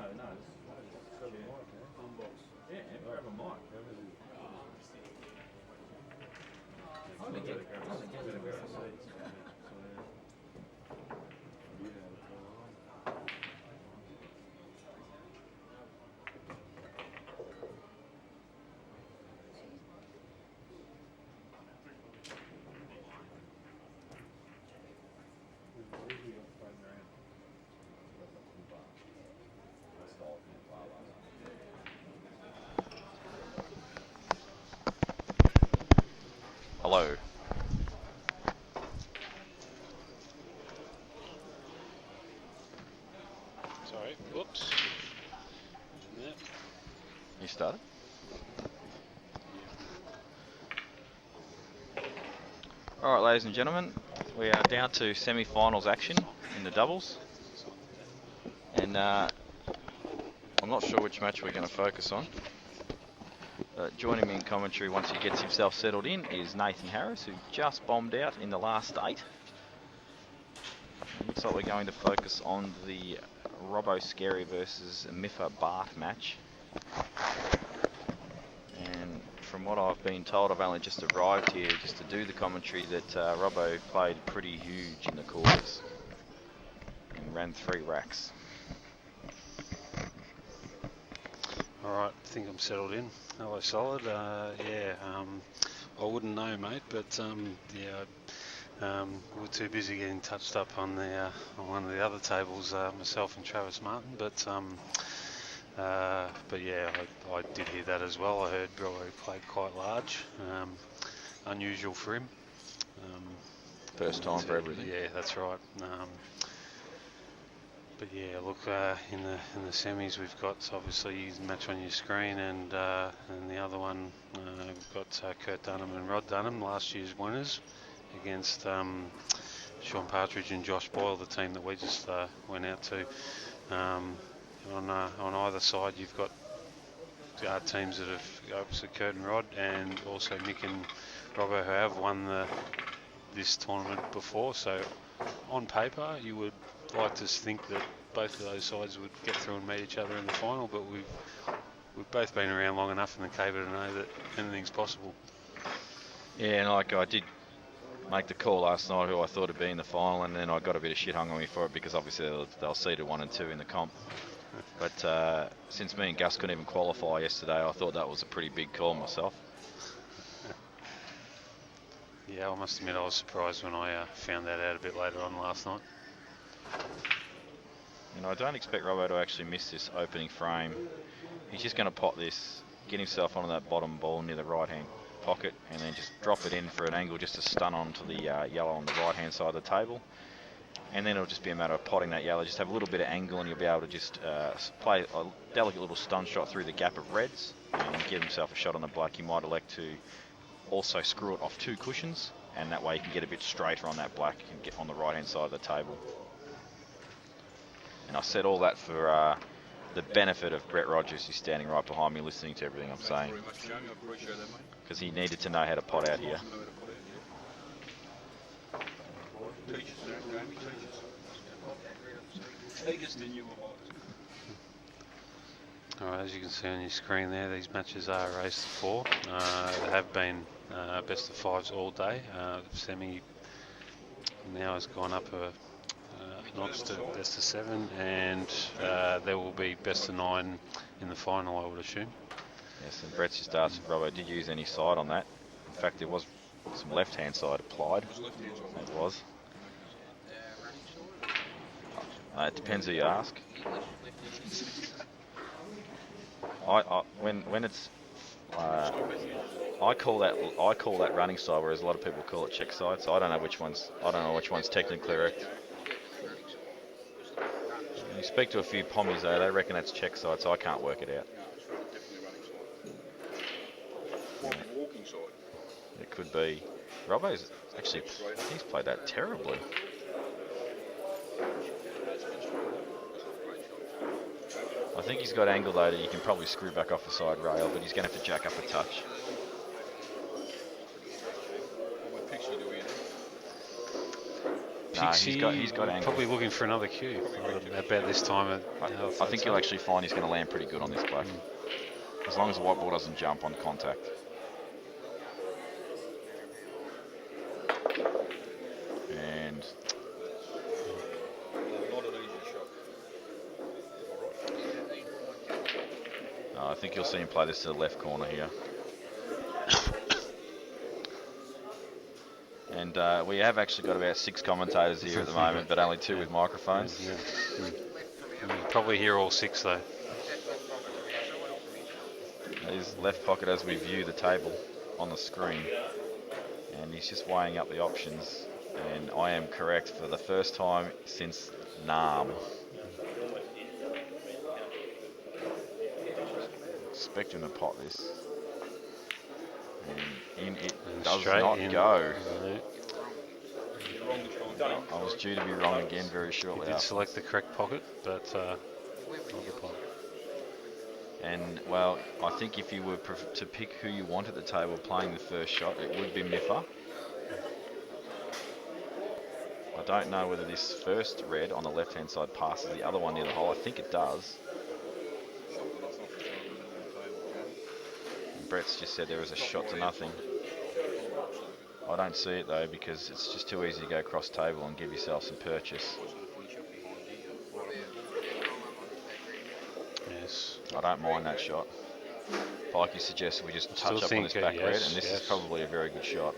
It's got a mic, eh? Unbox. Yeah, grab a mic. I'm going to get a seat. Hello. Sorry, whoops. Yeah. You started? All right, ladies and gentlemen, we are down to semi-finals action in the doubles. And I'm not sure which match we're going to focus on. Joining me in commentary once he gets himself settled in is Nathan Harris, who just bombed out in the last 8. Looks like we're going to focus on the Robbo Scary versus Miffa Bart match. And from what I've been told, I've only just arrived here just to do the commentary, that Robbo played pretty huge in the quarters and ran 3 racks. Alright, I think I'm settled in. Hello, Solid. I wouldn't know, mate, but we were too busy getting touched up on the on one of the other tables, myself and Travis Martin. But yeah, I did hear that as well. I heard Robbo played quite large, unusual for him. First time for everything. Yeah, that's right. But yeah, look, in the semis we've got obviously the match on your screen, and the other one we've got Kurt Dunham and Rod Dunham, last year's winners, against Sean Partridge and Josh Boyle, the team that we just went out to. On either side you've got teams that have, obviously Kurt and Rod, and also Nick and Robbo, who have won this tournament before. So on paper you would like to think that both of those sides would get through and meet each other in the final, but we've both been around long enough in the caber to know that anything's possible. Yeah, and like I did make the call last night who I thought would be in the final, and then I got a bit of shit hung on me for it because obviously they'll seeded 1 and 2 in the comp. But since me and Gus couldn't even qualify yesterday, I thought that was a pretty big call myself. Yeah, I must admit I was surprised when I found that out a bit later on last night. And I don't expect Robbo to actually miss this opening frame. He's just going to pot this, get himself onto that bottom ball near the right-hand pocket, and then just drop it in for an angle just to stun onto the yellow on the right-hand side of the table. And then it'll just be a matter of potting that yellow, just have a little bit of angle, and you'll be able to just play a delicate little stun shot through the gap of reds and give himself a shot on the black. He might elect to also screw it off 2 cushions, and that way you can get a bit straighter on that black and get on the right-hand side of the table. And I said all that for the benefit of Brett Rogers, who's standing right behind me listening to everything I'm saying. Because he needed to know how to pot out here. Alright, as you can see on your screen there, these matches are a race to 4. They have been best of 5s all day. The semi now has gone up a notch to best of 7, and there will be best of 9 in the final, I would assume. Yes, and Brett's just asked if Robbo did use any side on that. In fact, there was some left-hand side applied. It was. It depends who you ask. When it's I call that running side, whereas a lot of people call it check side. So I don't know which one's technically correct. You speak to a few pommies though, they reckon that's check side, so I can't work it out. It could be. Robbo's actually, he's played that terribly. I think he's got angle though that you can probably screw back off the side rail, but he's going to have to jack up a touch. If he's got angle. Probably looking for another cue about this time. I think you'll actually find he's going to land pretty good on this black. As long as the white ball doesn't jump on contact. And I think you'll see him play this to the left corner here. And we have actually got about 6 commentators here at the moment, but only 2 with microphones. Yeah. You probably hear all 6 though. His left pocket as we view the table on the screen. And he's just weighing up the options. And I am correct for the first time since Nam. Expect him to pot this. And in it does not go. I was due to be wrong again very shortly. He did select the correct pocket, but not the pot. And well, I think if you were to pick who you want at the table playing the first shot, it would be Miffa. I don't know whether this first red on the left-hand side passes the other one near the hole. I think it does. Brett's just said there was a shot to nothing. I don't see it though, because it's just too easy to go cross table and give yourself some purchase. Yes. I don't mind that shot. Like you suggested, we just touch up on this back red, and this is probably a very good shot.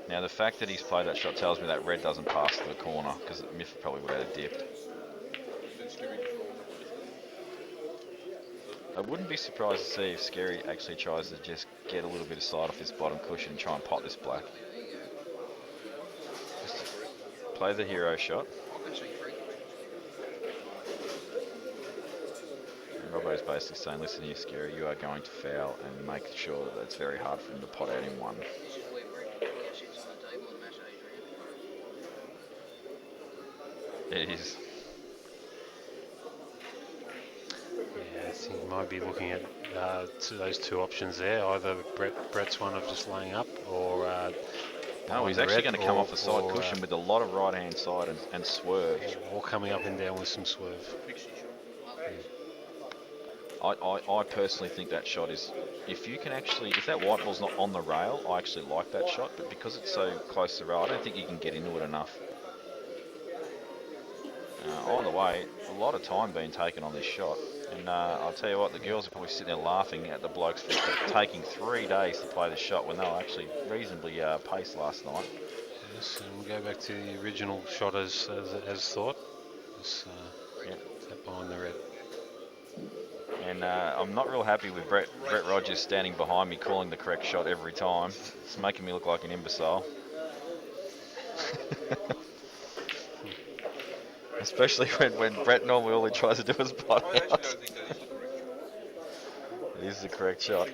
Now the fact that he's played that shot tells me that red doesn't pass to the corner, because Miff probably would have dipped. I wouldn't be surprised to see if Scary actually tries to just get a little bit of side off this bottom cushion and try and pot this black. Just play the hero shot. And Robbo's basically saying, listen here Scary, you are going to foul, and make sure that it's very hard for him to pot out in one. It is. You might be looking at those 2 options there. Either Brett's one of just laying up, or no, he's actually going to come off the side cushion with a lot of right-hand side and swerve. Or coming up and down with some swerve. I personally think that shot is, if that white ball's not on the rail, I actually like that shot, but because it's so close to the rail, I don't think you can get into it enough. Either way, a lot of time being taken on this shot. And I'll tell you what, the girls are probably sitting there laughing at the blokes for taking 3 days to play the shot when they were actually reasonably paced last night. Yes, and we'll go back to the original shot as thought. That behind the red. And I'm not real happy with Brett Rogers standing behind me calling the correct shot every time. It's making me look like an imbecile. Especially when Brett normally all he tries to do is pot out. It is the correct shot.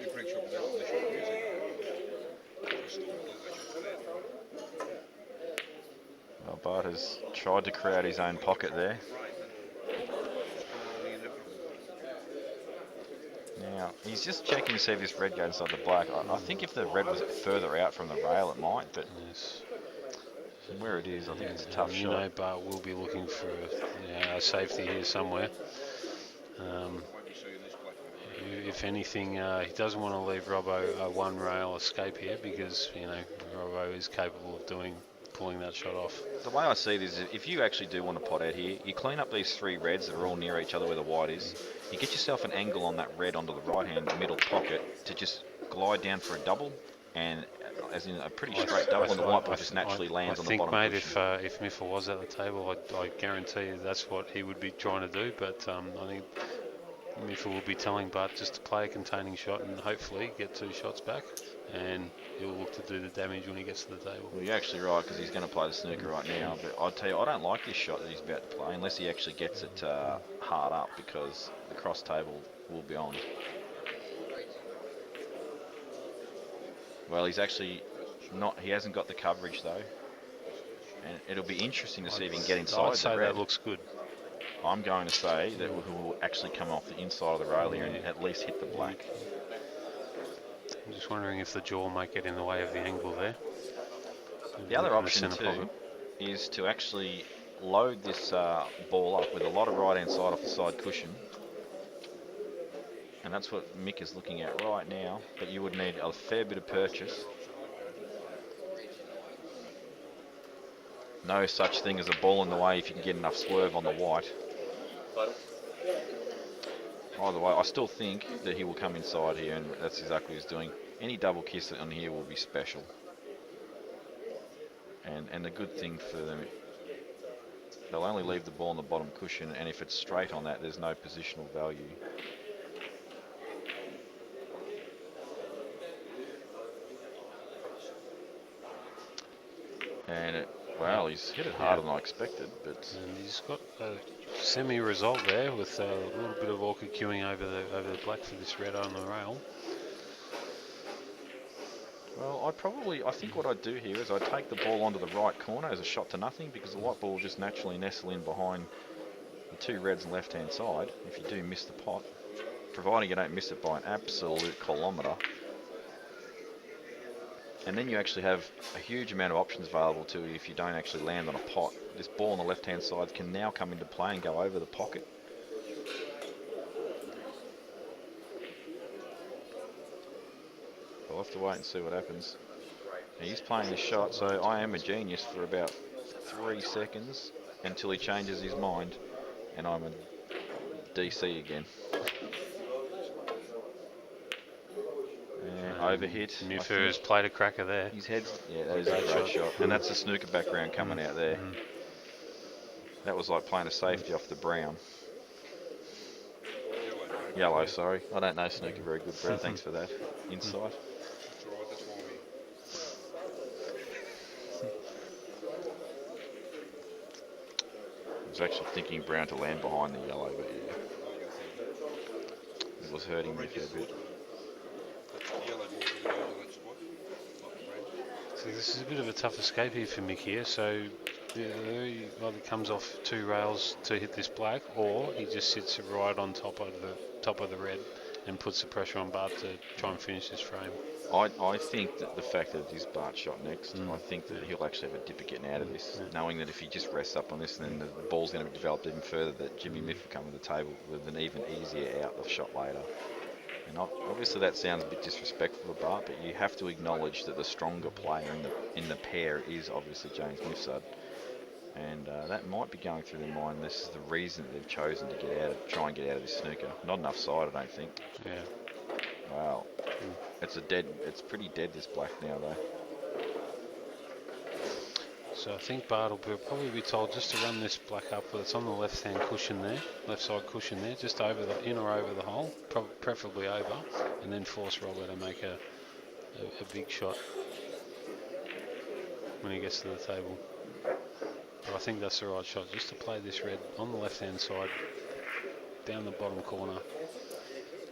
Well, Bart has tried to create his own pocket there. Now, he's just checking to see if this red goes inside the black. I think if the red was further out from the rail, it might, but yes. Where it is, I think it's a tough shot. You know, Bart will be looking for a safety here somewhere. If anything, he doesn't want to leave Robbo a one rail escape here, because Robbo is capable of pulling that shot off. The way I see it is, if you actually do want to pot out here, you clean up these 3 reds that are all near each other where the white is. You get yourself an angle on that red onto the right-hand middle pocket to just glide down for a double, and as in a pretty straight double, and the white ball just naturally lands on the bottom. I think, mate, if Miffa was at the table, I guarantee you that's what he would be trying to do. But I think Miffa will be telling Bart just to play a containing shot and hopefully get 2 shots back, and he'll look to do the damage when he gets to the table. Well, you're actually right, because he's going to play the snooker right now. But I'll tell you, I don't like this shot that he's about to play unless he actually gets it hard up, because the cross table will be on. Well, he's actually not. He hasn't got the coverage though, and it'll be interesting to see if he can get inside. I'd say that looks good. I'm going to say that he will actually come off the inside of the rail here and at least hit the black. I'm just wondering if the jaw might get in the way of the angle there. The other in the option centre too pocket. is to actually load this ball up with a lot of right-hand side off the side cushion. And that's what Mick is looking at right now, but you would need a fair bit of purchase. No such thing as a ball in the way if you can get enough swerve on the white. Either way, I still think that he will come inside here, and that's exactly what he's doing. Any double kiss on here will be special. And the good thing for them, they'll only leave the ball on the bottom cushion, and if it's straight on that, there's no positional value. And wow, he's hit it harder than I expected, but And he's got a semi-result there with a little bit of orchid queuing over the black for this red on the rail. well, I think what I'd do here is I'd take the ball onto the right corner as a shot to nothing, because the white ball will just naturally nestle in behind the two reds on the left-hand side if you do miss the pot, providing you don't miss it by an absolute kilometre. And then you actually have a huge amount of options available to you if you don't actually land on a pot. This ball on the left-hand side can now come into play and go over the pocket. We'll have to wait and see what happens. He's playing this shot, so I am a genius for about 3 seconds until he changes his mind, and I'm a DC again. And overhit. Mufer has played a cracker there. His head's, yeah, that is a great shot. And that's the snooker background coming out there. That was like playing a safety off the brown. Yellow, sorry. I don't know snooker very good, Brett. Thanks for that insight. I was actually thinking brown to land behind the yellow, but yeah. It was hurting me a fair bit. So this is a bit of a tough escape here for Mick here. So he either comes off 2 rails to hit this black, or he just sits right on top of the red and puts the pressure on Bart to try and finish this frame. I think that the fact that it is Bart shot next, I think that he'll actually have a dip at getting out of this, knowing that if he just rests up on this, then the ball's going to be developed even further, that Jimmy Miff will come to the table with an even easier out of shot later. And obviously that sounds a bit disrespectful to Bart, but you have to acknowledge that the stronger player in the pair is obviously James Mifsud. And that might be going through their mind. This is the reason that they've chosen to try and get out of this snooker. Not enough side, I don't think. Yeah. Wow. It's pretty dead, this black now, though. So I think Bart will probably be told just to run this black up, but it's on the left-hand cushion there, left side cushion there, just over in or over the hole, preferably over, and then force Robert to make a big shot when he gets to the table. But I think that's the right shot, just to play this red on the left-hand side, down the bottom corner.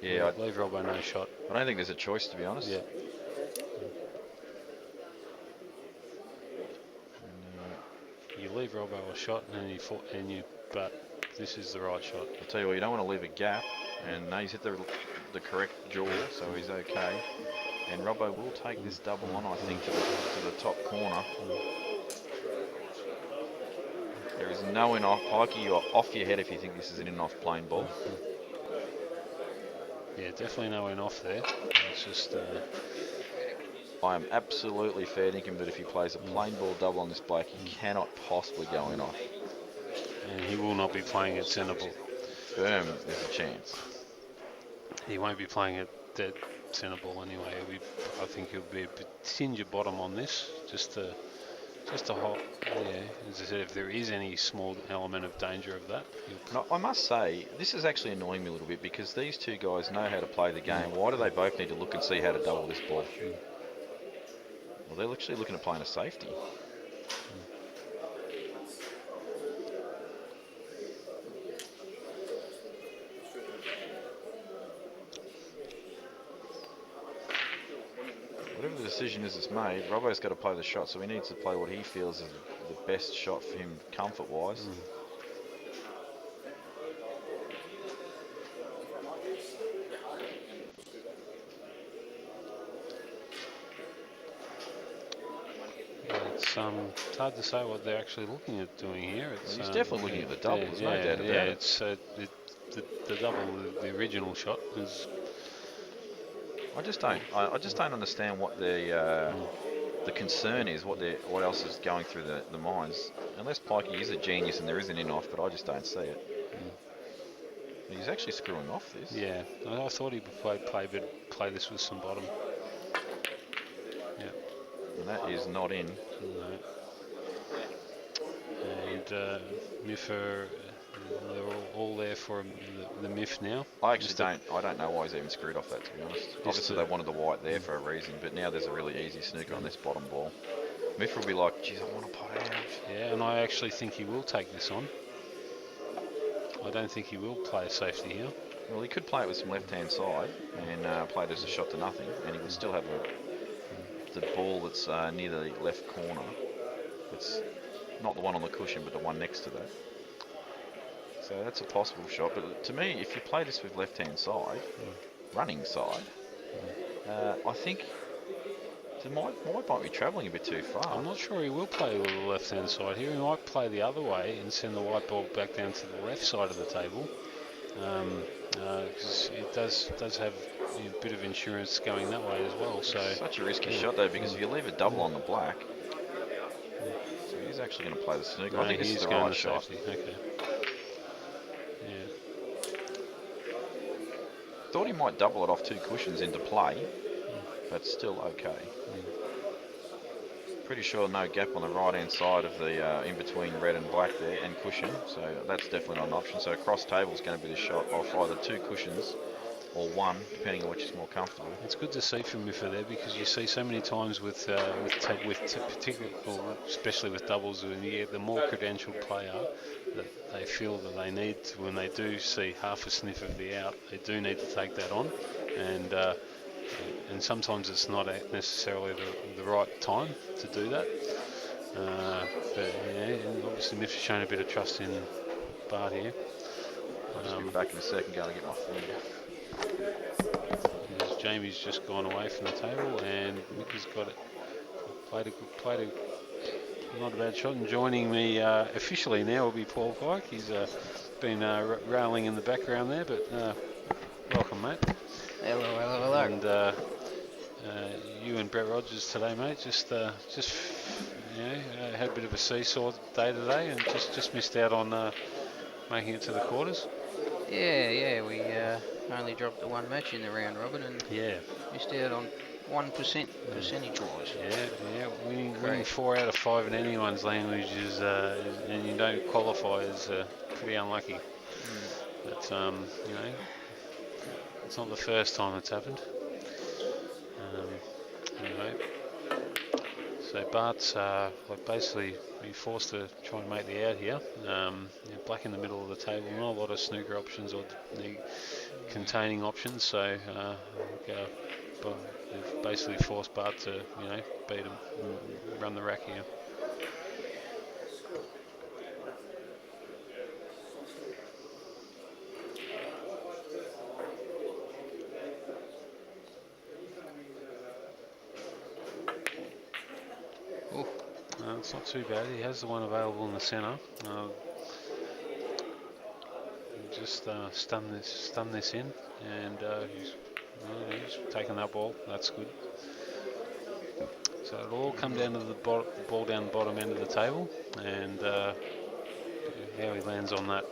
Yeah, leave Robbo no shot. I don't think there's a choice, to be honest. Yeah. You leave Robbo a shot, but this is the right shot. I'll tell you what, you don't want to leave a gap, and he's hit the correct jaw, so he's okay. And Robbo will take this double on, I think, to the top corner. There is no in-off. Pikey, you're off your head if you think this is an in-off plain ball. Yeah, definitely no in-off there. It's just... I am absolutely fair dinkum that if he plays a plain ball double on this black, he cannot possibly go in-off. And he will not be playing at centre ball. Boom, there's a chance. He won't be playing at dead centre ball anyway. I think he'll be a tinge of bottom on this, just to hold. Yeah, as I said, if there is any small element of danger of that. No, I must say, this is actually annoying me a little bit, because these two guys know how to play the game. Why do they both need to look and see how to double this ball? Well, they're actually looking at playing a safety. Whatever the decision is that's made, Robbo's got to play the shot, so he needs to play what he feels is the best shot for him comfort-wise. it's hard to say what they're actually looking at doing here. It's, He's definitely looking at the double. There's no doubt about it. It's the double, the original shot is. I just don't understand what the concern is. What else is going through the minds? Unless Pikey is a genius and there is an in-off, but I just don't see it. He's actually screwing off this. Yeah, I thought he would play this with some bottom. Yeah. And that is not in. No. And Miff they're all there for the Miff now. I don't know why he's even screwed off that, to be honest. Obviously they wanted the white there for a reason, but now there's a really easy snooker on this bottom ball. Miff will be like, geez, I want to pot out. Yeah, and I actually think he will take this on. I don't think he will play a safety here. Well, he could play it with some left-hand side and play it as a shot to nothing, and he would still have the ball that's near the left corner. It's not the one on the cushion, but the one next to that. So that's a possible shot. But to me, if you play this with left-hand side, running side, I think might be travelling a bit too far. I'm not sure he will play with the left-hand side here. He might play the other way and send the white ball back down to the left side of the table. Because it does have a bit of insurance going that way as well. So it's such a risky shot though, because if you leave a double on the black, so he's actually going to play the snooker. No, I think this is the right shot. Safety. Okay. Yeah. Thought he might double it off 2 cushions into play, but still okay. Pretty sure no gap on the right hand side of the in between red and black there and cushion, so that's definitely not an option. So across table is going to be the shot off either 2 cushions or 1, depending on which is more comfortable. It's good to see from Miffa there, because you see so many times with particularly, especially with doubles, when you get the more credentialed player, that they feel that they need to, when they do see half a sniff of the out, they do need to take that on, and sometimes it's not necessarily the right time to do that. But yeah, obviously Miff's shown a bit of trust in Bart here. I'll just be back in a second, going to get my phone. Jamie's just gone away from the table, and Mick has got it. Played a not a bad shot. And joining me officially now will be Paul Pike. He's been railing in the background there, but welcome, mate. Hello. And you and Brett Rogers today, mate. Just had a bit of a seesaw day today, and just missed out on making it to the quarters. Yeah, we only dropped the 1 match in the round robin and missed out on 1% percentage-wise. Yeah, winning 4 out of 5 in anyone's language is, and you don't qualify, is pretty unlucky. But it's not the first time it's happened. Anyway, so Bart's basically be forced to try and make the out here. Black in the middle of the table, not a lot of snooker options or containing options, so they've basically forced Bart to beat him, run the rack here. It's not too bad. He has the one available in the centre. Just stun this in, and he's taken that ball. That's good. So it'll all come down to the ball down the bottom end of the table, and how he lands on that.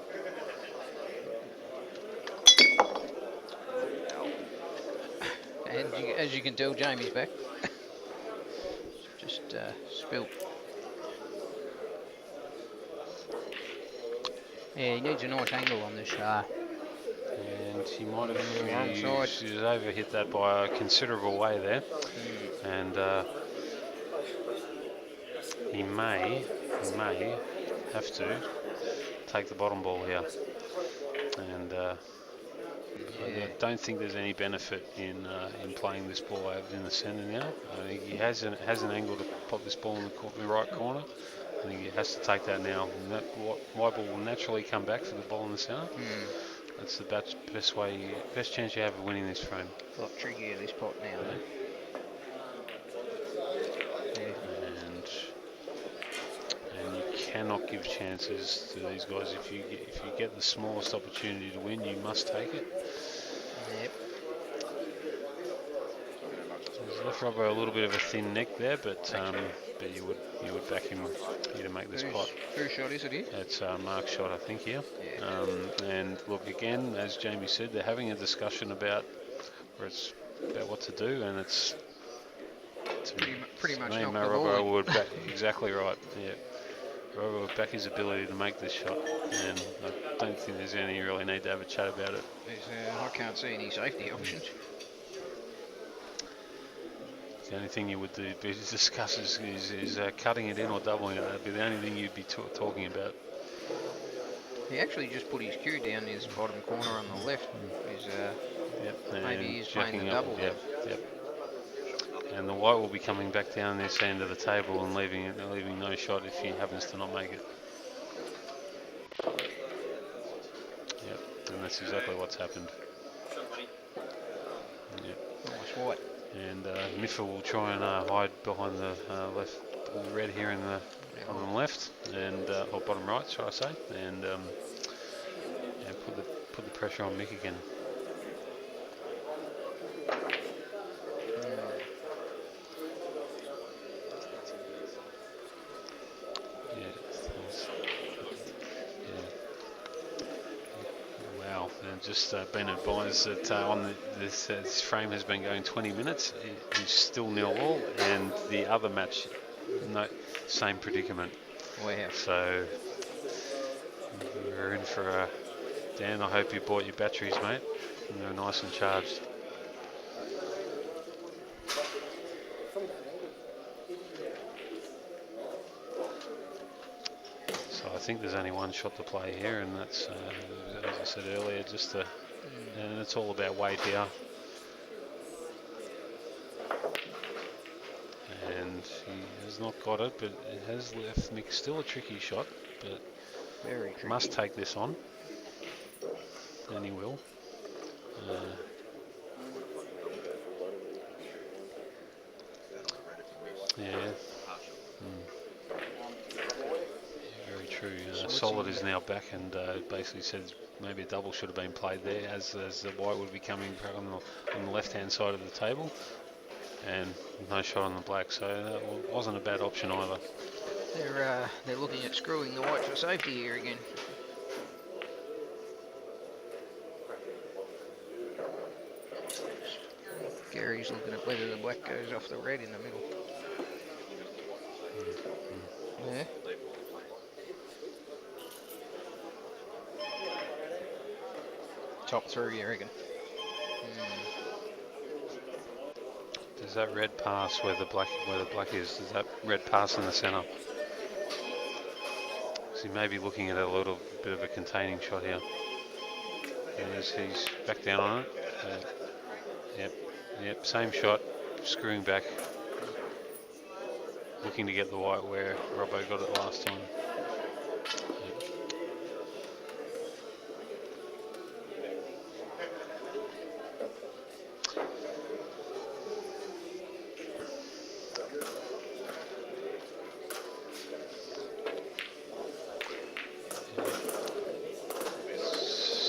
And as you can tell, Jamie's back. Just spilt. Yeah, he needs a nice angle on this. And he might have wrong side. He's overhit that by a considerable way there, and he may have to take the bottom ball here, and I don't think there's any benefit in playing this ball out in the centre now. I think he has an angle to pop this ball in the right corner. I think he has to take that now. And that white ball will naturally come back for the ball in the centre. That's the best chance you have of winning this frame. A lot trickier this pot now, though. cannot give chances to these guys. If you get the smallest opportunity to win, you must take it. Yep. He's left Robbo a little bit of a thin neck there, but you would back him here to make this pot. Whose shot is it here? It's Mark's shot, I think, here. Yeah. And look, again, as Jamie said, they're having a discussion about what to do, and it's pretty much me, knock the Robbo ball. would back exactly right. Yeah, Robbo would back his ability to make this shot, and I don't think there's any really need to have a chat about it. I can't see any safety options. The only thing you would discuss is cutting it in or doubling it. That'd be the only thing you'd be talking about. He actually just put his cue down in his bottom corner on the left. Maybe he's playing the double. Yep. And the white will be coming back down this end of the table and leaving no shot if he happens to not make it. Yep, and that's exactly what's happened. Yep. Nice white. And Miffa will try and hide behind the red here on the left and or bottom right, shall I say, and put the pressure on Mick again. Wow, and just been advised that this frame has been going 20 minutes. It's still 0-all, and the other match, same predicament. Wow. So we're in for a... Dan, I hope you bought your batteries, mate. And they're nice and charged. So I think there's only one shot to play here, and that's, as I said earlier, and it's all about weight here. And he has not got it, but it has left Mick still a tricky shot, but very tricky. Must take this on. And he will. Very true. Solid is now back and basically said maybe a double should have been played there as the white would be coming on the left-hand side of the table. And no shot on the black, so that wasn't a bad option either. They're looking at screwing the white for safety here again. Gary's looking at whether the black goes off the red in the middle. Yeah. Top through, you reckon? Does that red pass where the black is? Does that red pass in the centre? So he may be looking at a little bit of a containing shot here. And he's back down on it. Yep, same shot, screwing back, looking to get the white where Robbo got it last time.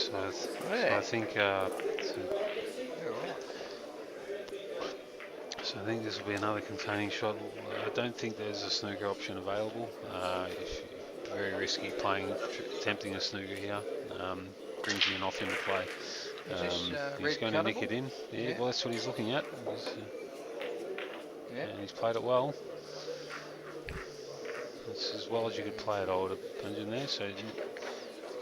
So I think. So I think this will be another containing shot. I don't think there's a snooker option available. Very risky attempting a snooker here. Brings you an off into play. He's going to nick it in. Yeah, well, that's what he's looking at. And he's played it well. It's as well as you could play it, I would have imagine there. So you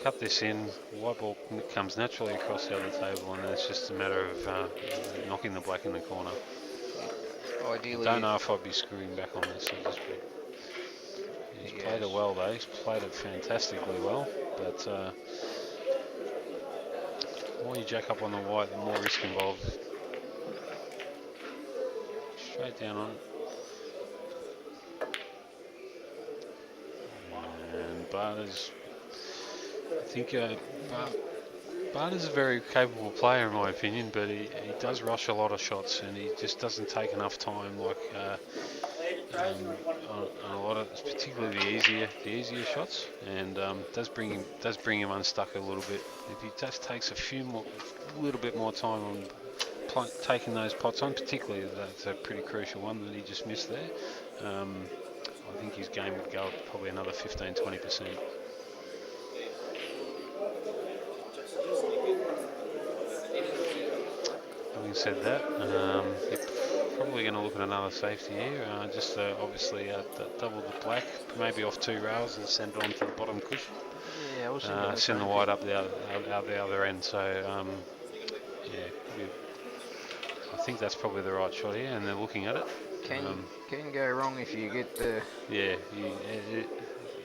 cut this in, white ball comes naturally across the other table, and it's just a matter of knocking the black in the corner. Ideally, I don't know if I'd be screwing back on this. He's played it well though. He's played it fantastically well. But the more you jack up on the white, the more risk involved. Straight down on it. And Barter's, I think Barter's a very capable player in my opinion, but he does rush a lot of shots and he just doesn't take enough time. Like on a lot of, particularly the easier shots, and does bring him unstuck a little bit. If he just takes a little bit more time on taking those pots on, particularly that's a pretty crucial one that he just missed there. I think his game would go up probably another 15-20%. Having said that, you're probably going to look at another safety here. Just obviously double the black, maybe off 2 rails and send it onto the bottom cushion. Yeah, I was thinking the send the same white thing. up out the other end. So yeah, I think that's probably the right shot here, and they're looking at it. Can go wrong if you get the. Yeah,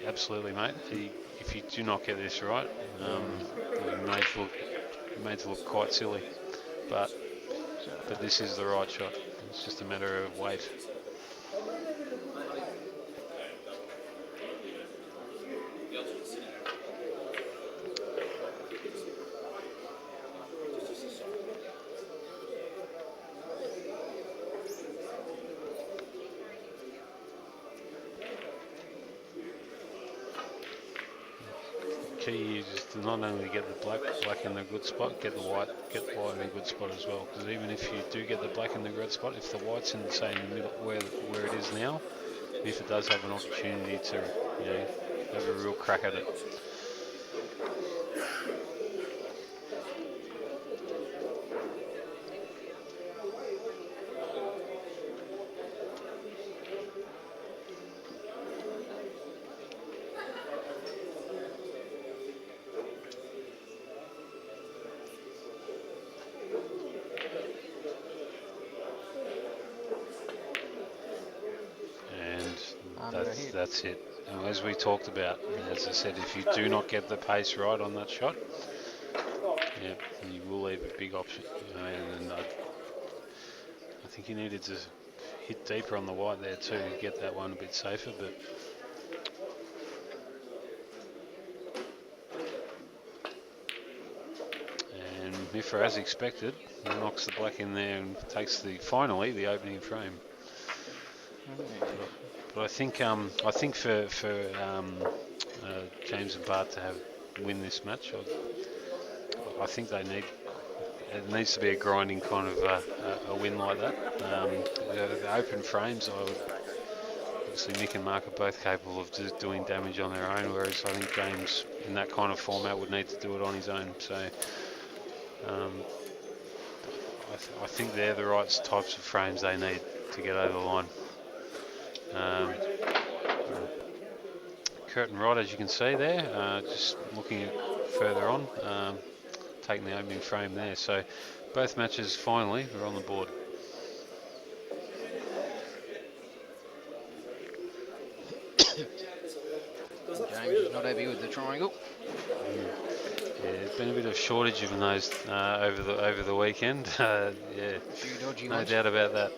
absolutely, mate. If you do not get this right, you're made to look quite silly. But this is the right shot. It's just a matter of weight. Key is to not only get the black in the good spot, get the white in a good spot as well. Because even if you do get the black in the good spot, if the white's in, say, in the middle where it is now, if it does have an opportunity to, have a real crack at it. That's it. And as we talked about, as I said, if you do not get the pace right on that shot, you will leave a big option. And I think he needed to hit deeper on the white there too to get that one a bit safer. But and Mifra, as expected, knocks the black in there and takes finally the opening frame. But I think for James and Bart to win this match, I think it needs to be a grinding kind of a win like that. The open frames, obviously Mick and Mark are both capable of just doing damage on their own, whereas I think James in that kind of format would need to do it on his own. So I think they're the right types of frames they need to get over the line. Curtain rod, as you can see there, just looking at further on, taking the opening frame there. So both matches finally are on the board. James is not happy with the triangle. Yeah, there's been a bit of shortage of those over the weekend. Yeah, A few dodgy no ones. doubt about that.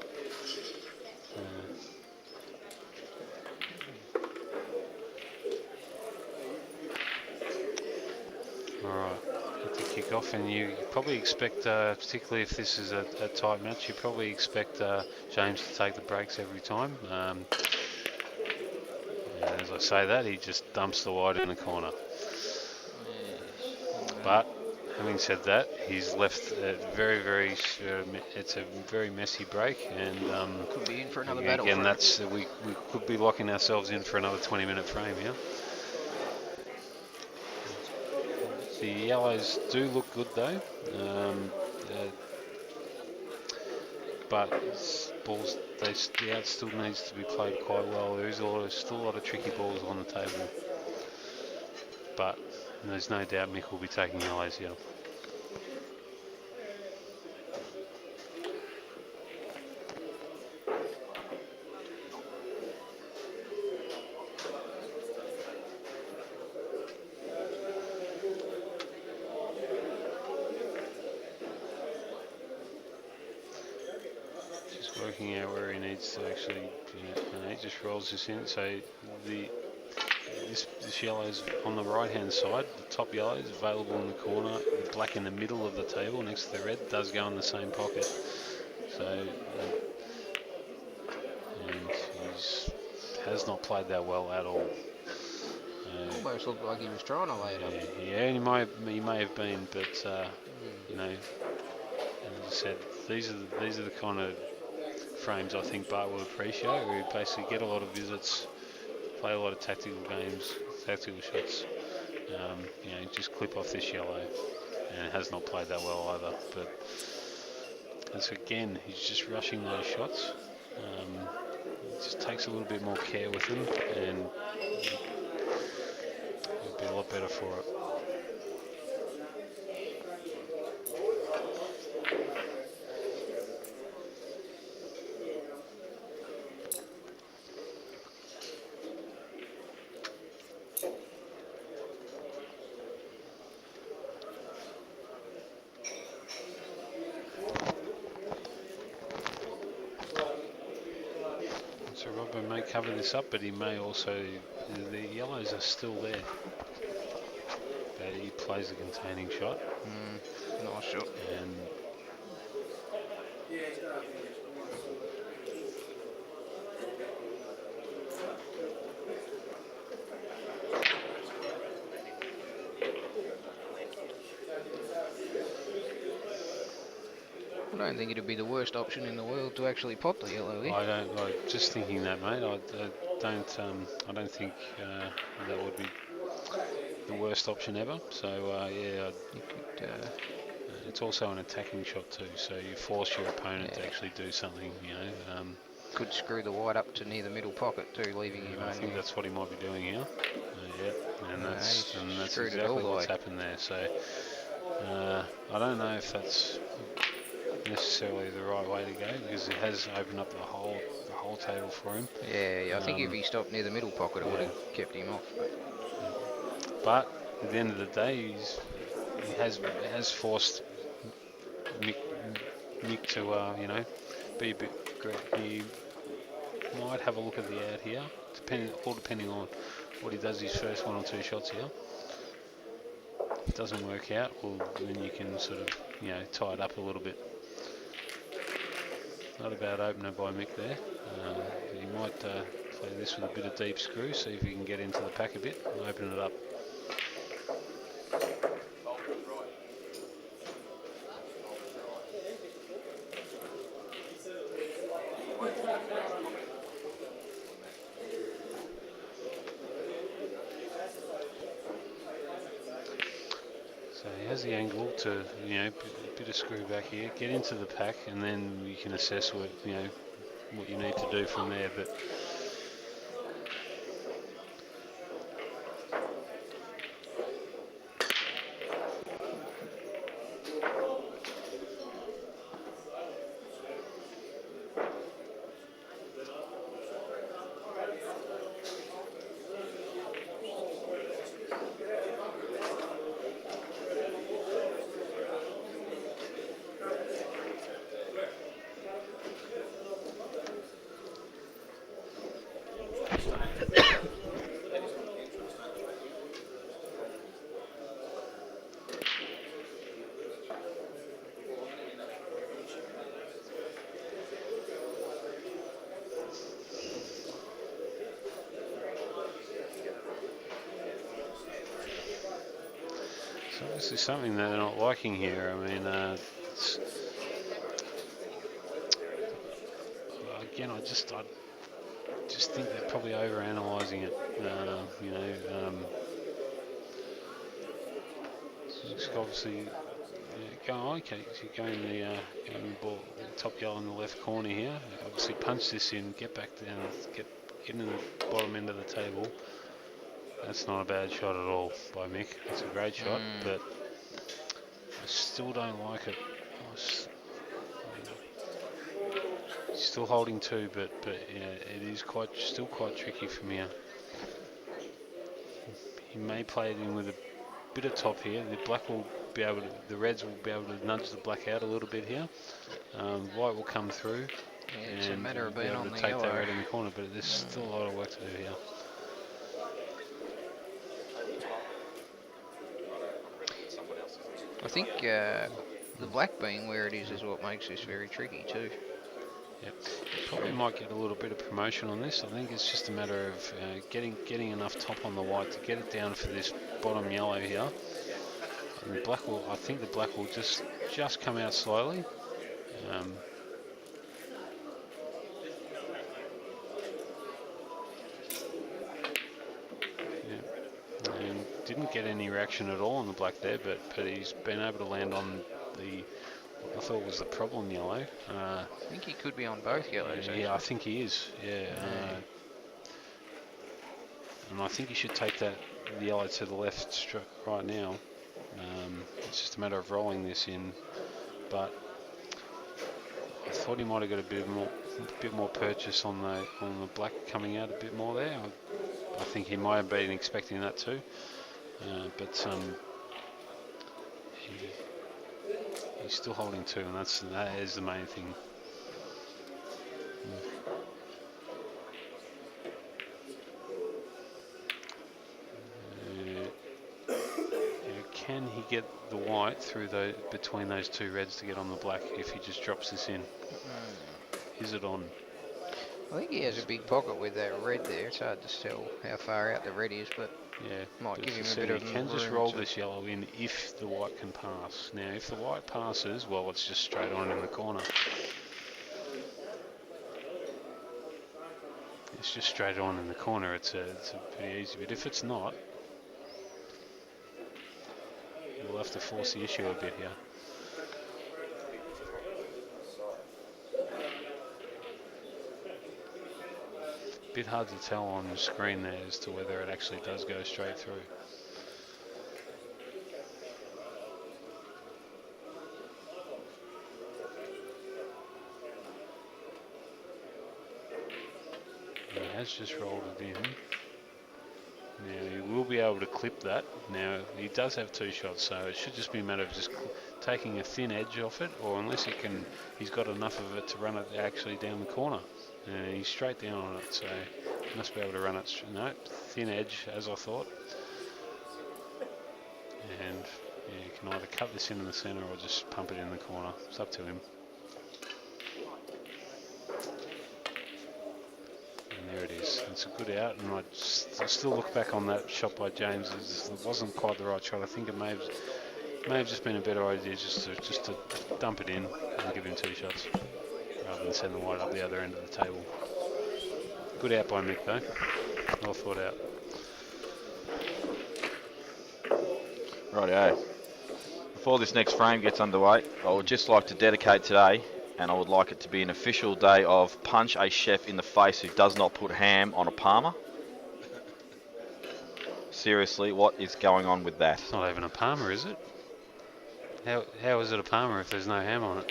Kick off, and you probably expect, particularly if this is a tight match, you probably expect James to take the breaks every time. As I say that, he just dumps the white in the corner. But having said that, he's left it's a very messy break, and could be in for another battle. Again, we could be locking ourselves in for another 20-minute frame here. The yellows do look good though, but balls, the out still needs to be played quite well. There is still a lot of tricky balls on the table, but there's no doubt Mick will be taking yellows here. Working out where he needs to actually, he just rolls this in. So this yellow is on the right hand side. The top yellow is available in the corner. The black in the middle of the table next to the red does go in the same pocket. So and he's has not played that well at all. Almost looked like he was trying to lay it up. Yeah, he may have been, but you know, as I said, these are the kind of frames I think Bart will appreciate, where you basically get a lot of visits, play a lot of tactical games, tactical shots. You know, just clip off this yellow, and it has not played that well either. But as again, he's just rushing those shots. It just takes a little bit more care with them, and he'll be a lot better for it. So Robbo may cover this up, but he may also, the yellows are still there. But he plays a containing shot. Nice shot. And I don't think it'd be the worst option in the world to actually pop the yellow here. I'm just thinking that, mate. I don't think that would be the worst option ever. So yeah, You could, it's also an attacking shot too. So you force your opponent to actually do something. You know. Could screw the white up to near the middle pocket too, leaving him. I think that's what he might be doing here. Yeah, and that's screwed exactly what's happened there. So I don't know if that's necessarily the right way to go, because it has opened up the whole table for him. Yeah, I think if he stopped near the middle pocket, it would have kept him off. But at the end of the day, he has forced Mick to you know, be a bit great. He might have a look at the ad here, depending on what he does his first 1 or 2 shots here. If it doesn't work out, well, then you can sort of, you know, tie it up a little bit. Not a bad opener by Mick there. He might play this with a bit of deep screw, see if he can get into the pack a bit and open it up. So he has the angle to, you know, a bit of screw back here, get into the pack, and then you can assess what, you know, what you need to do from there. But it's obviously something they're not liking here. I mean, again, I just think they're probably over-analysing it. You know, it's obviously okay. So you're going the ball, top yellow in the left corner here. Obviously, punch this in, get back down, get into the bottom end of the table. That's not a bad shot at all by Mick. It's a great shot, but I still don't like it. Still holding 2, but yeah, it is still quite tricky from here. He may play it in with a bit of top here. The reds will be able to nudge the black out a little bit here. White will come through. Yeah, it's a matter of being on the take yellow. that red in the corner, but there's still a lot of work to do here. I think the black being where it is what makes this very tricky too. Yep. He probably might get a little bit of promotion on this. I think it's just a matter of getting enough top on the white to get it down for this bottom yellow here. And the black will, I think the black will just come out slowly. Yeah. And didn't get any reaction at all on the black there, but he's been able to land on the, I thought was the problem yellow. I think he could be on both yellows. Yeah, I think he is. Yeah. And I think he should take that yellow to the left right now. It's just a matter of rolling this in, but I thought he might have got a bit more purchase on the black coming out a bit more there. I think he might have been expecting that too, but he's still holding two, and that is the main thing. Can he get the white through between those two reds to get on the black if he just drops this in? Is it on? I think he has a big pocket with that red there. It's hard to tell how far out the red is, but yeah, might give him a bit of he can just roll this yellow in if the white can pass. Now, if the white passes, well, it's just straight on in the corner. It's just straight on in the corner. It's a pretty easy. But if it's not, we'll have to force the issue a bit here. Bit hard to tell on the screen there as to whether it actually does go straight through. He has just rolled it in. Now he will be able to clip that. Now he does have two shots, so it should just be a matter of just taking a thin edge off it, or unless he's got enough of it to run it actually down the corner. And he's straight down on it, so he must be able to run it. No, thin edge, as I thought. And yeah, you can either cut this in the centre or just pump it in the corner. It's up to him. And there it is. It's a good out, and I still look back on that shot by James. It wasn't quite the right shot. I think it may have just been a better idea just to dump it in and give him two shots, rather than send the white up the other end of the table. Good out by Mick though. Well thought out. Rightio. Before this next frame gets underway, I would just like to dedicate today, and I would like it to be an official day of punch a chef in the face who does not put ham on a Parma. Seriously, what is going on with that? It's not even a Parma, is it? How is it a Parma if there's no ham on it?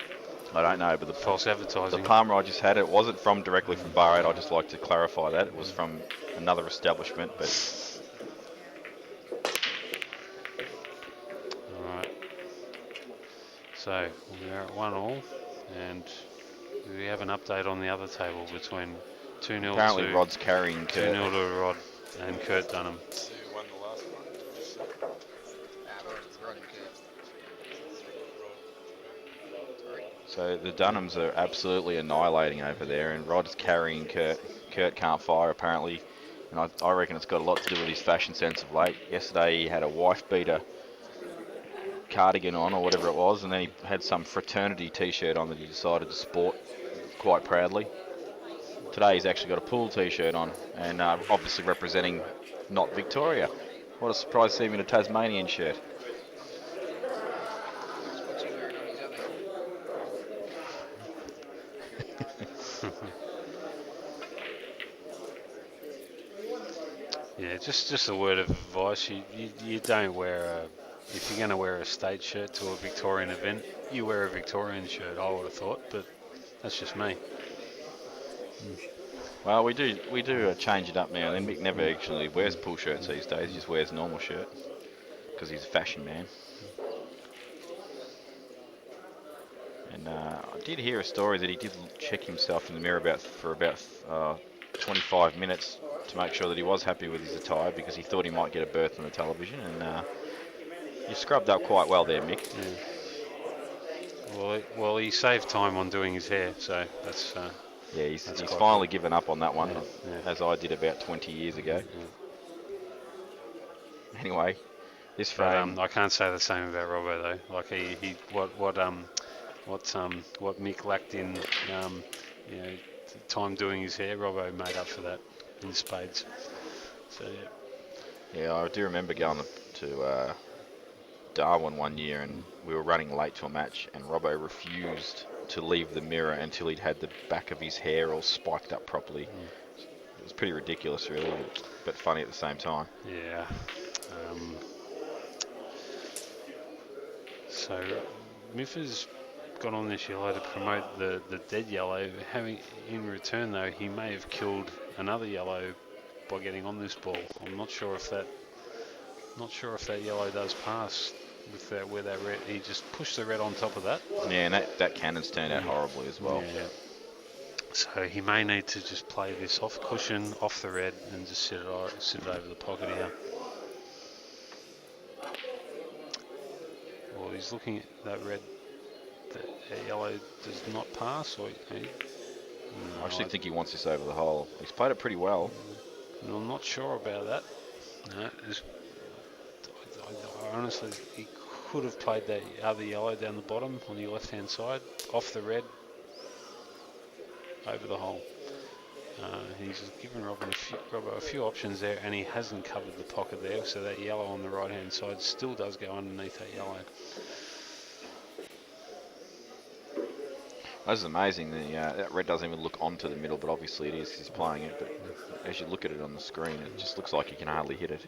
I don't know, but the false advertising. The Parma I just had, it wasn't directly from Bar 8. I'd just like to clarify that. It was from another establishment, but... Alright. So, we're at 1-1, and we have an update on the other table between 2-0 apparently Rod's carrying Kurt. 2-0 to Rod and Kurt Dunham. Who won the last one? Rod and Kurt. So the Dunhams are absolutely annihilating over there, and Rod's carrying Kurt. Kurt can't fire apparently, and I reckon it's got a lot to do with his fashion sense of late. Yesterday he had a wife-beater cardigan on or whatever it was, and then he had some fraternity t-shirt on that he decided to sport quite proudly. Today he's actually got a pool t-shirt on, and obviously representing not Victoria. What a surprise to see him in a Tasmanian shirt. What's he wearing on his other? Yeah, just a word of advice. You don't wear if you're going to wear a state shirt to a Victorian event, you wear a Victorian shirt, I would have thought, but that's just me. Well, we do change it up now. And then Mick never actually wears pool shirts these days. He just wears a normal shirt because he's a fashion man. And I did hear a story that he did check himself in the mirror for about 25 minutes to make sure that he was happy with his attire because he thought he might get a berth on the television. And you scrubbed up quite well there, Mick. Well, he saved time on doing his hair, so that's Yeah, he's quite finally good. given up on that one, Yeah. as I did about 20 years ago. Yeah. Anyway, this But frame. I can't say the same about Robbo though. Like what Mick lacked in you know time doing his hair, Robbo made up for that in spades. So yeah. Yeah, I do remember going to Darwin one year, and we were running late to a match, and Robbo refused to leave the mirror until he'd had the back of his hair all spiked up properly. It was pretty ridiculous, really, but funny at the same time. Yeah. So Miffers got on this yellow to promote the dead yellow. Having in return though, he may have killed another yellow by getting on this ball. I'm not sure if that yellow does pass with that where that red. He just pushed the red on top of that. Yeah, and that cannon's turned out horribly as well. Yeah. So he may need to just play this off cushion, off the red, and just sit it over the pocket here. Well, he's looking at that red. That yellow does not pass, or I actually think he wants this over the hole. He's played it pretty well. I'm not sure about that. No, I honestly, he could have played that other yellow down the bottom on the left-hand side, off the red, over the hole. He's given Robbo a few options there, and he hasn't covered the pocket there, so that yellow on the right-hand side still does go underneath that yellow. This is amazing. That red doesn't even look onto the middle, but obviously it is. He's playing it, but as you look at it on the screen, it just looks like he can hardly hit it.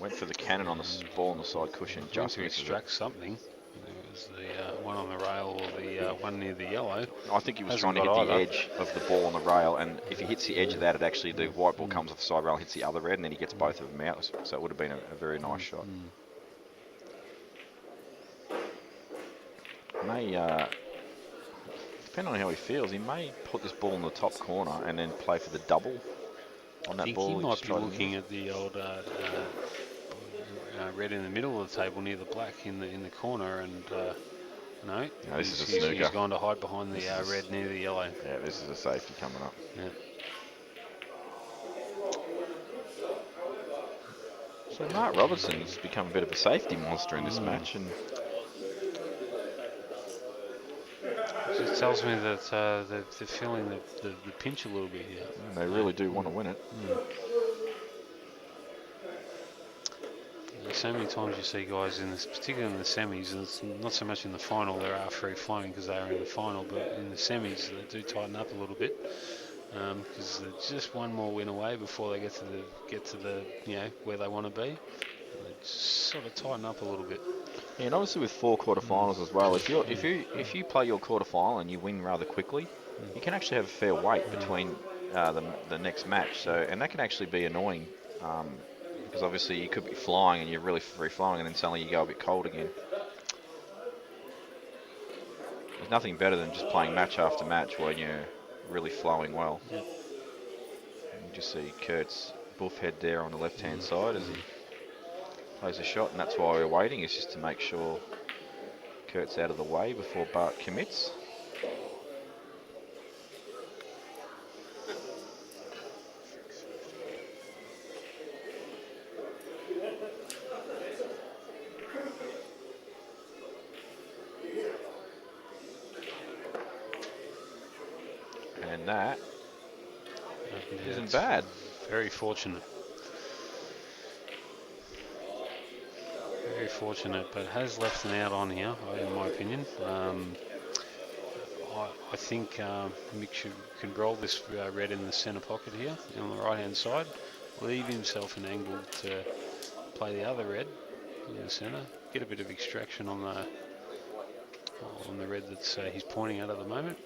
Went for the cannon on the ball on the side cushion. Just to extract something. It was the one on the rail or the one near the yellow. I think he was trying to hit the edge of the ball on the rail, and if he hits the edge of that, the white ball comes off the side rail, hits the other red, and then he gets both of them out. So it would have been a very nice shot. May, depending on how he feels, he may put this ball in the top corner and then play for the double on that ball. He might be looking at the old red in the middle of the table near the black in the corner, and no, this is a snooker. He's gone to hide behind the red near the yellow. Yeah, this is a safety coming up. Yeah. So Mark Robertson's become a bit of a safety monster in this match, and it just tells me that they're feeling the pinch a little bit here. They really do want to win it. So many times you see guys in this, particularly in the semis, and it's not so much in the final. They are free flowing because they are in the final, but in the semis they do tighten up a little bit because they're just one more win away before they get to the where they want to be. They just sort of tighten up a little bit. Yeah, and obviously with 4 quarterfinals as well, if you play your quarterfinal and you win rather quickly, you can actually have a fair wait between the next match. So, and that can actually be annoying because obviously you could be flying and you're really free flowing, and then suddenly you go a bit cold again. There's nothing better than just playing match after match when you're really flowing well. Yep. You just see Kurt's buff head there on the left-hand side as he plays a shot, and that's why we're waiting, is just to make sure Kurt's out of the way before Bart commits. And that isn't bad. Very fortunate. Very fortunate, but has left an out on here, in my opinion. I think Mick can roll this red in the centre pocket here on the right-hand side, leave himself an angle to play the other red in the centre, get a bit of extraction on the red that he's pointing at the moment.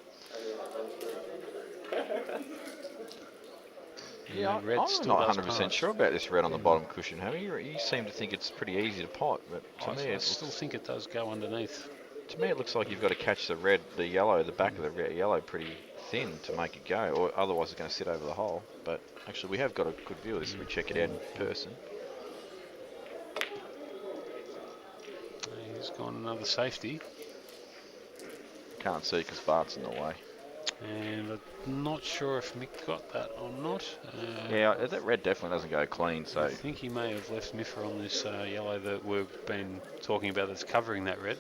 Yeah, I'm not 100% sure about this red on the bottom cushion, Hammy. You seem to think it's pretty easy to pot, but to me, I still think it does go underneath. To me, it looks like you've got to catch the yellow, the back of the yellow pretty thin to make it go, or otherwise it's going to sit over the hole. But actually, we have got a good view of this if we check it out in person. He's gone another safety. Can't see because Bart's in the way. And I'm not sure if Mick got that or not. Yeah, that red definitely doesn't go clean. So I think he may have left Miffer on this yellow that we've been talking about that's covering that red.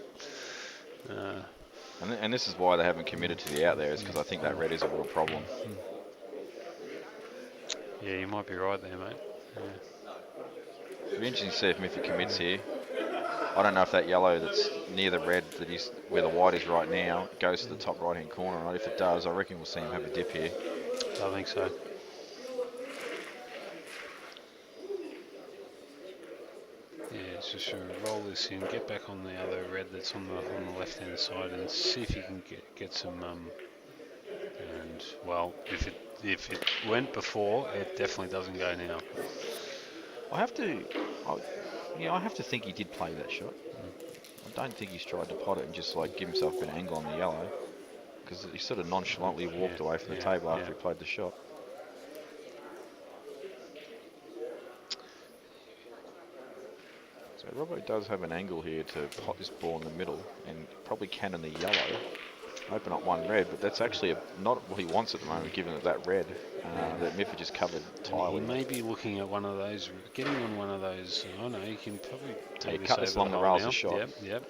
And this is why they haven't committed to the out there, is because I think that red is a real problem. Yeah, you might be right there, mate. Yeah. It'll be interesting to see if Miffy commits here. I don't know if that yellow that's near the red, that is where the white is right now, goes to the top right-hand corner. Right? If it does, I reckon we'll see him have a dip here. I think so. Yeah, it's just roll this in, get back on the other red that's on the left-hand side, and see if you can get some. And well, if it went before, it definitely doesn't go now. I have to think he did play that shot. I don't think he's tried to pot it and just like give himself a bit of angle on the yellow, because he sort of nonchalantly walked away from the table after he played the shot. So Robbo does have an angle here to pot this ball in the middle and probably cannon the yellow, open up one red, but that's actually not what he wants at the moment, given that red that Miffa just covered entirely. He may be looking at one of those, getting on one of those. I know he can probably take cut this along the rails of shot. Yep.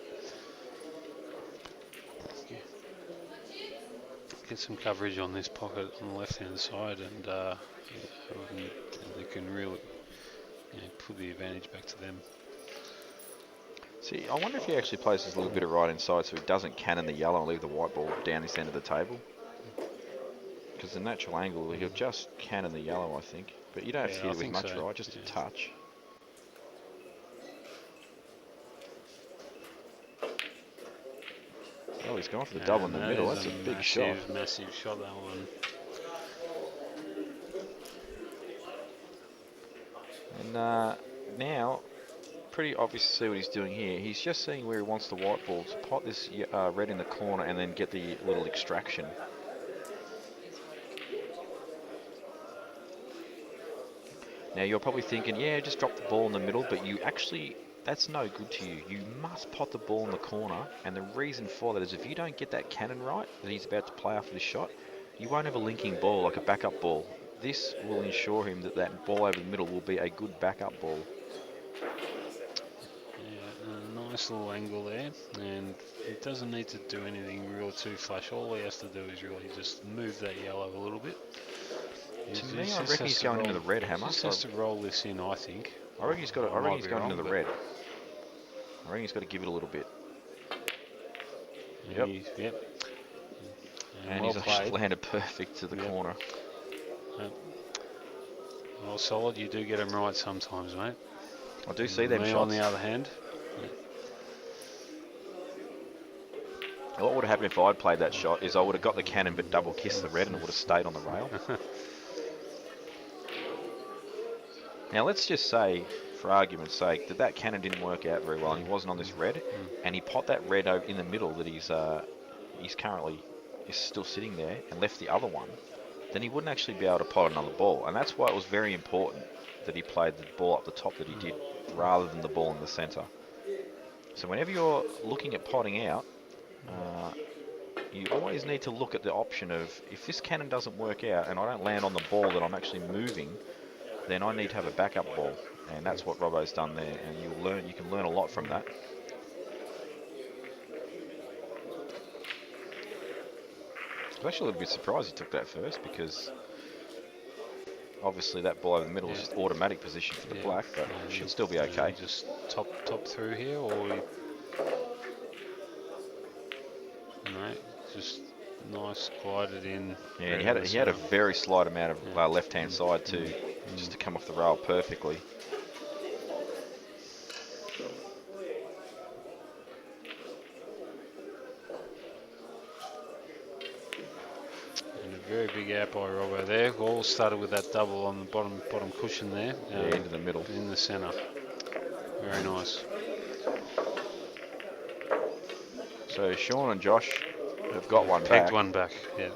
Get some coverage on this pocket on the left-hand side, and they can really put the advantage back to them. See, I wonder if he actually plays this little bit of right inside so he doesn't cannon the yellow and leave the white ball down this end of the table. Because the natural angle, he'll just cannon the yellow, I think. But you don't have to hit it with much, right? Just a touch. Oh, he's gone for the double in the middle. That's a big shot. Massive shot, that one. And now, pretty obvious to see what he's doing here. He's just seeing where he wants the white ball to pot this red in the corner and then get the little extraction. Now you're probably thinking, yeah, just drop the ball in the middle, but you actually, that's no good to you. You must pot the ball in the corner, and the reason for that is if you don't get that cannon right that he's about to play after this shot, you won't have a linking ball like a backup ball. This will ensure him that that ball over the middle will be a good backup ball. Yeah, a nice little angle there, and he doesn't need to do anything real too flash. All he has to do is really just move that yellow a little bit. To me, I reckon he's going into the red, Hammer. He just has to roll this in, I think. I reckon he's going into the red. I reckon he's got to give it a little bit. Yep. And he's actually landed perfect to the corner. Well, solid. You do get them right sometimes, mate. I do see them shots. On the other hand. What would have happened if I'd played that shot is I would have got the cannon but double kissed the red and it would have stayed on the rail. Now let's just say, for argument's sake, that that cannon didn't work out very well and he wasn't on this red, and he popped that red over in the middle that he's currently is still sitting there and left the other one, then he wouldn't actually be able to pot another ball. And that's why it was very important that he played the ball up the top that he did, rather than the ball in the centre. So whenever you're looking at potting out, you always need to look at the option of, if this cannon doesn't work out and I don't land on the ball that I'm actually moving, then I need to have a backup ball. And that's what Robbo's done there, and you can learn a lot from that. I was actually a little bit surprised he took that first, because obviously that ball over the middle is just automatic position for the black, but it should still be okay. Just top through here, or no, just nice glided in. Yeah, and he had a very slight amount of left-hand side too, just to come off the rail perfectly. Very big out by Robbo there. All started with that double on the bottom cushion there. Into the middle. In the centre. Very nice. So Sean and Josh have got one pegged back. one back, yeah.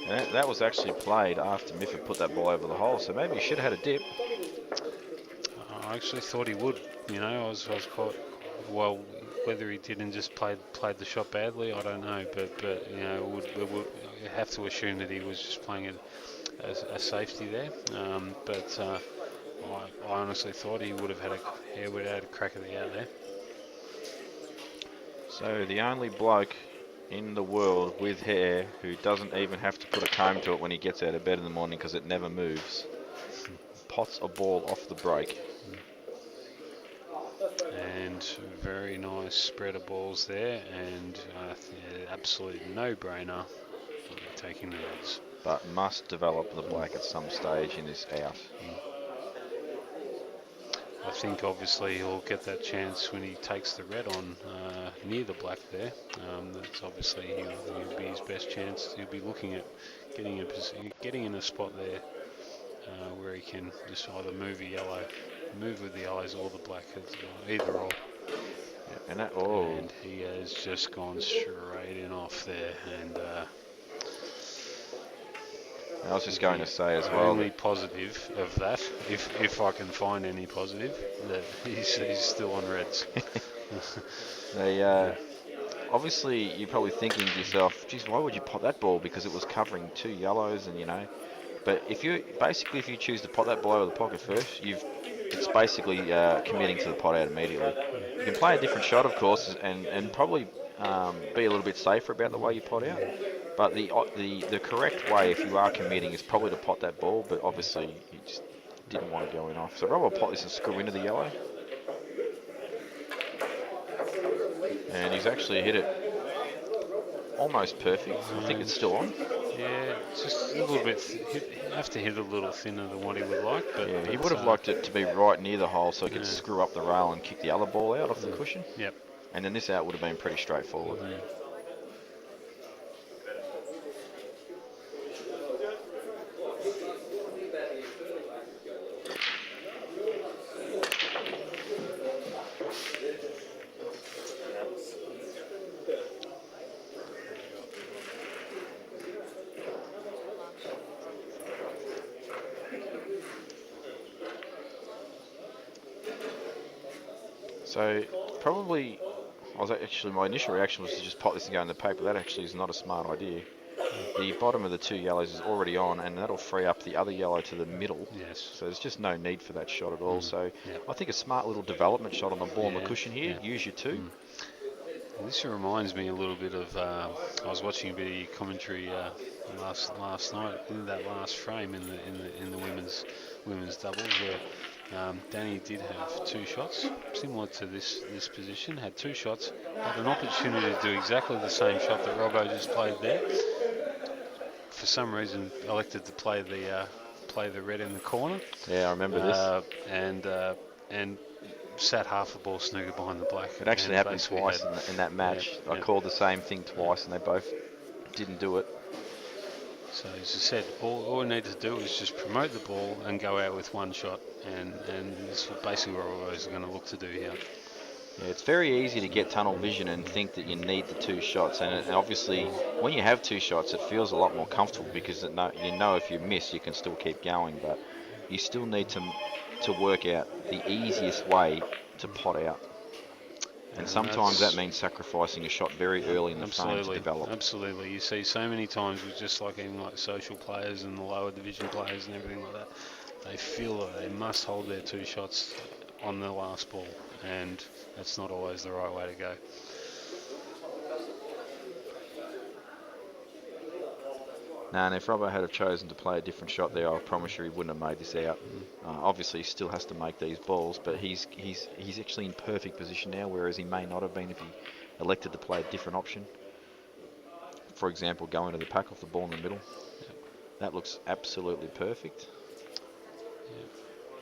And that was actually played after Mifford put that ball over the hole, so maybe he should have had a dip. I actually thought he would. You know, I was quite well. Whether he did and just played the shot badly, I don't know. But you know, we would have to assume that he was just playing it as a safety there. I honestly thought he would have had a crack at the out there. So the only bloke in the world with hair who doesn't even have to put a comb to it when he gets out of bed in the morning because it never moves, pots a ball off the break. And very nice spread of balls there, and absolute no-brainer taking the reds. But must develop the black at some stage in this out. I think obviously he'll get that chance when he takes the red on near the black there. That's obviously he'll be his best chance. He'll be looking at getting in a spot there where he can just either move with the yellows or the black, either or. Yeah, and he has just gone straight in off there, and I was just going to say as well. Only positive of that, if I can find any positive, that he's still on reds. Obviously, you're probably thinking to yourself, geez, why would you pot that ball? Because it was covering 2 yellows, and you know. But if you choose to pot that ball over the pocket first, it's basically committing to the pot out immediately. You can play a different shot, of course, and probably be a little bit safer about the way you pot out. But the correct way, if you are committing, is probably to pot that ball. But obviously, he just didn't want to go in off. So Rob will pot this and screw into the yellow. And he's actually hit it almost perfect. I think it's still on. Yeah, just a little bit. Have to hit a little thinner than what he would like. But yeah, he would have liked it to be right near the hole so he could screw up the rail and kick the other ball out off the cushion. Yep. And then this out would have been pretty straightforward. So probably, my initial reaction was to just pot this and go in the paper. That actually is not a smart idea. The bottom of the 2 yellows is already on, and that'll free up the other yellow to the middle. Yes. So there's just no need for that shot at all. So I think a smart little development shot on the ball and the cushion here. Use your 2. This reminds me a little bit of. I was watching a bit of commentary last night in that last frame in the women's doubles where. Danny did have 2 shots, similar to this position. Had 2 shots, had an opportunity to do exactly the same shot that Robbo just played there. For some reason, elected to play the red in the corner. Yeah, I remember this. And sat half a ball snooker behind the black. It actually happened twice in that match. I called the same thing twice, and they both didn't do it. So as I said, all we need to do is just promote the ball and go out with 1 shot, and this is basically what we're always going to look to do here. Yeah, it's very easy to get tunnel vision and think that you need the 2 shots, and obviously when you have 2 shots, it feels a lot more comfortable because you know if you miss, you can still keep going, but you still need to work out the easiest way to pot out. And sometimes that means sacrificing a shot very early in the frame to develop. Absolutely. You see so many times with just like even like social players and the lower division players and everything like that, they feel that they must hold their 2 shots on the last ball, and that's not always the right way to go. Now, and if Robbo had have chosen to play a different shot there, I promise you he wouldn't have made this out. Obviously, he still has to make these balls, but he's actually in perfect position now, whereas he may not have been if he elected to play a different option. For example, going to the pack off the ball in the middle. That looks absolutely perfect.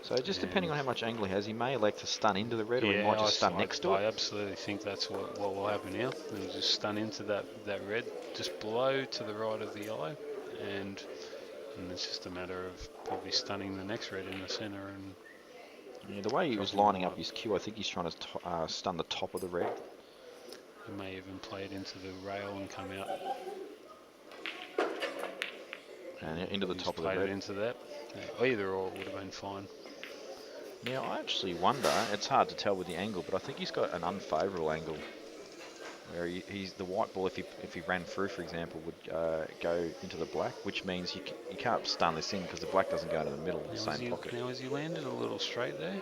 So just depending on how much angle he has, he may elect to stun into the red, or he might just stun next to it. I absolutely think that's what will happen here. He'll just stun into that red, just below to the right of the yellow, and it's just a matter of probably stunning the next red in the centre. And yeah, the way he was lining up his cue, I think he's trying to stun the top of the red. He may even play it into the rail and come out. And into the top of the red. Played it into that. Yeah, either or would have been fine. Now, I actually wonder, it's hard to tell with the angle, but I think he's got an unfavourable angle. Where he's the white ball, if he ran through, for example, would go into the black, which means you can't stun this in because the black doesn't go into the middle of the same pocket. Now, has he landed a little straight there?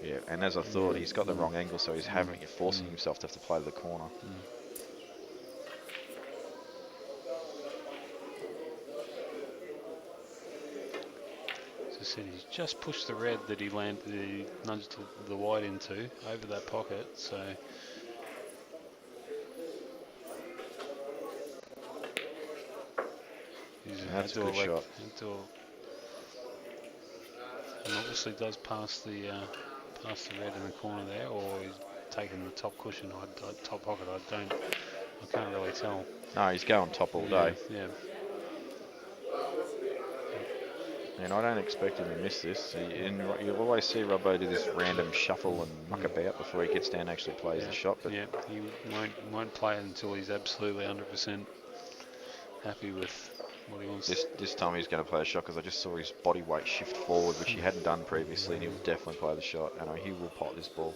Yeah, and as I thought, he's got the wrong angle, so he's forcing himself to have to play to the corner. As I said, he's just pushed the red that he nudged the white into over that pocket, so. That's a good shot. And obviously does pass the red in the corner there, or he's taken the top cushion, top pocket. I can't really tell. No, he's going top all day. Yeah. And I don't expect him to miss this. You'll always see Robbo do this random shuffle and muck about before he gets down and actually plays the shot. But yeah, he won't play it until he's absolutely 100% happy with what he wants. This time he's going to play a shot because I just saw his body weight shift forward, which he hadn't done previously, and he'll definitely play the shot. And he will pot this ball.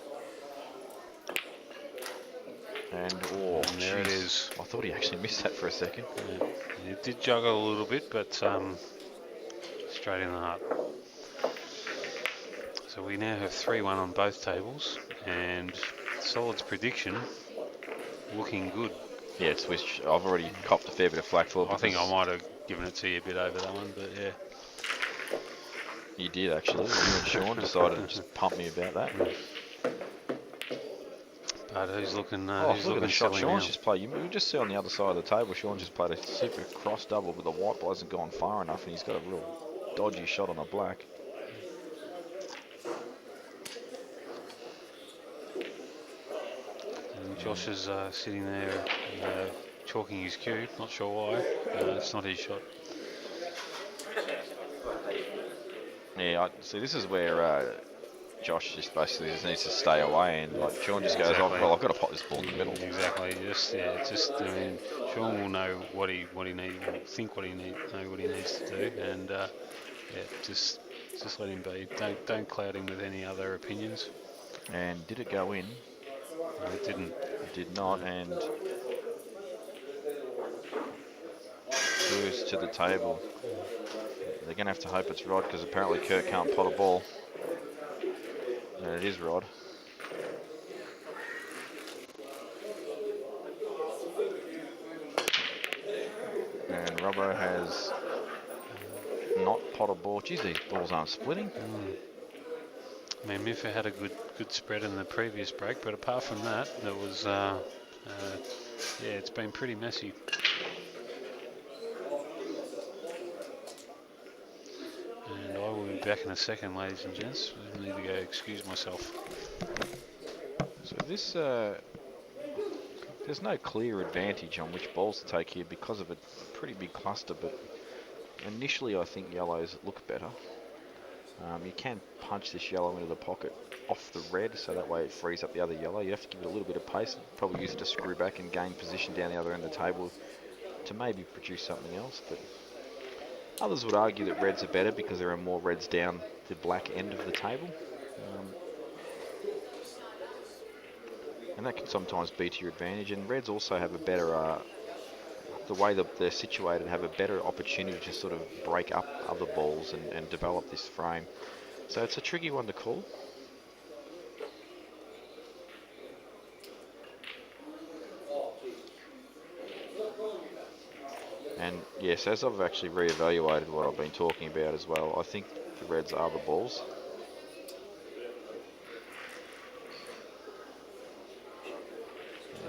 And there it is. I thought he actually missed that for a second. Yeah. He did juggle a little bit, but straight in the heart. So we now have 3-1 on both tables, and Solid's prediction looking good. Yeah, it's which I've already copped a fair bit of flack for. I think I might have given it to you a bit over that one, but yeah. You did actually. You and Sean decided to just pump me about that. But who's looking? Look at the shot Sean's just played. You just see on the other side of the table, Sean just played a super cross double, but the white ball hasn't gone far enough, and he's got a real dodgy shot on the black. And Josh is sitting there chalking his cue. Not sure why. It's not his shot. Yeah, see, this is where Josh just basically needs to stay away, and like Sean just goes, "Oh, well, I've got to pop this ball in the middle." Exactly. I mean, Sean will know what he needs, think what he needs, know what he needs to do, and just let him be. Don't cloud him with any other opinions. And did it go in? No, it didn't. It did not, and goes to the table. They're going to have to hope it's Rod, because apparently Kurt can't pot a ball. And it is Rod. And Robbo has not pot a ball. Geez, these balls aren't splitting. I mean, Miffa had a good spread in the previous break, but apart from that, there was it's been pretty messy. And I will be back in a second, ladies and gents. I need to go excuse myself. So this, there's no clear advantage on which balls to take here because of a pretty big cluster, but initially I think yellows look better. You can punch this yellow into the pocket off the red, so that way it frees up the other yellow. You have to give it a little bit of pace, probably use it to screw back and gain position down the other end of the table to maybe produce something else. But others would argue that reds are better because there are more reds down the black end of the table. And that can sometimes be to your advantage. And reds also have a better, the way that they're situated, have a better opportunity to sort of break up other balls and develop this frame. So it's a tricky one to call. And yes, as I've actually re-evaluated what I've been talking about as well, I think the reds are the balls.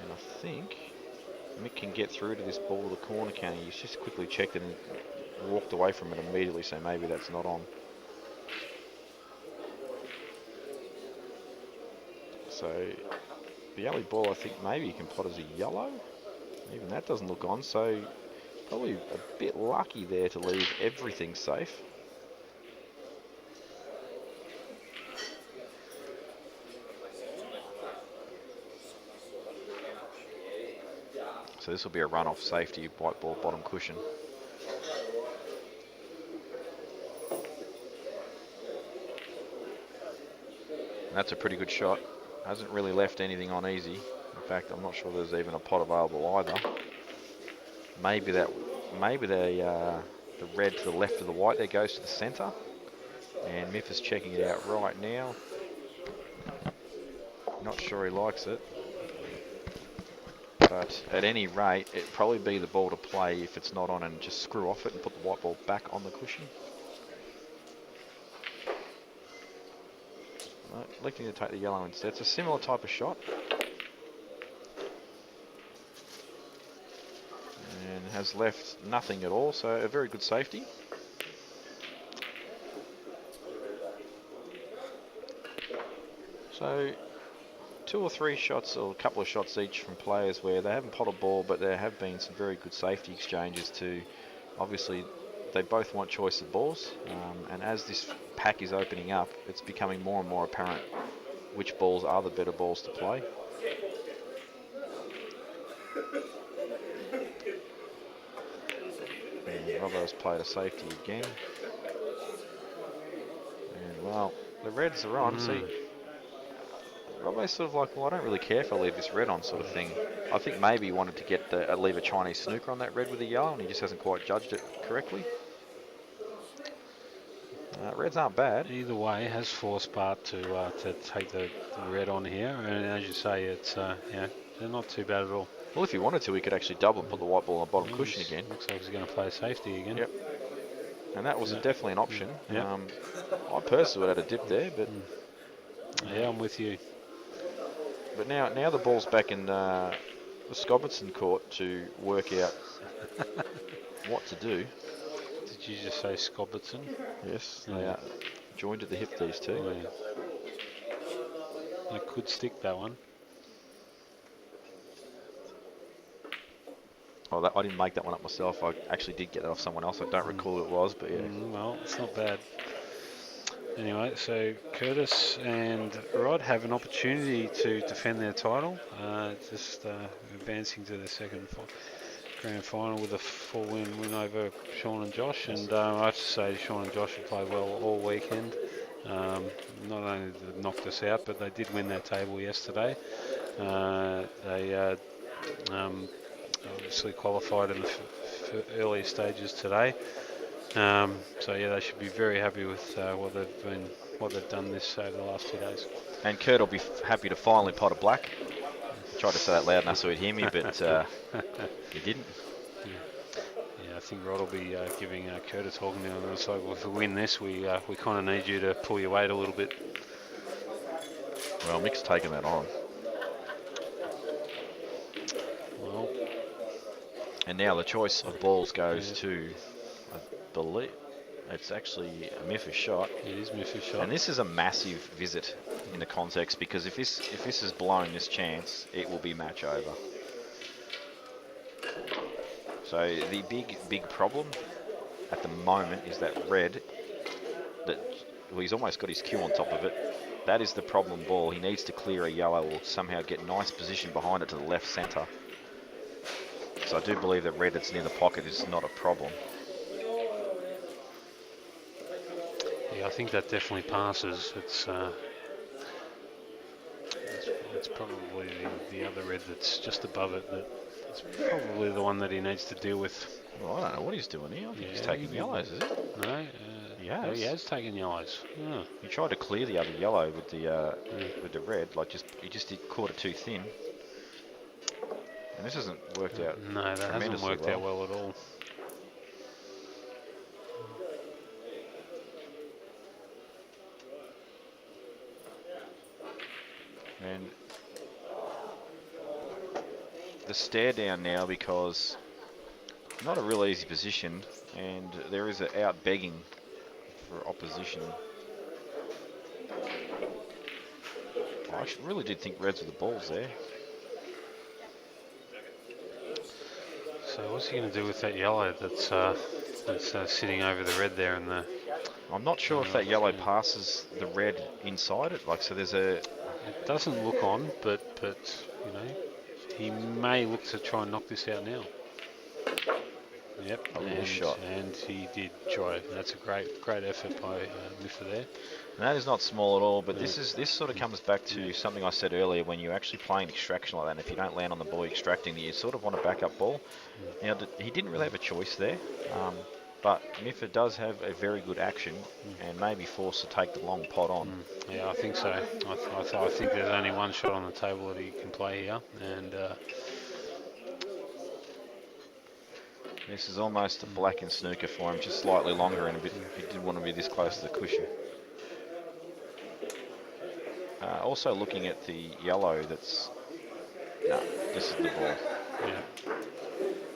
And I think Mick can get through to this ball to the corner, can he? He's just quickly checked and walked away from it immediately, so maybe that's not on. So the only ball I think maybe you can pot is a yellow. Even that doesn't look on, so probably a bit lucky there to leave everything safe. So this will be a run-off safety, white ball, bottom cushion. And that's a pretty good shot. Hasn't really left anything on easy. In fact, I'm not sure there's even a pot available either. Maybe the red to the left of the white there goes to the centre. And Miff is checking it out right now. Not sure he likes it. But at any rate, it'd probably be the ball to play if it's not on, and just screw off it and put the white ball back on the cushion. Electing to take the yellow instead. It's a similar type of shot. And has left nothing at all, so a very good safety. So 2 or 3 shots, or a couple of shots each from players where they haven't potted ball, but there have been some very good safety exchanges too. Obviously, they both want choice of balls, and as this pack is opening up, it's becoming more and more apparent which balls are the better balls to play. And Robbo's played a safety again. And well, the reds are on. See, Robbo's sort of like, well, I don't really care if I leave this red on, sort of thing. I think maybe he wanted to get leave a Chinese snooker on that red with the yellow, and he just hasn't quite judged it correctly. Reds aren't bad. Either way, has forced Bart to take the red on here, and as you say, it's yeah, they're not too bad at all. Well, if he wanted to, he could actually double and put the white ball on the bottom cushion again. Looks like he's going to play safety again. Yep. And that was definitely an option. Yep. I personally would have had a dip there, but yeah, I'm with you. But now the ball's back in the Scobbertson court to work out what to do. Did you just say Scobbertson? Yes, they are joined at the hip, these two. Oh, yeah. I could stick that one. Oh, I didn't make that one up myself. I actually did get that off someone else. I don't recall who it was, but yeah. Well, it's not bad. Anyway, so Curtis and Rod have an opportunity to defend their title, just advancing to the second grand final with a 4-win win over Sean and Josh. And I have to say, Sean and Josh have played well all weekend. Not only did they knock us out, but they did win their table yesterday. They obviously qualified in the earlier stages today. So yeah, they should be very happy with what they've done this over the last 2 days. And Kurt will be happy to finally pot a black. I tried to say that loud enough so he'd hear me, but he didn't. Yeah, I think Rod will be giving Kurt a talking now. And it's like, well, if we win this, we kind of need you to pull your weight a little bit. Well, Mick's taken that on. Well, and now the choice of balls goes to, I believe, it's actually a Miff's shot. it is Miff's shot. And this is a massive visit in the context, because if this is blown this chance, it will be match over. So the big problem at the moment is that red, well, he's almost got his cue on top of it. That is the problem ball. He needs to clear a yellow or somehow get nice position behind it to the left centre. So I do believe that red that's near the pocket is not a problem. Yeah, I think that definitely passes. It's probably the other red that's just above it. It's probably the one that he needs to deal with. Well, I don't know what he's doing here. I think he's taking yellows, is it? No, he has taken yellows. Yeah. He tried to clear the other yellow with the red, he just caught it too thin. And this hasn't worked out. No, that hasn't worked out well at all. And the stare down now, because not a real easy position, and there is an out begging for opposition. I really did think reds were the balls there. So what's he going to do with that yellow that's sitting over the red there? And I'm not sure if that yellow passes the red inside it. Like, so there's a... It doesn't look on, but you know, he may look to try and knock this out now. Yep, A little shot. And he did try. That's a great effort by Miffa there. And that is not small at all, but this sort of comes back to something I said earlier. When you're actually playing extraction like that, and if you don't land on the ball you're extracting, you sort of want a backup ball. Now, he didn't really have a choice there, but Miffa does have a very good action and may be forced to take the long pot on. Yeah, I think so. I think there's only one shot on the table that he can play here, and this is almost a black in snooker for him, just slightly longer and a bit. He didn't want to be this close to the cushion. Also looking at the yellow, this is the ball. Yeah.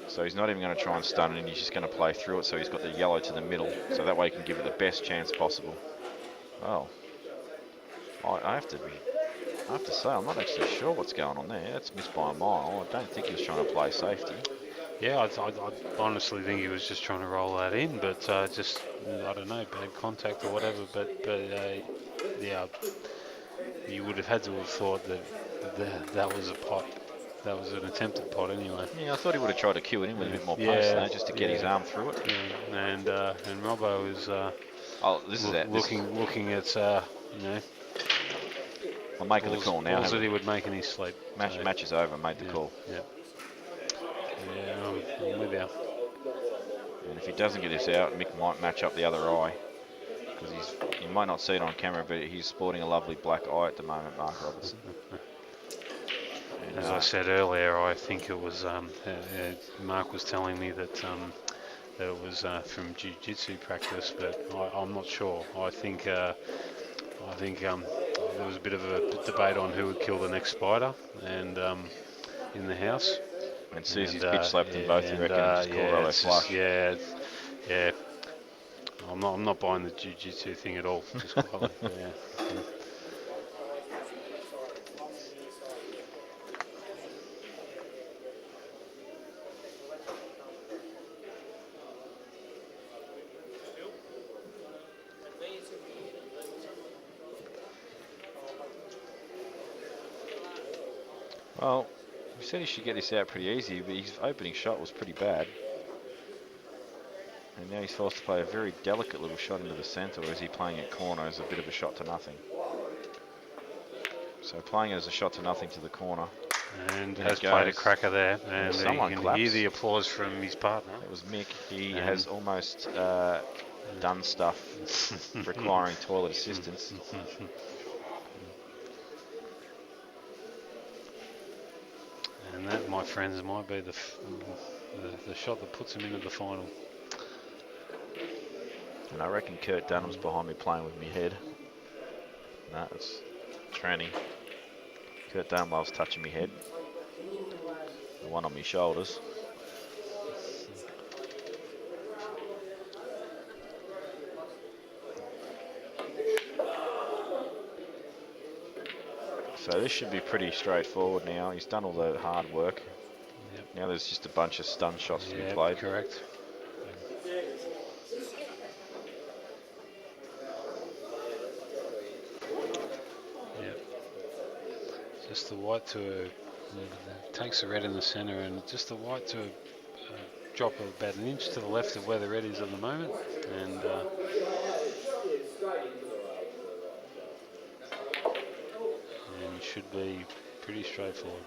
So he's not even going to try and stun it, and he's just going to play through it. So he's got the yellow to the middle, so that way he can give it the best chance possible. Well, I have to say, I'm not actually sure what's going on there. That's missed by a mile. I don't think he was trying to play safety. Yeah, I honestly think he was just trying to roll that in, but just, I don't know, bad contact or whatever. But yeah, you would have had to have thought that was a pot. That was an attempted pot anyway. Yeah, I thought he would have tried to cue it in with a bit more pace there, just to get his arm through it. Yeah. And Robbo is looking at you know. I'm making the call now. Balls that he would make in his sleep. Match is over. Made the call. Yeah. I'm with you. And if he doesn't get this out, Mick might match up the other eye, because you might not see it on camera, but he's sporting a lovely black eye at the moment, Mark Robertson. As I said earlier, I think it was Mark was telling me that it was from jiu-jitsu practice, but I'm not sure. I think there was a bit of a debate on who would kill the next spider, and in the house. And Susie's pitch slapped them both, you reckon? Just flush. Yeah. I'm not buying the jiu-jitsu thing at all. Just yeah. Well, we said he should get this out pretty easy, but his opening shot was pretty bad. And now he's forced to play a very delicate little shot into the centre, whereas he playing at corner is a bit of a shot to nothing. So playing it as a shot to nothing to the corner. And has played a cracker there, and you can hear the applause from his partner. It was Mick. He has almost done stuff requiring toilet assistance. And that, my friends, might be the shot that puts him into the final. And I reckon Kurt Dunham's behind me playing with me head. No, it's Tranny. Kurt Dunham loves touching me head. The one on my shoulders. So this should be pretty straightforward now. He's done all the hard work. Yep. Now there's just a bunch of stun shots to be played. Correct. Yep. Just the white to takes the red in the centre, and just the white to drop about an inch to the left of where the red is at the moment, and should be pretty straightforward.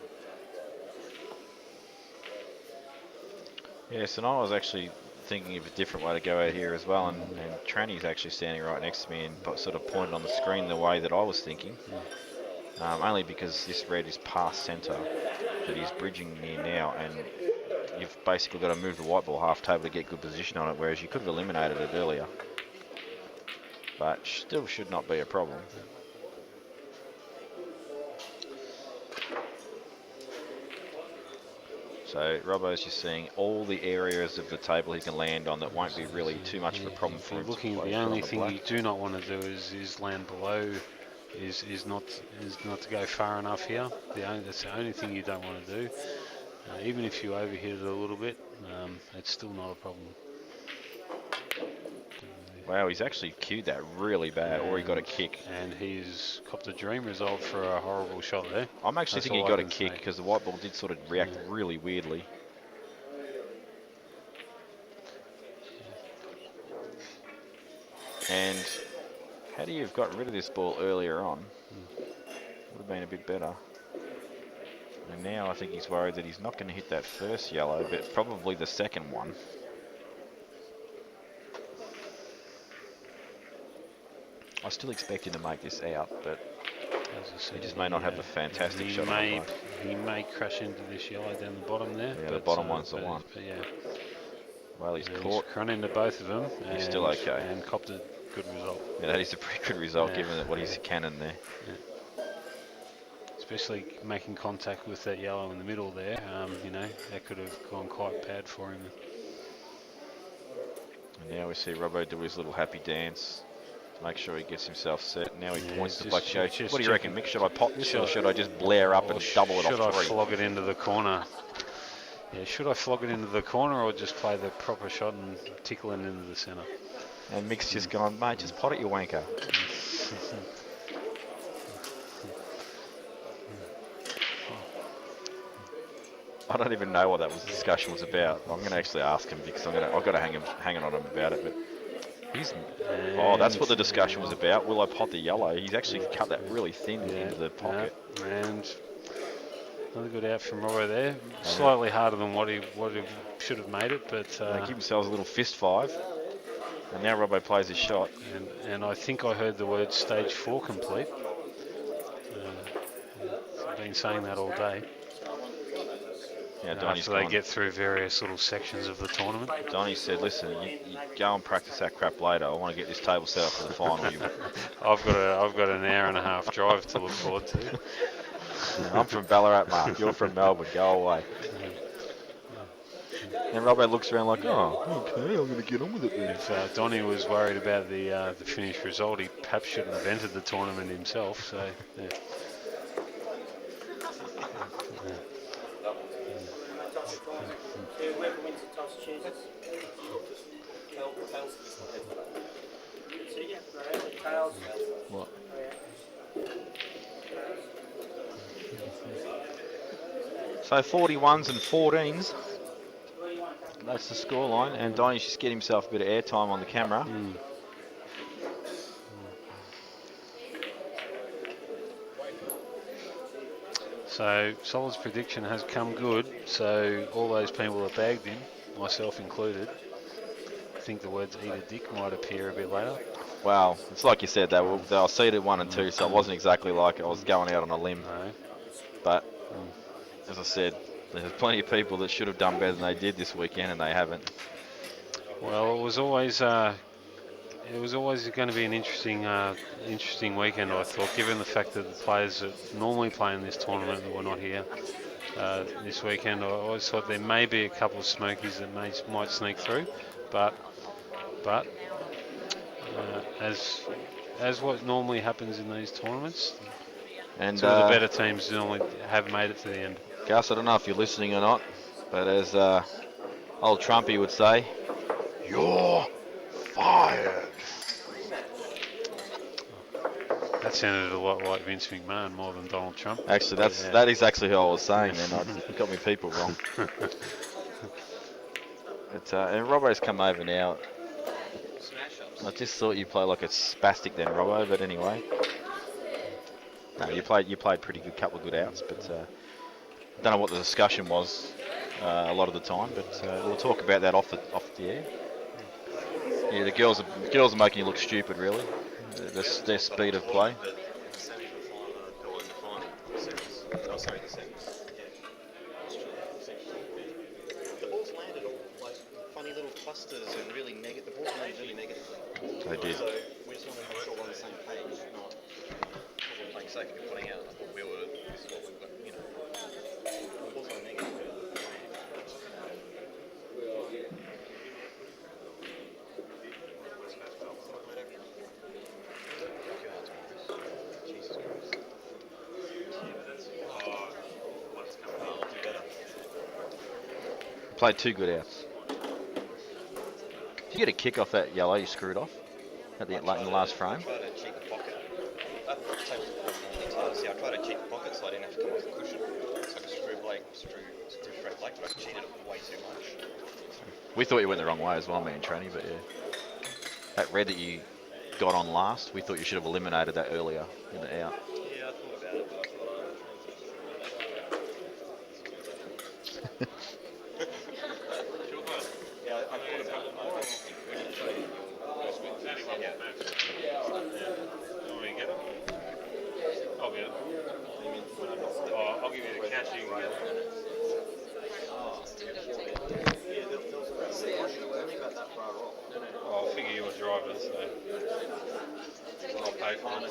Yes, and I was actually thinking of a different way to go out here as well, and Tranny's actually standing right next to me and sort of pointed on the screen the way that I was thinking. Only because this red is past centre that he's bridging near now, and you've basically got to move the white ball half table to get good position on it, whereas you could have eliminated it earlier. But still should not be a problem. So Robbo's just seeing all the areas of the table he can land on that won't be really too much of a problem for him. The only thing you do not want to do is land below is not to go far enough here. That's the only thing you don't want to do. Even if you overhit it a little bit, it's still not a problem. Wow, he's actually cued that really bad, or he got a kick. And he's copped a dream result for a horrible shot there. I'm actually thinking he got a kick because the white ball did sort of react really weirdly. And had he have got rid of this ball earlier on, would have been a bit better. And now I think he's worried that he's not going to hit that first yellow, but probably the second one. I still expect him to make this out, but he just may not have a fantastic shot. He may crash into this yellow down the bottom there. Yeah, the bottom one's the one. But yeah. Well, he's caught. He's run into both of them. He's still okay. And copped a good result. Yeah, that is a pretty good result given that what he's cannon there. Yeah. Especially making contact with that yellow in the middle there. You know, that could have gone quite bad for him. And now we see Robbo do his little happy dance. Make sure he gets himself set. Now he points to Black Joe. What do you reckon, Mick? Should I pop this or should I just blare up and double it off three? Should I flog it into the corner? Yeah, should I flog it into the corner or just play the proper shot and tickle it into the centre? And Mick's just gone, mate, just pot it, you wanker. I don't even know what that discussion was about. I'm going to actually ask him because I've got to hang on him about it. But oh, that's what the discussion was about. Will I pot the yellow? He's actually cut that really thin into the pocket. And another good out from Robbo there. Slightly harder than what he should have made it, but they give themselves a little fist five. And now Robbo plays his shot. And I think I heard the word stage 4 complete. I've been saying that all day. Yeah, after they get through various little sections of the tournament. Donnie said, listen, you go and practice that crap later. I want to get this table set up for the final. I've got an hour and a half drive to look forward to. I'm from Ballarat, Mark. You're from Melbourne. Go away. And Robbo looks around like, oh, okay, I'm going to get on with it then. If Donnie was worried about the finished result, he perhaps shouldn't have entered the tournament himself. So, yeah. What? So 41s and 14s. That's the scoreline, and Donnie's just getting himself a bit of airtime on the camera. So Solid's prediction has come good. So all those people that bagged him, myself included, I think the words "eat a dick" might appear a bit later. Well, it's like you said, they were seeded 1 and 2, so it wasn't exactly like I was going out on a limb. No. But as I said, there's plenty of people that should have done better than they did this weekend, and they haven't. Well, it was always going to be an interesting weekend, I thought, given the fact that the players that normally play in this tournament that were not here this weekend. I always thought there may be a couple of smokies that might sneak through, but as what normally happens in these tournaments, and two of the better teams normally have made it to the end. Gus, I don't know if you're listening or not, but as old Trumpy would say, you're fired. That sounded a lot like Vince McMahon more than Donald Trump. Actually, that is actually who I was saying, and I got me people wrong. But, and Robbo's come over now. I just thought you played like a spastic then, Robbo, but anyway. No, you played pretty good, couple of good outs, but I don't know what the discussion was a lot of the time, but we'll talk about that off the air. Yeah, the girls are making you look stupid, really. Their speed of play. The balls landed all like funny little clusters and really negative. The balls landed really negatively. They did. So we just want to make sure we're on the same page, not we're playing safe and putting out. I thought we were. This is what we've got. You know, the balls are negative. Jesus played 2 good outs. Did you get a kick off that yellow you screwed off at the in the last frame? I tried to cheat the pocket. Table's the TARDIS. See, I tried to cheat the pocket so I didn't have to come off the cushion. It's like a screw thread blade, but I cheated it way too much. We thought you went the wrong way as well, me and Tranny, but yeah. That red that you got on last, we thought you should have eliminated that earlier in the out. Yeah, I thought about it, but yeah, I thought about it. Want me to get it? I'll get it. Oh, I'll give you the cash. You can get it. I'll figure you were driving, so I'll pay for it.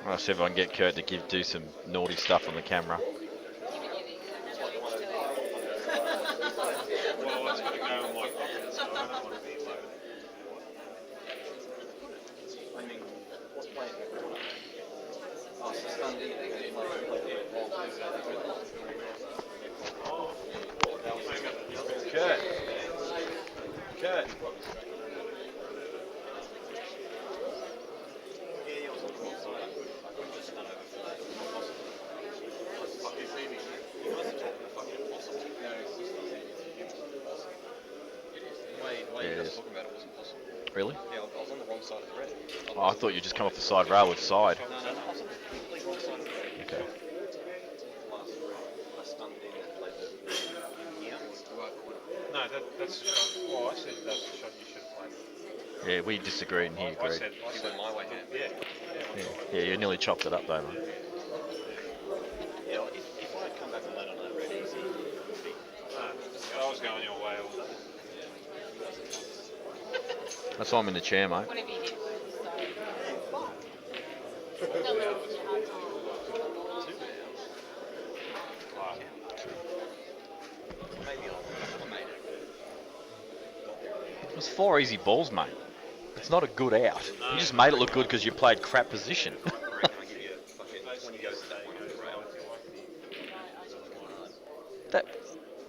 I'll see if I can get Kurt to do some naughty stuff on the camera. Well, it's got to go in my pocket, so I don't want to be loaded. I mean, what's playing? Oh, it's just done. Kurt. Kurt. Really? Yeah, I was on the wrong side of the red. Oh, I thought you just come off the side rail with side. No, I was on the complete wrong side of the red. Okay. I stunned it in and played the here. No, that's the shot. Well, I said that's the shot you should have played. Yeah, we disagreed and he I agreed. said You went my way, yeah. Yeah. Yeah, you nearly chopped it up though, mate. Yeah, if I had come back and landed on that red easy, I was going your way all day. That's why I'm in the chair, mate. Whatever you did. maybe I made it. It was 4 easy balls, mate. It's not a good out. You just made it look good because you played crap position. I reckon I give you a fucking 20 goes to that one on the rail. That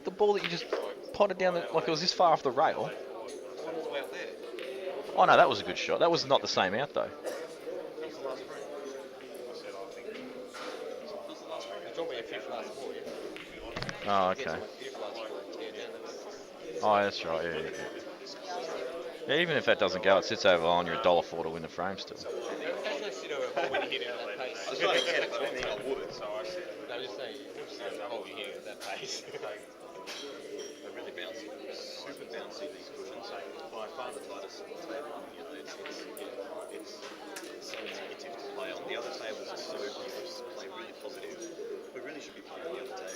the ball that you just potted down, like it was this far off the rail. One all the way up there. Oh no, that was a good shot. That was not the same out though. That was the last frame. That was the last frame. It's only a fifth last ball, yeah? Oh, Get to okay. my fifth last ball and tear down the Oh, that's right. Yeah, yeah. Yeah, even if that doesn't go, it sits over on your $1.04 to win the frame still. I was trying to get it, but I didn't think I would. So I said, no, just saying, hold your hitting at that pace. They're really bouncy. Super bouncy, these cushions. By far the tightest on the table. You know, it's so negative to play on. The other tables are so loose, play really positive. We really should be playing on the other table.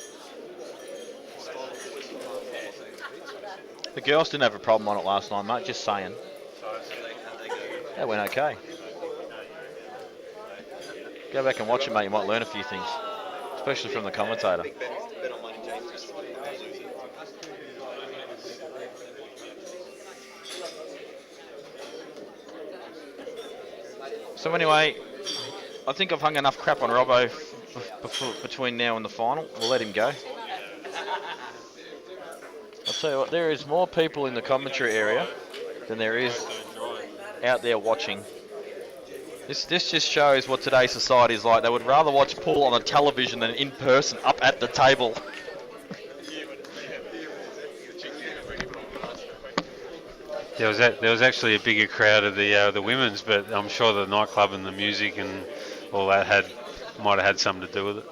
Style of voice, you can't The girls didn't have a problem on it last night, mate. Just saying. That went okay. Go back and watch it, mate. You might learn a few things, especially from the commentator. Big bet on mine and James yesterday. So anyway, I think I've hung enough crap on Robbo between now and the final. We'll let him go. I'll tell you what, there is more people in the commentary area than there is out there watching. This just shows what today's society is like. They would rather watch pool on a television than in person up at the table. There was actually a bigger crowd of the women's, but I'm sure the nightclub and the music and all that might have had something to do with it.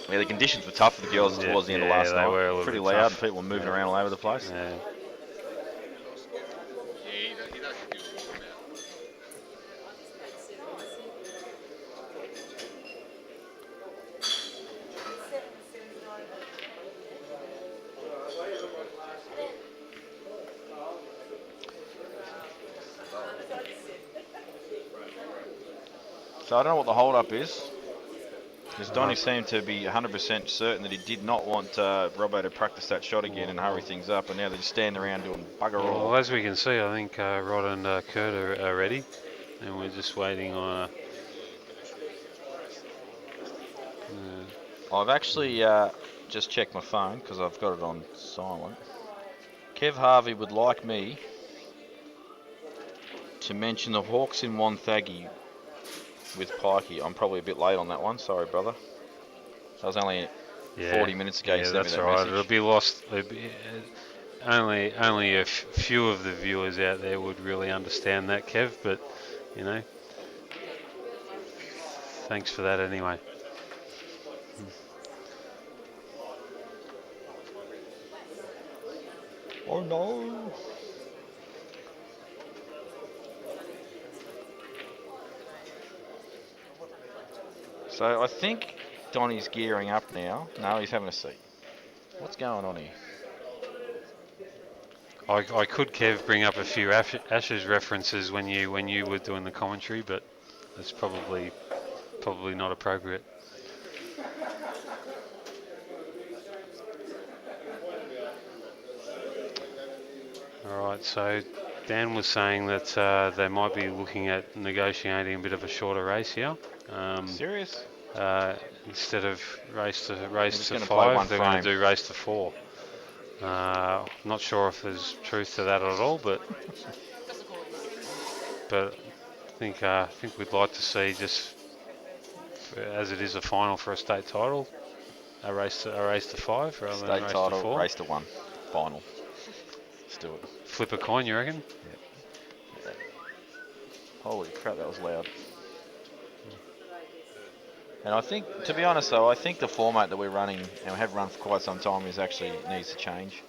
Yeah, the conditions were tough for the girls towards the end of last they night. were a little Pretty bit loud. tough. People were moving around all over the place. Yeah. So I don't know what the hold-up is. Because Donny seemed to be 100% certain that he did not want Robbo to practice that shot again and hurry things up, and now they're just standing around doing bugger all. Well, as we can see, I think Rod and Kurt are ready, and we're just waiting on. I've actually just check my phone because I've got it on silent. Kev Harvey would like me to mention the Hawks in Wonthaggi with Pikey. I'm probably a bit late on that one. Sorry, brother. That was only 40 minutes ago you sent me that's that all right. message. It'll be lost. Only a few of the viewers out there would really understand that, Kev. But you know, thanks for that anyway. Oh no. So I think Donny's gearing up now. No, he's having a seat. What's going on here? I could, Kev, bring up a few Ashes references when you were doing the commentary, but it's probably not appropriate. All right, so Dan was saying that they might be looking at negotiating a bit of a shorter race here. Serious? Instead of race to play 5, one they're going frame. to do race to 4. Not sure if there's truth to that at all, but I think we'd like to see, just as it is a final for a state title, a race to 5 rather than a State race title, to 4. race to 1. Final. Let's do it. Flip a coin, you reckon? Yep. Holy crap, that was loud. And I think, to be honest though, I think the format that we're running, and we have run for quite some time, is actually needs to change.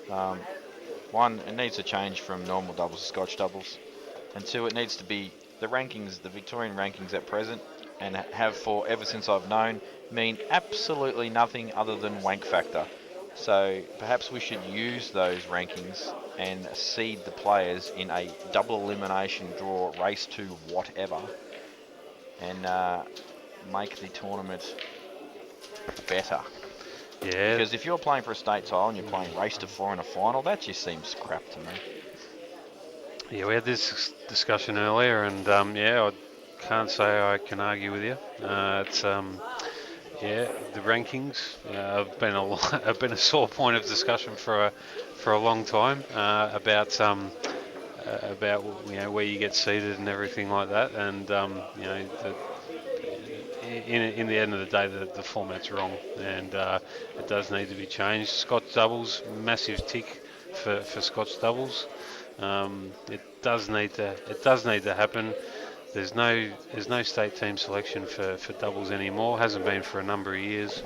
One, it needs to change from normal doubles to Scotch doubles. And two, it needs to be the rankings, the Victorian rankings at present, and have for ever since I've known, mean absolutely nothing other than wank factor. So perhaps we should use those rankings and seed the players in a double elimination draw, race to whatever, and make the tournament better. Yeah. Because if you're playing for a state title and you're playing race to 4 in a final, that just seems crap to me. Yeah, we had this discussion earlier, and I can't say I can argue with you. It's the rankings have been a sore point of discussion for a long time about where you get seated and everything like that, and in the end of the day, the format's wrong, and it does need to be changed. Scotch doubles, massive tick for Scotch doubles. It does need to happen. There's no state team selection for doubles anymore. Hasn't been for a number of years.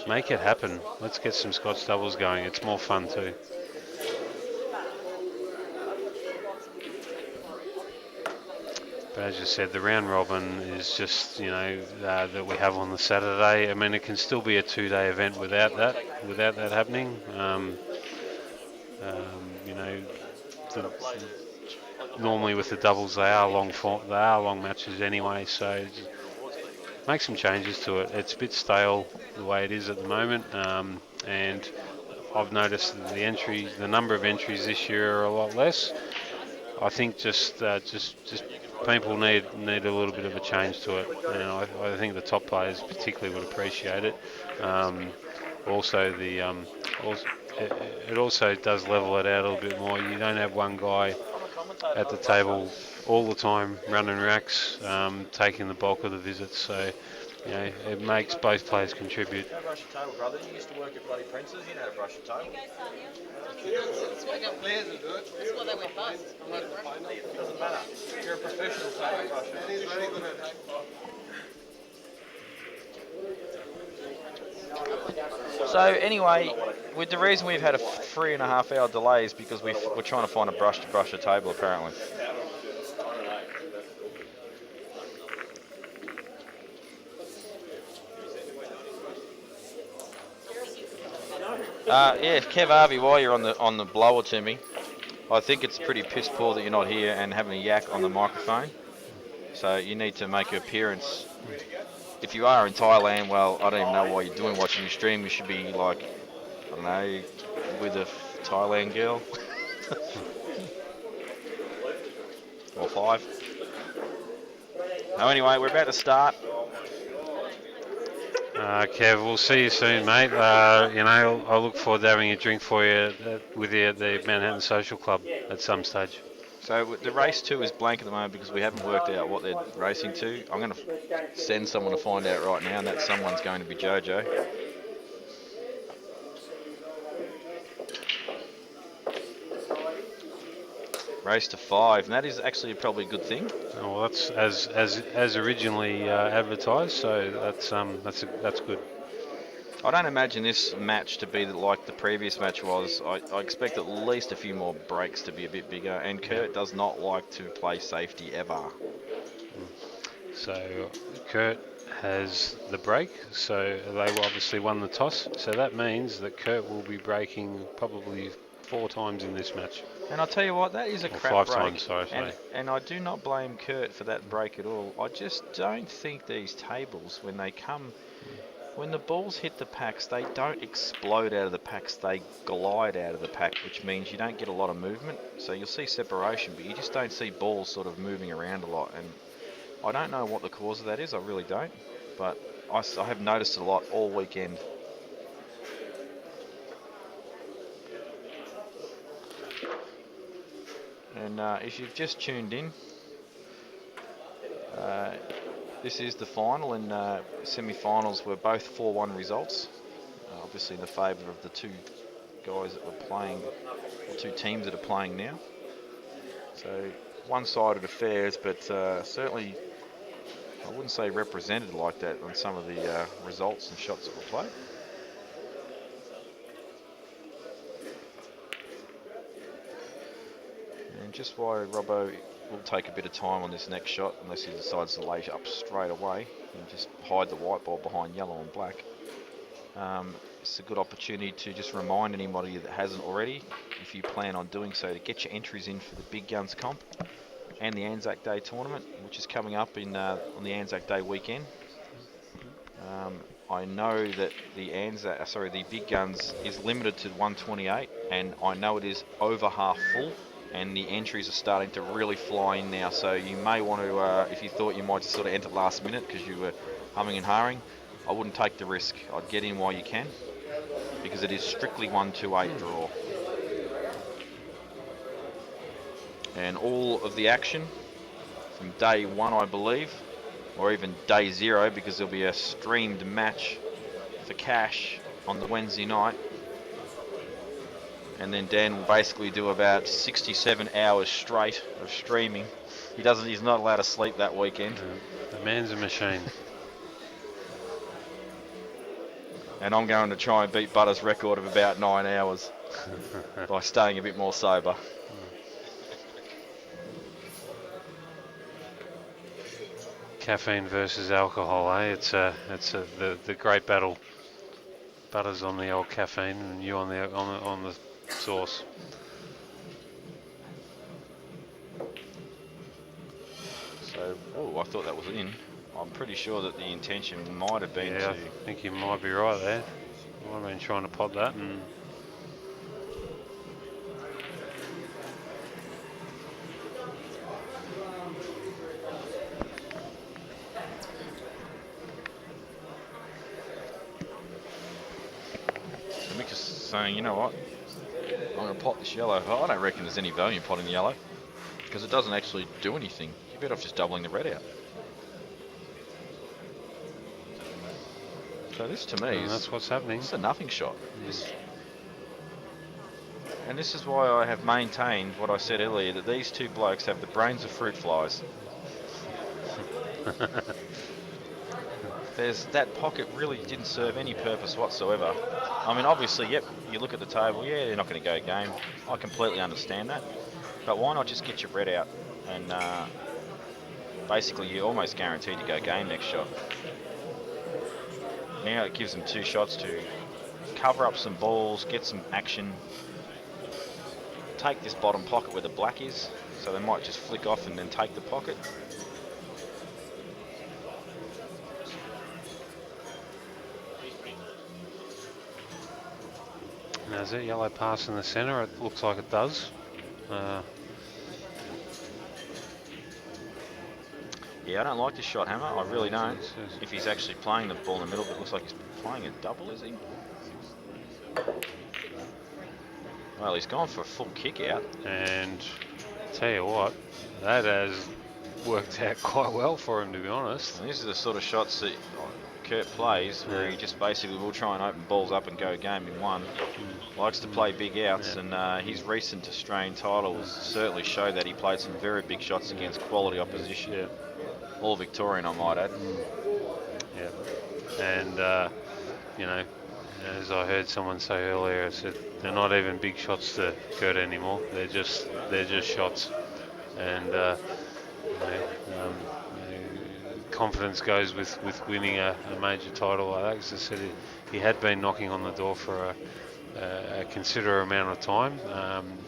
Make it happen. Let's get some Scotch doubles going. It's more fun too. But as you said, the round robin is just that we have on the Saturday. I mean, it can still be a 2-day event without that happening. Normally with the doubles, they are long matches anyway. So make some changes to it. It's a bit stale the way it is at the moment, and I've noticed that the number of entries this year are a lot less. I think just people need a little bit of a change to it, and I think the top players particularly would appreciate it. Also, it also does level it out a little bit more. You don't have one guy at the table all the time running racks, taking the bulk of the visits. So, it makes both players contribute. Brush your table, brother. You used to work at bloody Prince's. You know how to brush your table. That's why I got players to do it. That's why they went bust. It doesn't matter. You're a professional table brusher. He's very good at it. So anyway, with the reason we've had a 3.5 hour delay is because we're trying to find a brush to brush a table apparently. Kev Harvey, while you're on the blower to me, I think it's pretty piss poor that you're not here and having a yak on the microphone. So you need to make your appearance. If you are in Thailand, well, I don't even know what you're doing watching your stream. You should be like, I don't know, with a Thailand girl. Or 5. Now anyway, we're about to start. Kev, we'll see you soon, mate. You know, I look forward to having a drink for you with you at the Manhattan Social Club at some stage. So the race 2 is blank at the moment because we haven't worked out what they're racing to. I'm going to send someone to find out right now, and that someone's going to be Jojo. Race to 5, and that is actually probably a good thing. Oh, well, that's as originally advertised, so that's good. I don't imagine this match to be like the previous match was. I expect at least a few more breaks to be a bit bigger, and Kurt does not like to play safety ever. So Kurt has the break, so they obviously won the toss, so that means that Kurt will be breaking probably 4 times in this match. And I'll tell you what, that is a Or crap 5 break. times, sorry. And I do not blame Kurt for that break at all. I just don't think these tables, when they come, when the balls hit the packs, they don't explode out of the packs, they glide out of the pack, which means you don't get a lot of movement. So you'll see separation, but you just don't see balls sort of moving around a lot. And I don't know what the cause of that is, I really don't. But I have noticed it a lot all weekend. And if you've just tuned in, this is the final, and semi-finals were both 4-1 results. Obviously in the favour of the 2 guys that were playing, or 2 teams that are playing now. So one-sided affairs, but certainly I wouldn't say represented like that on some of the results and shots that were played. And just why Robbo will take a bit of time on this next shot, unless he decides to lay up straight away and just hide the white ball behind yellow and black. It's a good opportunity to just remind anybody that hasn't already, if you plan on doing so, to get your entries in for the Big Guns comp and the Anzac Day tournament, which is coming up on the Anzac Day weekend. I know that the Big Guns is limited to 128, and I know it is over half full, and the entries are starting to really fly in now. So you may want to, if you thought you might just sort of enter last minute because you were humming and hawing, I wouldn't take the risk. I'd get in while you can, because it is strictly 128 draw. And all of the action from day 1, I believe, or even day 0, because there'll be a streamed match for cash on the Wednesday night. And then Dan will basically do about 67 hours straight of streaming. He's not allowed to sleep that weekend. The man's a machine. And I'm going to try and beat Butter's record of about 9 hours by staying a bit more sober. Caffeine versus alcohol, eh? It's the great battle. Butter's on the old caffeine, and you on the sauce. So, I thought that was in. I'm pretty sure that the intention might have been to... I think you might be right there. I've been trying to pod that, and Mick is saying, you know what, I'm going to pot this yellow. I don't reckon there's any value in potting the yellow, because it doesn't actually do anything. You're better off just doubling the red out. So this to me that's what's happening. It's a nothing shot. And this is why I have maintained what I said earlier, that these 2 blokes have the brains of fruit flies. That pocket really didn't serve any purpose whatsoever. I mean, obviously, yep, you look at the table, yeah, they're not going to go game. I completely understand that. But why not just get your red out? And basically, you're almost guaranteed to go game next shot. Now it gives them 2 shots to cover up some balls, get some action, take this bottom pocket where the black is, so they might just flick off and then take the pocket. Now, is it yellow pass in the centre? It looks like it does. Yeah, I don't like this shot, Hammer. I really don't. If he's actually playing the ball in the middle, but it looks like he's playing a double, is he? Well, he's gone for a full kick out. And tell you what, that has worked out quite well for him, to be honest. And these are the sort of shots that Kurt plays, where he just basically will try and open balls up and go game in one. Likes to play big outs, and his recent Australian titles certainly show that he played some very big shots against quality opposition. Yeah. All Victorian, I might add. Yeah. And, you know, as I heard someone say earlier, I said they're not even big shots to Kurt anymore. They're just shots. And, confidence goes with winning a major title like that. Because I said he had been knocking on the door for a considerable amount of time,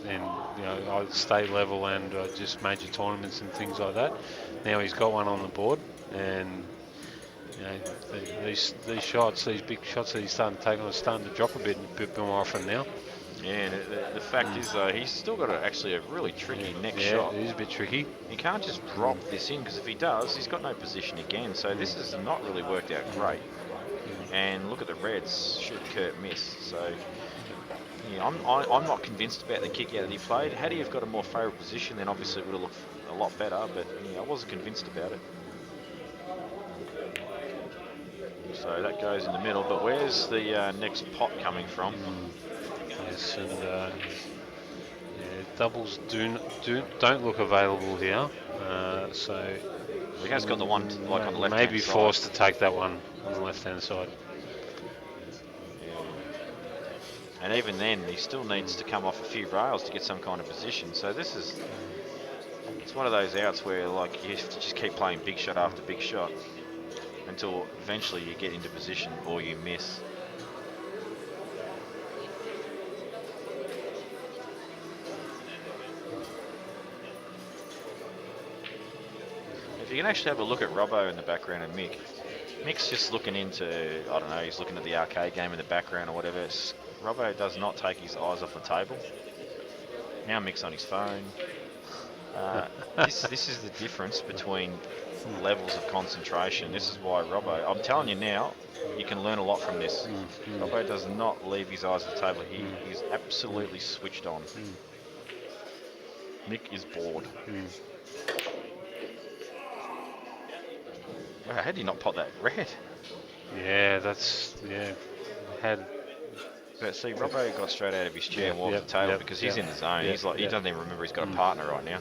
and either state level and just major tournaments and things like that. Now he's got one on the board, and these shots, these big shots that he's starting to take on, are starting to drop a bit more often now. Yeah, and the fact is, though, he's still got actually a really tricky next shot. It is a bit tricky. He can't just drop this in, because if he does, he's got no position again. So this has not really worked out great. And look at the reds, should Kurt miss. So yeah, I'm not convinced about the kick out that he played. Had he have got a more favourable position, then obviously it would have looked a lot better. But yeah, I wasn't convinced about it. So that goes in the middle. But where's the next pot coming from? Yes, and doubles don't look available here. So he has got the one like on the left. Maybe forced to take that one on the left-hand side. Yeah. And even then, he still needs to come off a few rails to get some kind of position. So it's one of those outs where like you have to just keep playing big shot after big shot until eventually you get into position or you miss. If you can actually have a look at Robbo in the background and Mick's just looking into, I don't know, he's looking at the arcade game in the background or whatever. Robbo does not take his eyes off the table. Now Mick's on his phone. This is the difference between levels of concentration. This is why Robbo, I'm telling you now, you can learn a lot from this. Robbo does not leave his eyes off the table. He is absolutely switched on. Mick is bored. Wow, how did he not pot that red? Yeah, But see, Robbo got straight out of his chair and walked the table because he's in the zone. He doesn't even remember he's got a partner right now.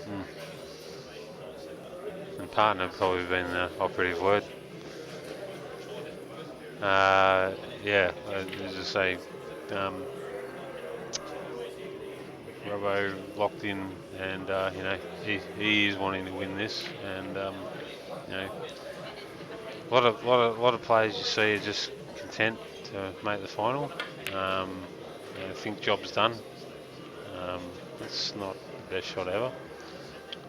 And partner probably been the operative word. As I say, Robbo locked in, and he is wanting to win this, and a lot of players you see are just content to make the final. I think job's done. It's not the best shot ever.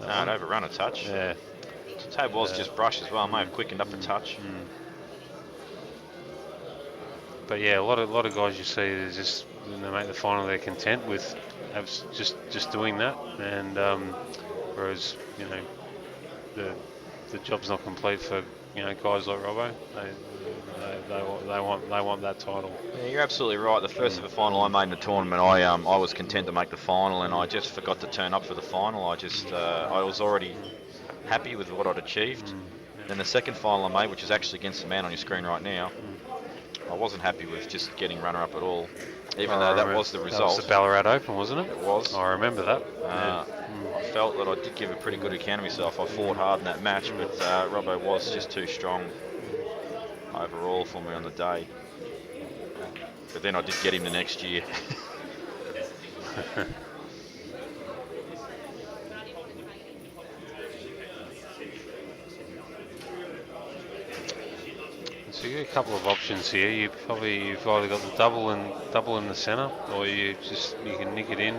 No, it overrun a touch. Yeah. The table was just brushed as well. May have quickened up a touch. But yeah, a lot of guys you see, they just when they make the final, they're content with just doing that, and whereas the job's not complete for guys like Robbo. They want that title. Yeah, you're absolutely right. The first ever final I made in the tournament, I was content to make the final, and I just forgot to turn up for the final. I was already happy with what I'd achieved. Then the second final I made, which is actually against the man on your screen right now, I wasn't happy with just getting runner-up at all, even though that was the result. That was the Ballarat Open, wasn't it? It was. I remember that. I felt that I did give a pretty good account of myself. I fought hard in that match, but Robbo was just too strong overall for me on the day. But then I did get him the next year. So you get a couple of options here. You've either got the double in the centre, or you can nick it in.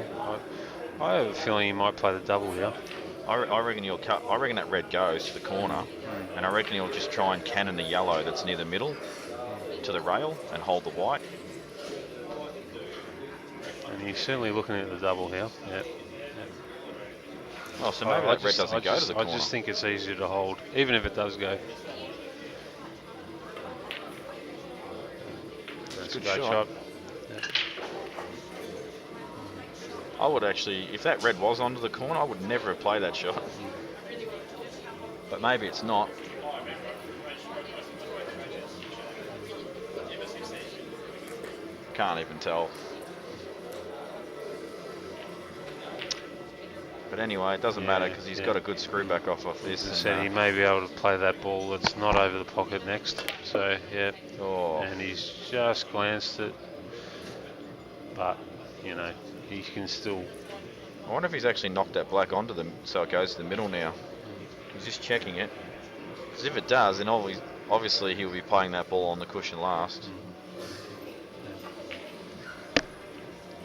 I have a feeling you might play the double here. I reckon he'll cut. I reckon that red goes to the corner, and I reckon he'll just try and cannon the yellow that's near the middle to the rail and hold the white. And he's certainly looking at the double here. Yeah. Oh, so maybe that red doesn't go to the corner. I just think it's easier to hold, even if it does go. That's a good great shot. shot. Yeah. I would actually, if that red was onto the corner, I would never have played that shot. But maybe it's not. Can't even tell. But anyway, it doesn't matter because he's got a good screw back off this. As I said, he may be able to play that ball that's not over the pocket next. So, yeah. Oh. And he's just glanced it. But, you know, he can still... I wonder if he's actually knocked that black onto them so it goes to the middle now. He's just checking it. Because if it does, then obviously he'll be playing that ball on the cushion last.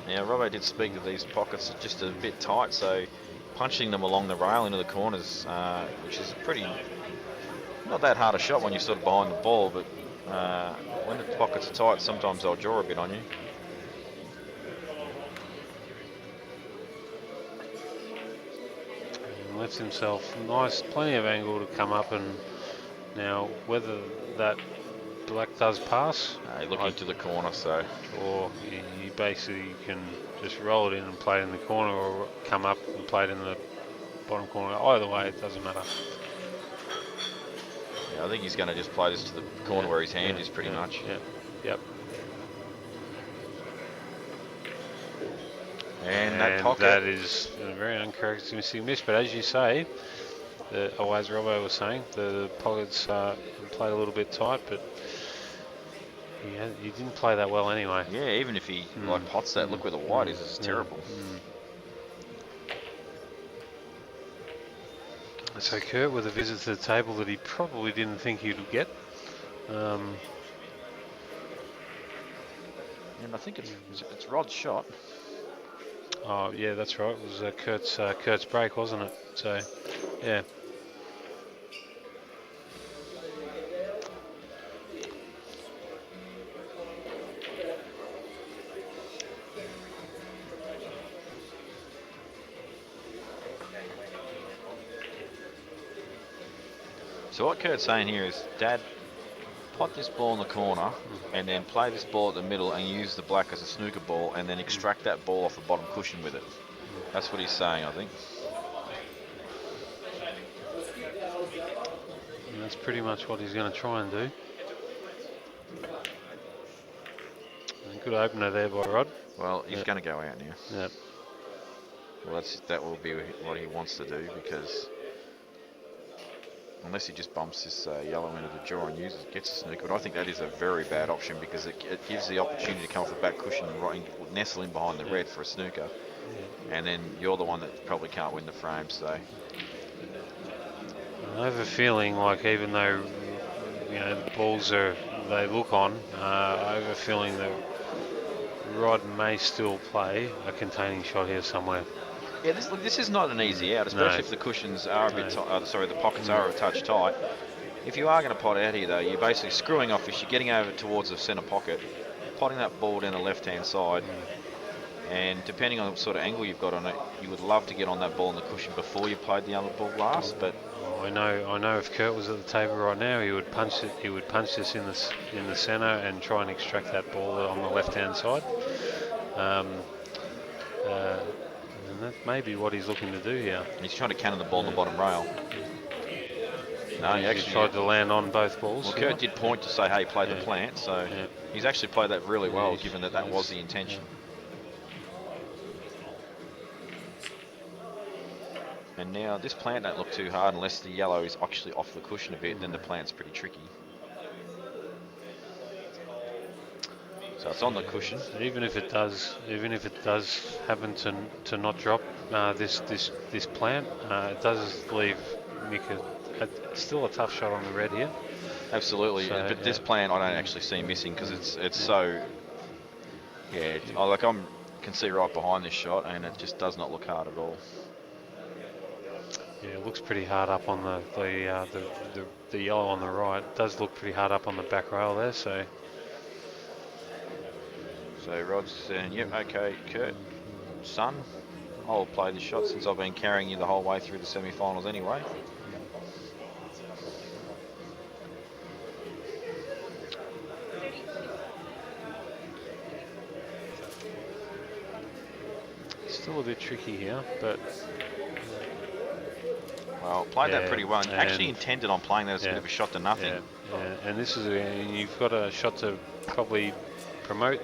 Now, Robbo did speak that these pockets are just a bit tight, so punching them along the rail into the corners, which is pretty, not that hard a shot when you're sort of behind the ball, but when the pockets are tight, sometimes they'll draw a bit on you. And left himself nice, plenty of angle to come up, and now whether that black does pass, Looking to the corner, so, or he basically can just roll it in and play it in the corner, or come up and play it in the bottom corner. Either way, it doesn't matter. Yeah, I think he's going to just play this to the corner where his hand is pretty much. Yeah. Yep. And that pocket. That is a very uncharacteristic miss. But as you say, as Robbo was saying, the pockets played a little bit tight, but he didn't play that well anyway. Yeah, even if he like pots that, look where the white is, it's terrible. So Kurt with a visit to the table that he probably didn't think he would get. And I think it's Rod's shot. Oh yeah, that's right. It was Kurt's break, wasn't it? So yeah. So what Kurt's saying here is, Dad, pot this ball in the corner and then play this ball at the middle and use the black as a snooker ball and then extract that ball off the bottom cushion with it. That's what he's saying, I think. And that's pretty much what he's going to try and do. And good opener there by Rod. Well, he's going to go out now. Yep. Well, that will be what he wants to do, because unless he just bumps this yellow into the jaw and gets a snooker. But I think that is a very bad option, because it gives the opportunity to come off the back cushion and nestle in behind the red for a snooker. And then you're the one that probably can't win the frame, so. I have a feeling like, even though the balls they look on, I have a feeling that Rod may still play a containing shot here somewhere. Yeah, this is not an easy out, especially if the cushions are a bit the pockets are a touch tight. If you are going to pot out here, though, you're basically screwing off as you're getting over towards the centre pocket, potting that ball down the left-hand side, and depending on what sort of angle you've got on it, you would love to get on that ball in the cushion before you played the other ball last. But I know if Kurt was at the table right now, he would punch it. He would punch this in the centre and try and extract that ball on the left-hand side. And that may be what he's looking to do here. He's trying to cannon the ball on the bottom rail. No, he actually tried to land on both balls. Well, Kurt did point to say, hey, play the plant, so he's actually played that really well, given that was the intention. And now this plant don't look too hard unless the yellow is actually off the cushion a bit, then the plant's pretty tricky. So it's on the cushion. Even if it does happen to not drop this plant, it does leave Nick still a tough shot on the red here. Absolutely, so, but this plant I don't actually see missing, because it's so. Yeah, I can see right behind this shot, and it just does not look hard at all. Yeah, it looks pretty hard up on the yellow on the right. It does look pretty hard up on the back rail there, so. So Rod's saying, yep, okay, Kurt, son, I'll play the shot since I've been carrying you the whole way through the semi-finals anyway. Still a bit tricky here, but well, played that pretty well. And actually intended on playing that as a bit of a shot to nothing. Yeah, and this is you've got a shot to probably promote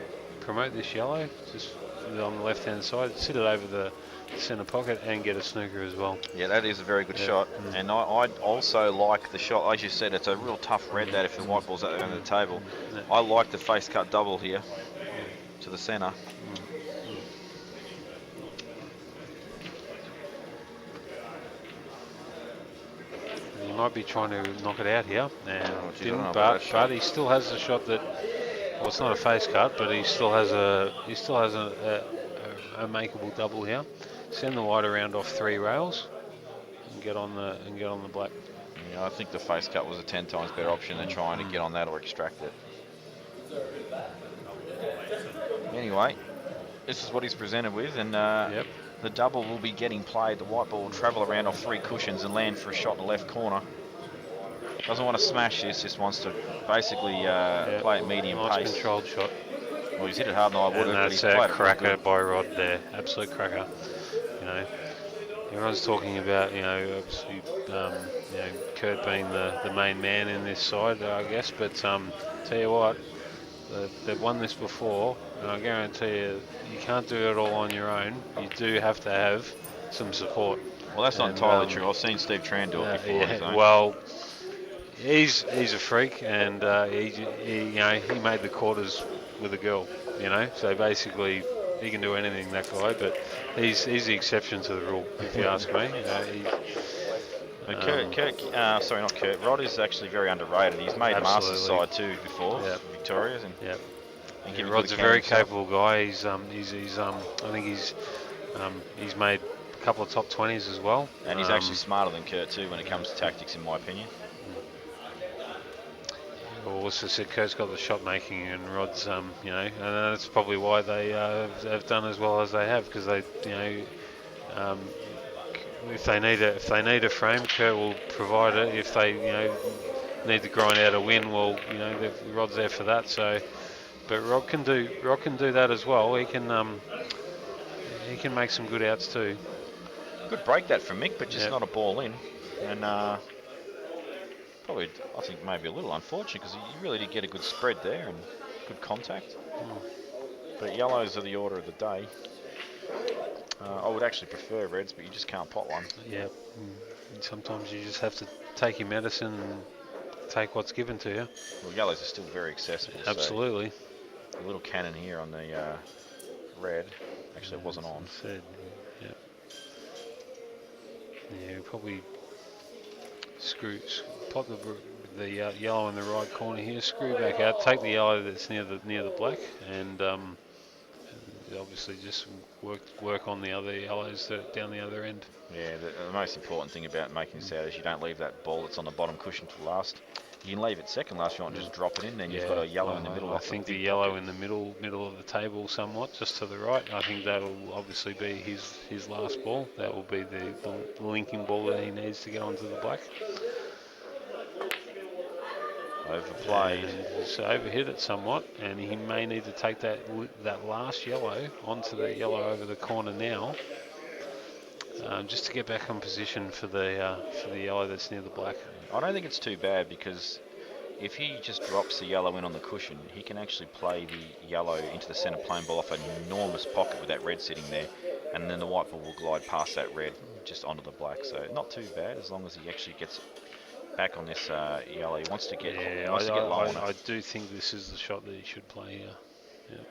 this yellow just on the left-hand side, sit it over the centre pocket, and get a snooker as well. Yeah, that is a very good shot. And I also like the shot. As you said, it's a real tough red that if the white ball's at the end of the table. I like the face cut double here to the centre. He might be trying to knock it out here, and didn't. But he still has a shot that. Well, it's not a face cut, but he still has a makeable double here. Send the white around off 3 rails and get on the black. Yeah, I think the face cut was a 10 times better option than trying to get on that or extract it. Anyway, this is what he's presented with, and the double will be getting played. The white ball will travel around off 3 cushions and land for a shot in the left corner. Doesn't want to smash this, just wants to basically play it medium pace. Controlled shot. Well, he's hit it hard, and I would have. And that's a cracker by Rod there, absolute cracker. You know, everyone's talking about obviously Kurt being the main man in this side, I guess. But tell you what, they've won this before, and I guarantee you can't do it all on your own. You do have to have some support. Well, that's not entirely true. I've seen Steve Tran do it before. Well. He's a freak, and he made the quarters with a girl, So basically, he can do anything, that guy. But he's the exception to the rule, if you ask me. Kurt. Rod is actually very underrated. He's made Masters side too before, Victoria's, and Rod's a very capable guy. He's I think he's made a couple of top 20s as well, and he's actually smarter than Kurt too when it comes to tactics, in my opinion. Also said Kurt's got the shot making, and Rod's, and that's probably why they have done as well as they have, because they, if they need a frame, Kurt will provide it. If they, need to grind out a win, well, Rod's there for that. So, but Rod can do that as well. He can make some good outs too. Good break that from Mick, but just not a ball in, and. Probably, I think, maybe a little unfortunate because he really did get a good spread there and good contact. But yellows are the order of the day. I would actually prefer reds, but you just can't pot one. Yeah, and sometimes you just have to take your medicine and take what's given to you. Well, yellows are still very accessible. Absolutely. So a little cannon here on the red. Actually, it wasn't on. Yeah, probably pot the yellow in the right corner here, screw back out, take the yellow that's near the black, and obviously just work on the other yellows that are down the other end. Yeah, the most important thing about making this out is you don't leave that ball that's on the bottom cushion to last. You can leave it second last, you want to just drop it in, then you've got a yellow in the middle. I think the yellow in the middle of the table somewhat, just to the right. I think that'll obviously be his last ball. That will be the linking ball that he needs to get onto the black. Overplayed. He's overhit it somewhat, and he may need to take that last yellow onto the yellow over the corner now, just to get back on position for the yellow that's near the black. I don't think it's too bad, because if he just drops the yellow in on the cushion, he can actually play the yellow into the centre plane ball off an enormous pocket with that red sitting there, and then the white ball will glide past that red just onto the black. So not too bad, as long as he actually gets back on this yellow. He wants to get low enough. I do think this is the shot that he should play here. Yeah.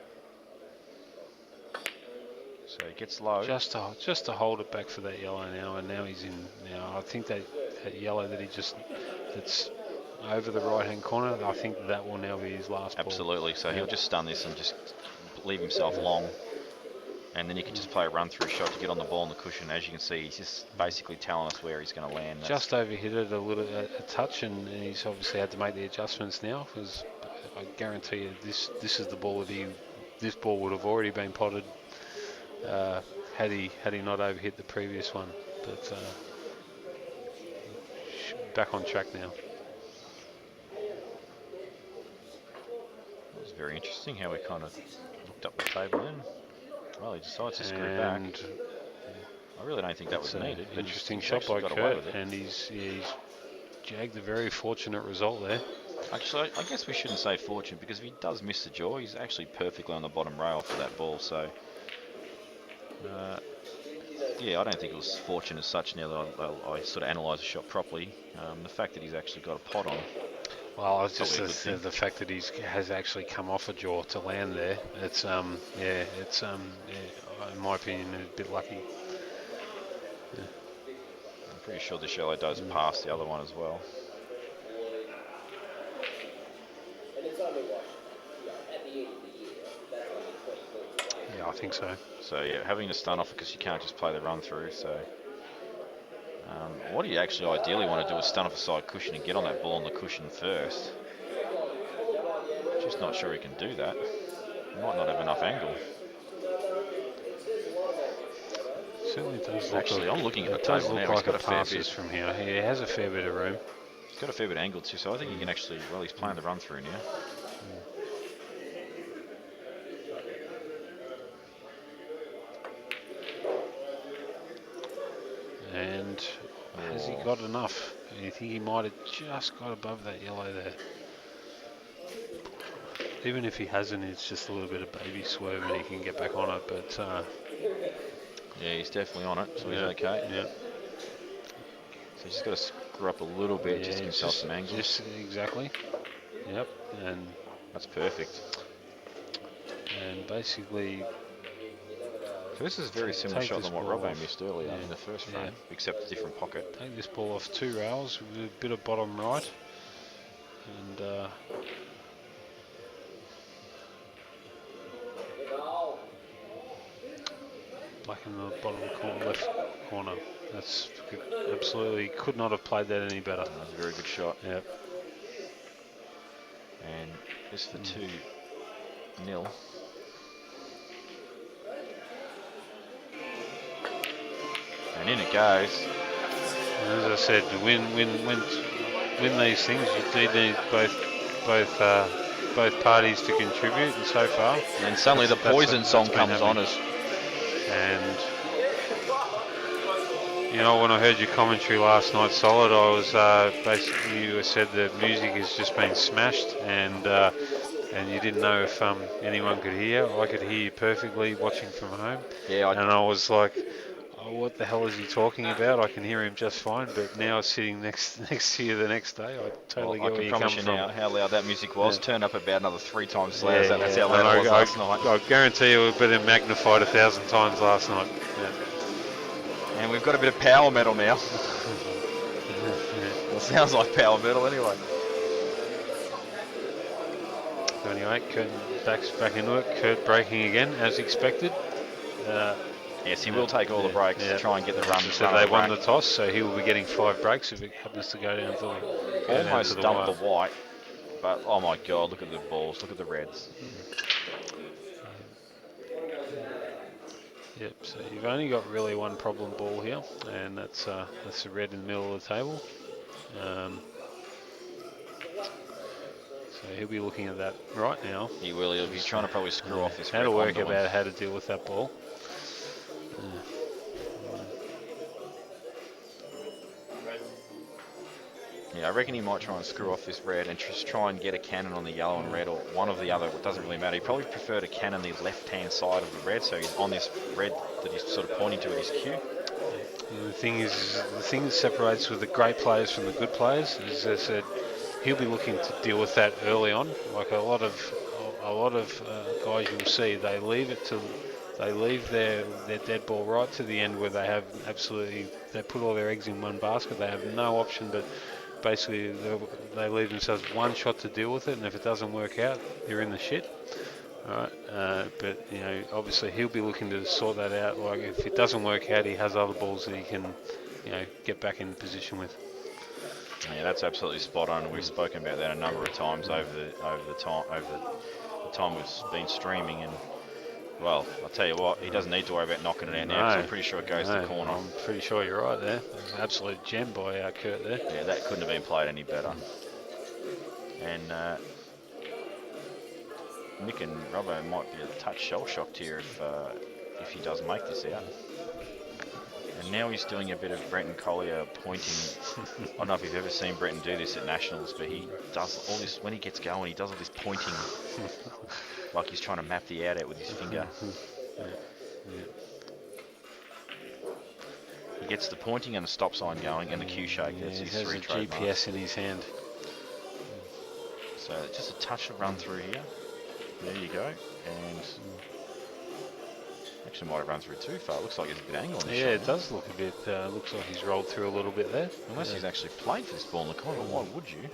So he gets low. Just to hold it back for that yellow now, and now he's in. Now I think that yellow that's over the right hand corner, I think that will now be his last ball. Absolutely. So he'll just stun this and just leave himself long. And then you can just play a run-through shot to get on the ball on the cushion. As you can see, he's just basically telling us where he's going to land. Just overhit it a touch, and he's obviously had to make the adjustments now, because I guarantee you this is the ball that this ball would have already been potted had he not overhit the previous one. But back on track now. It was very interesting how we kind of looked up the table then. Well, he decides to screw back. I really don't think that was needed. Interesting shot by Kurt, and he's jagged a very fortunate result there. Actually, I guess we shouldn't say fortunate, because if he does miss the jaw, he's actually perfectly on the bottom rail for that ball. So, yeah, I don't think it was fortunate as such. Now that I sort of analyse the shot properly, the fact that he's actually got a pot on. Well, it's just the fact that he has actually come off a jaw to land there. It's in my opinion, a bit lucky. Yeah. I'm pretty sure the shallow does pass the other one as well. Yeah, I think so. So yeah, having to stun off because you can't just play the run through. So what you actually ideally want to do is stun off a side cushion and get on that ball on the cushion first. Just not sure he can do that. He might not have enough angle. Certainly does. Actually, I'm looking at the table table now. Like He's got a fair passes bit from here. He has a fair bit of room. He's got a fair bit of angle too, so I think he can actually. Well, he's playing the run through now. And has he got enough? You think he might have just got above that yellow there? Even if he hasn't, it's just a little bit of baby swerve and he can get back on it. But yeah, he's definitely on it, so he's okay. Yeah. So he's just got to screw up a little bit just to give himself some angles. Just exactly. Yep. And that's perfect. And basically, so this is a very similar shot than what Robbo missed earlier in the first frame, except a different pocket. Take this ball off 2 rails with a bit of bottom right, and black in the bottom corner, left corner. That's good. Absolutely could not have played that any better. That was a very good shot. Yep. And this for 2-0. And in it goes. And as I said, to win these things, you do need both parties to contribute, and so far. And suddenly the Poison song comes on us. And you know, when I heard your commentary last night, Solid, I was basically, you said the music has just been smashed, and you didn't know if anyone could hear. I could hear you perfectly watching from home. Yeah. And I was like, oh, what the hell is he talking about? I can hear him just fine, but now sitting next to you the next day, I totally get where you come from. I can promise you now how loud that music was. Yeah. Turned up about another 3 times as loud as that. That's how loud it was last night. I guarantee you it would have been magnified 1,000 times last night. Yeah. And we've got a bit of power metal now. Well, it sounds like power metal anyway. Anyway, Kurt backs back into it. Kurt braking again, as expected. Yes, he will take all the breaks to try and get the run. So they won the toss, so he will be getting 5 breaks if it happens to go down to the almost dumped the white, but oh my God, look at the balls, look at the reds. Yep, so you've only got really one problem ball here, and that's the red in the middle of the table. So he'll be looking at that right now. He will. He'll be trying to probably screw off this. How to work about how to deal with that ball. Yeah, I reckon he might try and screw off this red and just try and get a cannon on the yellow and red, or one of the other. It doesn't really matter. He probably prefer to cannon the left-hand side of the red, so he's on this red that he's sort of pointing to with his cue. And the thing that separates with the great players from the good players is, as I said, he'll be looking to deal with that early on. Like a lot of guys you'll see, they leave their dead ball right to the end, where they have they put all their eggs in one basket. They have no option but basically they leave themselves one shot to deal with it, and if it doesn't work out, you're in the shit. All right, but you know, obviously he'll be looking to sort that out. Like if it doesn't work out, he has other balls that he can, you know, get back in position with. Yeah, that's absolutely spot on. We've spoken about that a number of times over the time we've been streaming, and Well, I'll tell you what, he doesn't need to worry about knocking it out now because I'm pretty sure it goes to the corner. I'm pretty sure you're right there. Absolute gem by Kurt there. Yeah, that couldn't have been played any better. And Mick and Robbo might be a touch shell-shocked here if he does make this out. And now he's doing a bit of Brenton Collier pointing. I don't know if you've ever seen Brenton do this at Nationals, but he does all this, when he gets going, he does all this pointing like he's trying to map the out with his finger. He gets the pointing and the stop sign going and the cue shake. That's his he has three a trademarks. GPS in his hand. So just a touch of run through here. There you go. And actually might have run through too far. It looks like there's a bit of angle on his shot. It does look a bit, looks like he's rolled through a little bit there. Unless he's actually played for this ball in the corner, why would you?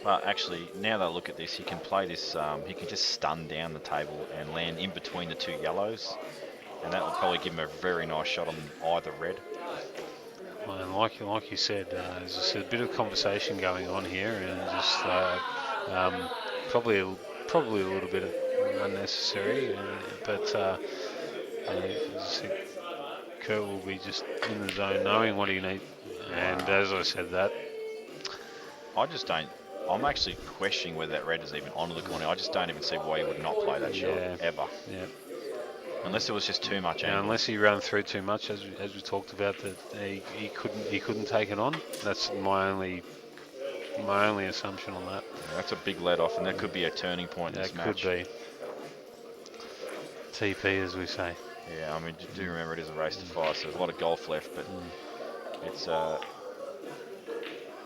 But actually, now that I look at this, he can play this, he can just stun down the table and land in between the two yellows. And that will probably give him a very nice shot on either red. Well, and like you said, there's just a bit of conversation going on here, and just probably a little bit unnecessary. But Kurt will be just in the zone, knowing what he needs. And as I said, I just don't. I'm actually questioning whether that red is even onto the corner. I just don't even see why he would not play that shot ever. Yeah. Unless it was just too much angle. Unless he ran through too much, as we talked about, that he couldn't take it on. That's my only assumption on that. Yeah, that's a big let off, and that could be a turning point in this match. Could be. TP, as we say. Yeah, I mean, do remember it is a race to 5, so there's a lot of golf left, but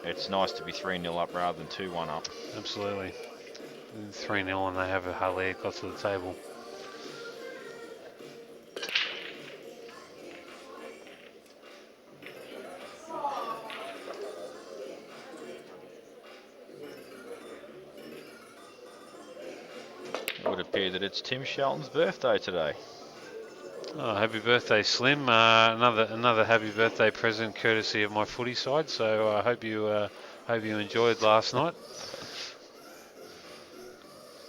it's nice to be 3-0 up rather than 2-1 up. Absolutely. 3-0 and they have hardly got to the table. It would appear that it's Tim Shelton's birthday today. Oh, happy birthday, Slim! Another happy birthday present, courtesy of my footy side. So I hope you enjoyed last night.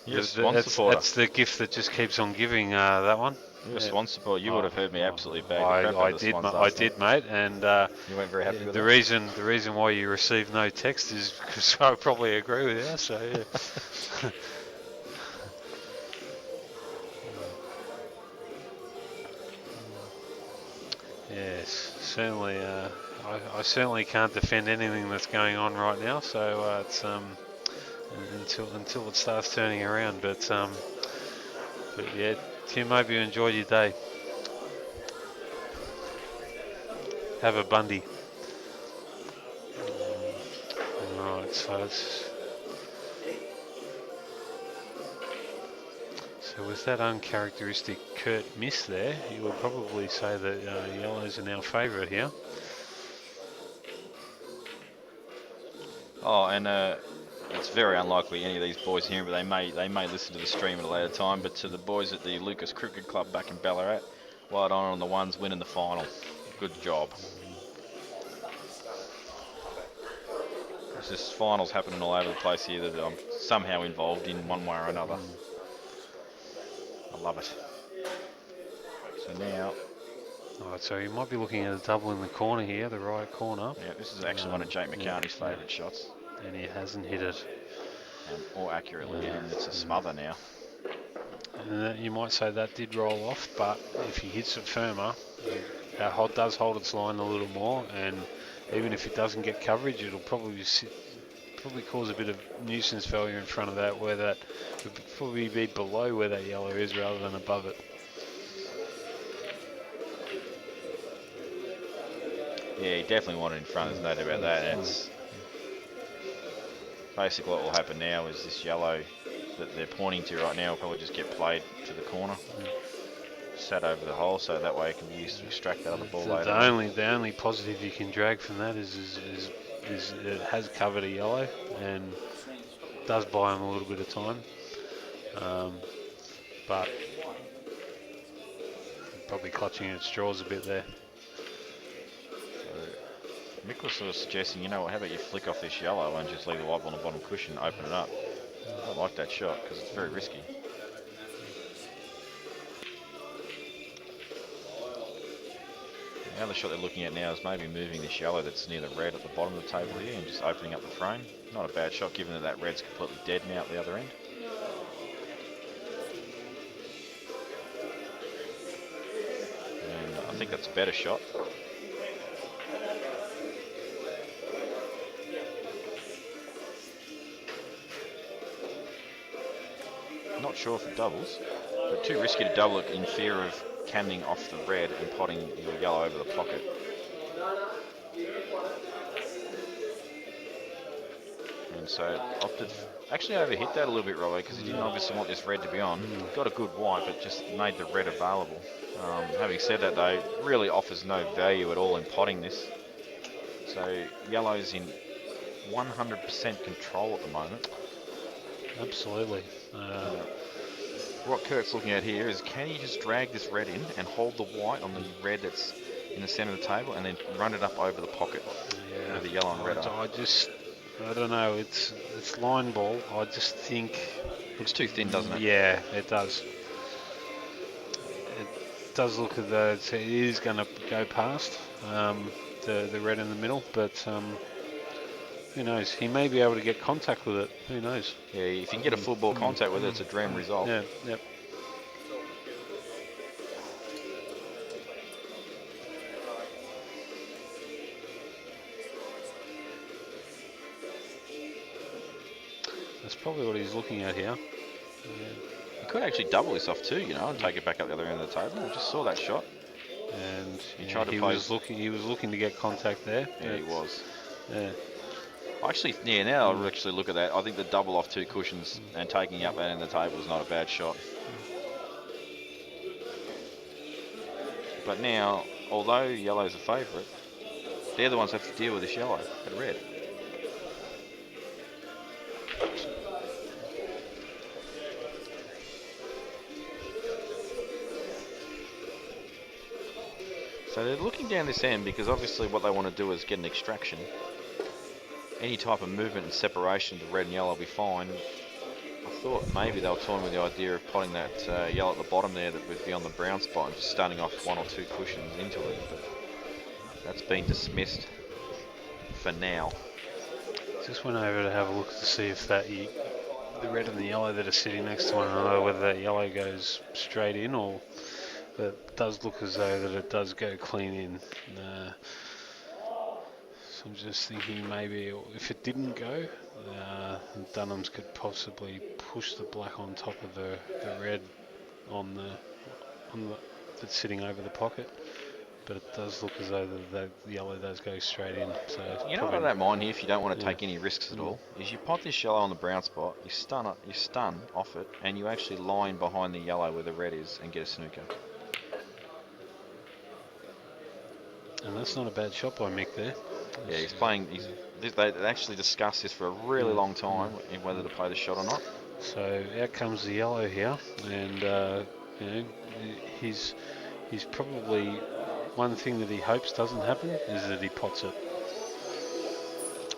You're a Swan supporter. That's the gift that just keeps on giving. That one. You're a Swan supporter. You would have heard me absolutely bag the crap out of the Swans I did, mate. And you weren't very happy with the that? The reason why you received no text is because I probably agree with you. So yeah. Yes, certainly. I certainly can't defend anything that's going on right now. So it's until it starts turning around. But yeah, Tim, hope you enjoyed your day. Have a Bundy. Right, so with that uncharacteristic Kurt miss there, you would probably say that yellows are now favourite here. Oh, and it's very unlikely any of these boys here, but they may listen to the stream at a later time. But to the boys at the Lucas Cricket Club back in Ballarat, well done on the ones winning the final. Good job. There's just finals happening all over the place here that I'm somehow involved in one way or another. I love it. So now... Alright, so you might be looking at a double in the corner here, the right corner. Yeah, this is actually one of Jake McCartney's favourite shots. And he hasn't hit it. Or accurately hit it. It's a smother now. And you might say that did roll off, but if he hits it firmer, it does hold its line a little more, and even if it doesn't get coverage, it'll probably cause a bit of nuisance value in front of that, where that would probably be below where that yellow is rather than above it. Yeah, he definitely wanted in front, there's no doubt about that. And it's basically what will happen now is this yellow that they're pointing to right now will probably just get played to the corner, sat over the hole, so that way it can be used to extract that other ball later. The only positive you can drag from that is it has covered a yellow and does buy him a little bit of time, but probably clutching at straws a bit there. Nicholas was suggesting, you know what, how about you flick off this yellow and just leave the white ball on the bottom cushion and open it up. I don't like that shot because it's very risky. The other shot they're looking at now is maybe moving this yellow that's near the red at the bottom of the table here and just opening up the frame. Not a bad shot given that that red's completely dead now at the other end. And I think that's a better shot. Not sure if it doubles, but too risky to double it in fear of canning off the red and potting your yellow over the pocket. And so opted, actually overhit that a little bit, Robbo, because he didn't obviously want this red to be on. Got a good white, but just made the red available. Having said that, though, really offers no value at all in potting this. So yellow's in 100% control at the moment. Absolutely. What Kurt's looking at here is, can he just drag this red in and hold the white on the red that's in the centre of the table and then run it up over the pocket where the yellow and red are? I don't know, it's line ball. I just think... Looks too thin, doesn't it? Yeah, it does. It does look as though it is going to go past the red in the middle, but who knows? He may be able to get contact with it. Who knows? Yeah, if you can get a full ball contact with it, it's a dream result. Yeah, yep. That's probably what he's looking at here. He could actually double this off too, you know, and take it back up the other end of the table. We just saw that shot. And he was looking to get contact there. Yeah, he was. Yeah. Actually, yeah, now I'll actually look at that. I think the double off two cushions and taking up that end of the table is not a bad shot. But now, although yellow's a favourite, they're the ones that have to deal with this yellow at red. So they're looking down this end because obviously what they want to do is get an extraction. Any type of movement and separation to red and yellow will be fine. I thought maybe they were toying with the idea of potting that yellow at the bottom there that would be on the brown spot and just starting off one or two cushions into it, but that's been dismissed for now. Just went over to have a look to see if the red and the yellow that are sitting next to one another, whether that yellow goes straight in or it does look as though that it does go clean in. So I'm just thinking maybe if it didn't go, Dunham's could possibly push the black on top of the red on the that's sitting over the pocket. But it does look as though the yellow does go straight in. So you know what I don't mind here, if you don't want to take any risks at all, is you pot this yellow on the brown spot, you stun off it, and you actually line behind the yellow where the red is and get a snooker. And that's not a bad shot by Mick there. Yeah, he's playing. They actually discussed this for a really long time, in whether to play the shot or not. So out comes the yellow here, and you know, he's probably one thing that he hopes doesn't happen is that he pots it.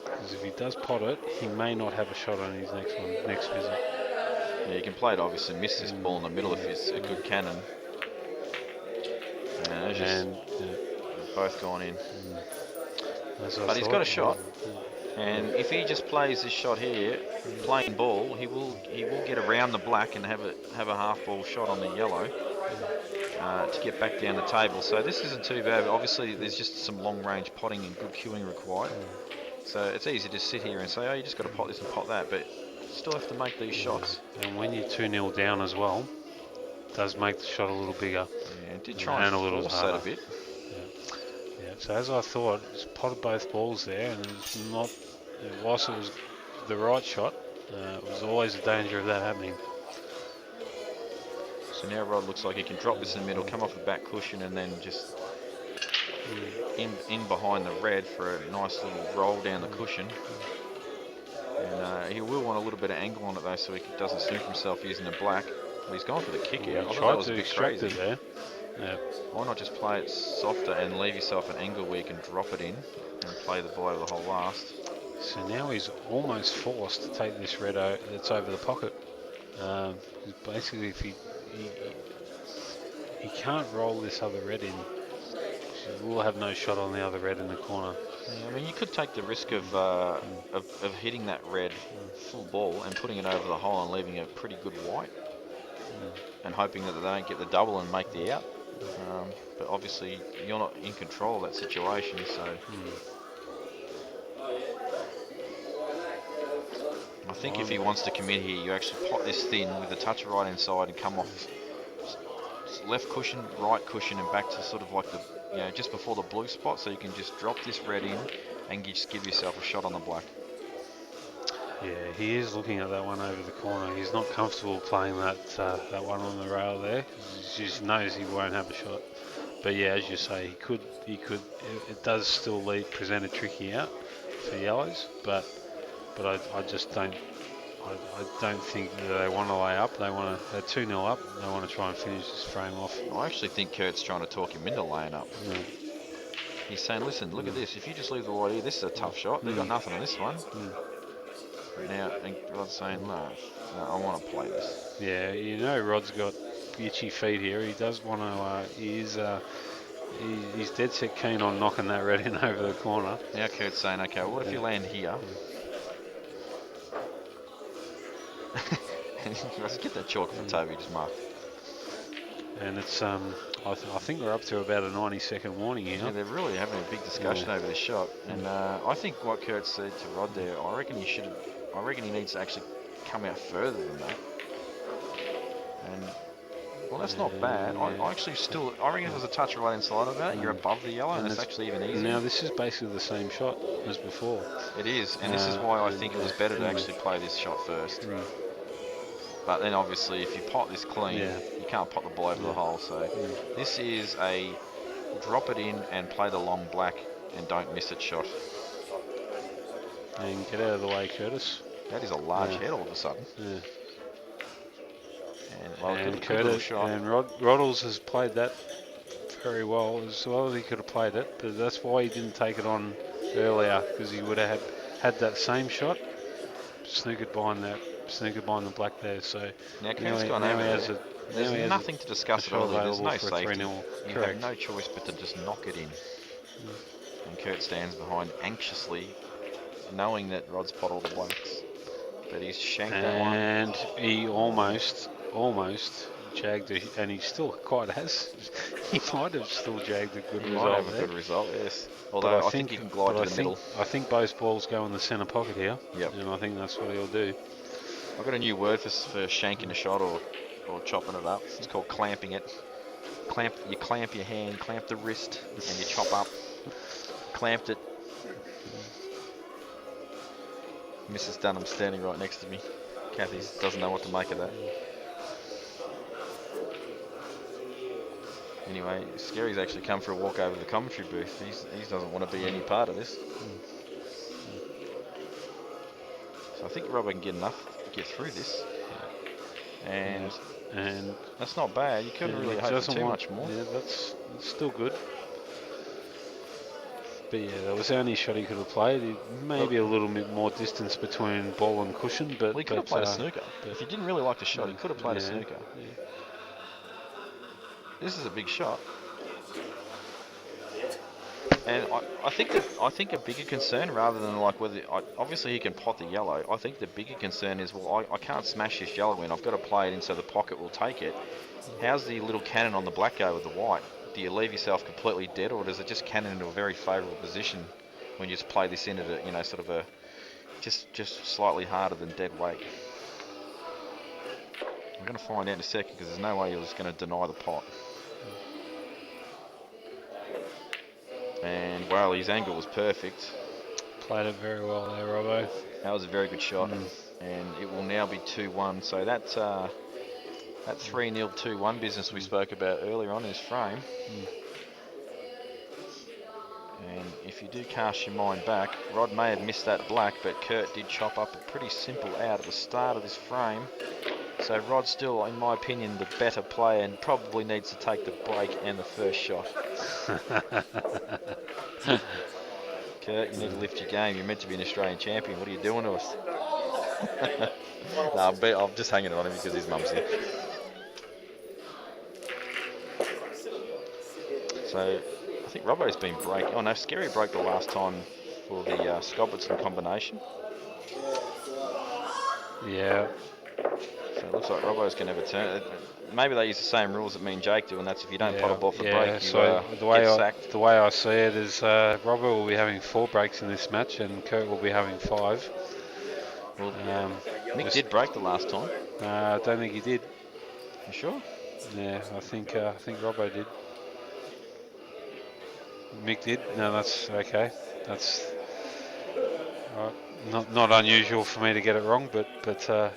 Because if he does pot it, he may not have a shot on his next visit. Yeah, you can play it obviously, miss this ball in the middle if it's a good cannon. And both gone in. But he's got a shot, and if he just plays this shot here, plain ball, he will get around the black and have a half ball shot on the yellow to get back down the table. So this isn't too bad. But obviously, there's just some long range potting and good cueing required. So it's easy to sit here and say, oh, you just got to pot this and pot that, but still have to make these shots. And when you're 2-0 down as well, it does make the shot a little bigger. Yeah, it did try and force that a bit. So as I thought, just potted both balls there, and whilst it was the right shot, it was always a danger of that happening. So now Rod looks like he can drop this in the middle, come off the back cushion, and then just in behind the red for a nice little roll down the cushion. And he will want a little bit of angle on it though, so he doesn't snoop himself using the black. Well, he's gone for the kick out. I thought that was a bit crazy. There. Yeah. Why not just play it softer and leave yourself an angle where you can drop it in and play the ball over the hole last? So now he's almost forced to take this red that's over the pocket. 'Cause basically, if he can't roll this other red in, we'll have no shot on the other red in the corner. Yeah, I mean, you could take the risk of hitting that red full ball and putting it over the hole and leaving a pretty good white, and hoping that they don't get the double and make the out. But obviously, you're not in control of that situation, so. I think if he wants to commit here, you actually pot this thin with a touch of right inside and come off left cushion, right cushion, and back to sort of like the, just before the blue spot, so you can just drop this red in and just give yourself a shot on the black. Yeah, he is looking at that one over the corner. He's not comfortable playing that one on the rail there. He just knows he won't have a shot. But yeah, as you say, he could. It does still present a tricky out for yellows, but I just don't. I don't think that they want to lay up. They're 2-0 up. They want to try and finish this frame off. I actually think Kurt's trying to talk him into laying up. Yeah. He's saying, listen, look at this. If you just leave the white here, this is a tough shot. They've got nothing on this one. Now, and Rod's saying, no, I want to play this. Yeah, Rod's got itchy feet here. He does want to. He's dead set keen on knocking that red in over the corner. Now Kurt's saying, okay, well, what if you land here? And let's get that chalk for Toby just marked. And it's I think we're up to about a 90-second warning here. Yeah, they're really having a big discussion over this shot. And I think what Kurt said to Rod there, I reckon he needs to actually come out further than that. And well, that's not bad. I reckon if there's a touch right inside of that, you're above the yellow, and it's actually even easier. Now this is basically the same shot as before. It is, and this is why I think it was better to actually play this shot first. But then obviously if you pot this clean, you can't pot the ball over the hole. So this is a drop it in and play the long black and don't miss it shot. And get out of the way, Curtis. That is a large head all of a sudden. Yeah. And Curtis and Roddles has played that very well as he could have played it, but that's why he didn't take it on earlier, because he would have had that same shot, snookered behind the black there. So now Kurt's gone over there. There's nothing to discuss at all. There's no safety. You have no choice but to just knock it in. And Kurt stands behind anxiously, knowing that Rod's pot all the blacks. But he's shanked that one. And he almost jagged it, and he still quite has. He might have still jagged a good result. He might have a good result, yes. Although I think he can glide to the middle. I think both balls go in the centre pocket here. Yep. And I think that's what he'll do. I've got a new word for shanking a shot or chopping it up. It's called clamping it. You clamp your hand, clamp the wrist, and you chop up. Clamped it. Mrs. Dunham standing right next to me. Kathy doesn't know what to make of that. Anyway, Scary's actually come for a walk over to the commentary booth. He doesn't want to be any part of this. So I think Robert can get through this. And that's not bad. You couldn't really hope for too much more. Yeah, that's still good. But yeah, that was the only shot he could have played. Maybe a little bit more distance between ball and cushion, but he could have played a snooker. If he didn't really like the shot, he could have played a snooker. Yeah. This is a big shot. And I think a bigger concern, rather than like whether obviously he can pot the yellow. I think the bigger concern is, well, I can't smash this yellow in. I've got to play it in so the pocket will take it. How's the little cannon on the black go with the white? Do you leave yourself completely dead, or does it just cannon into a very favourable position when you just play this in at a sort of a just slightly harder than dead weight? I'm going to find out in a second, because there's no way you're just going to deny the pot. And well, his angle was perfect. Played it very well there, Robbo. That was a very good shot, and it will now be 2-1. So that's that 3-0 2-1 business we spoke about earlier on in his frame. And if you do cast your mind back, Rod may have missed that black, but Kurt did chop up a pretty simple out at the start of this frame. So Rod's still, in my opinion, the better player and probably needs to take the break and the first shot. Kurt, you need to lift your game. You're meant to be an Australian champion. What are you doing to us? No, I'm just hanging on him because his mum's here. So I think Robbo's been breaking. Oh no, Scary broke the last time for the Scobertson combination. Yeah. So it looks like Robbo's going to have a turn. Maybe they use the same rules that me and Jake do, and that's if you don't pot a ball for break, you so get sacked. The way I see it is Robbo will be having 4 breaks in this match and Kurt will be having 5. Well, Mick did break the last time. I don't think he did. You sure? Yeah, I think Robbo did. Mick did. No, that's okay. That's not unusual for me to get it wrong, but yeah.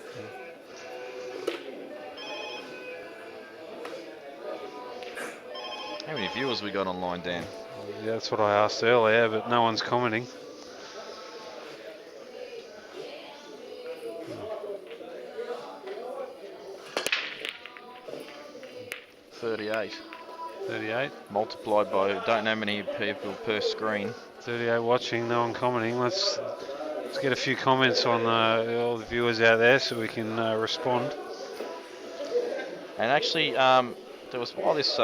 How many viewers we got online, Dan? Yeah, that's what I asked earlier, but no one's commenting. $38. 38. Multiplied by don't know how many people per screen. 38 watching, no one commenting. Let's get a few comments on all the viewers out there so we can respond. And actually, there was while this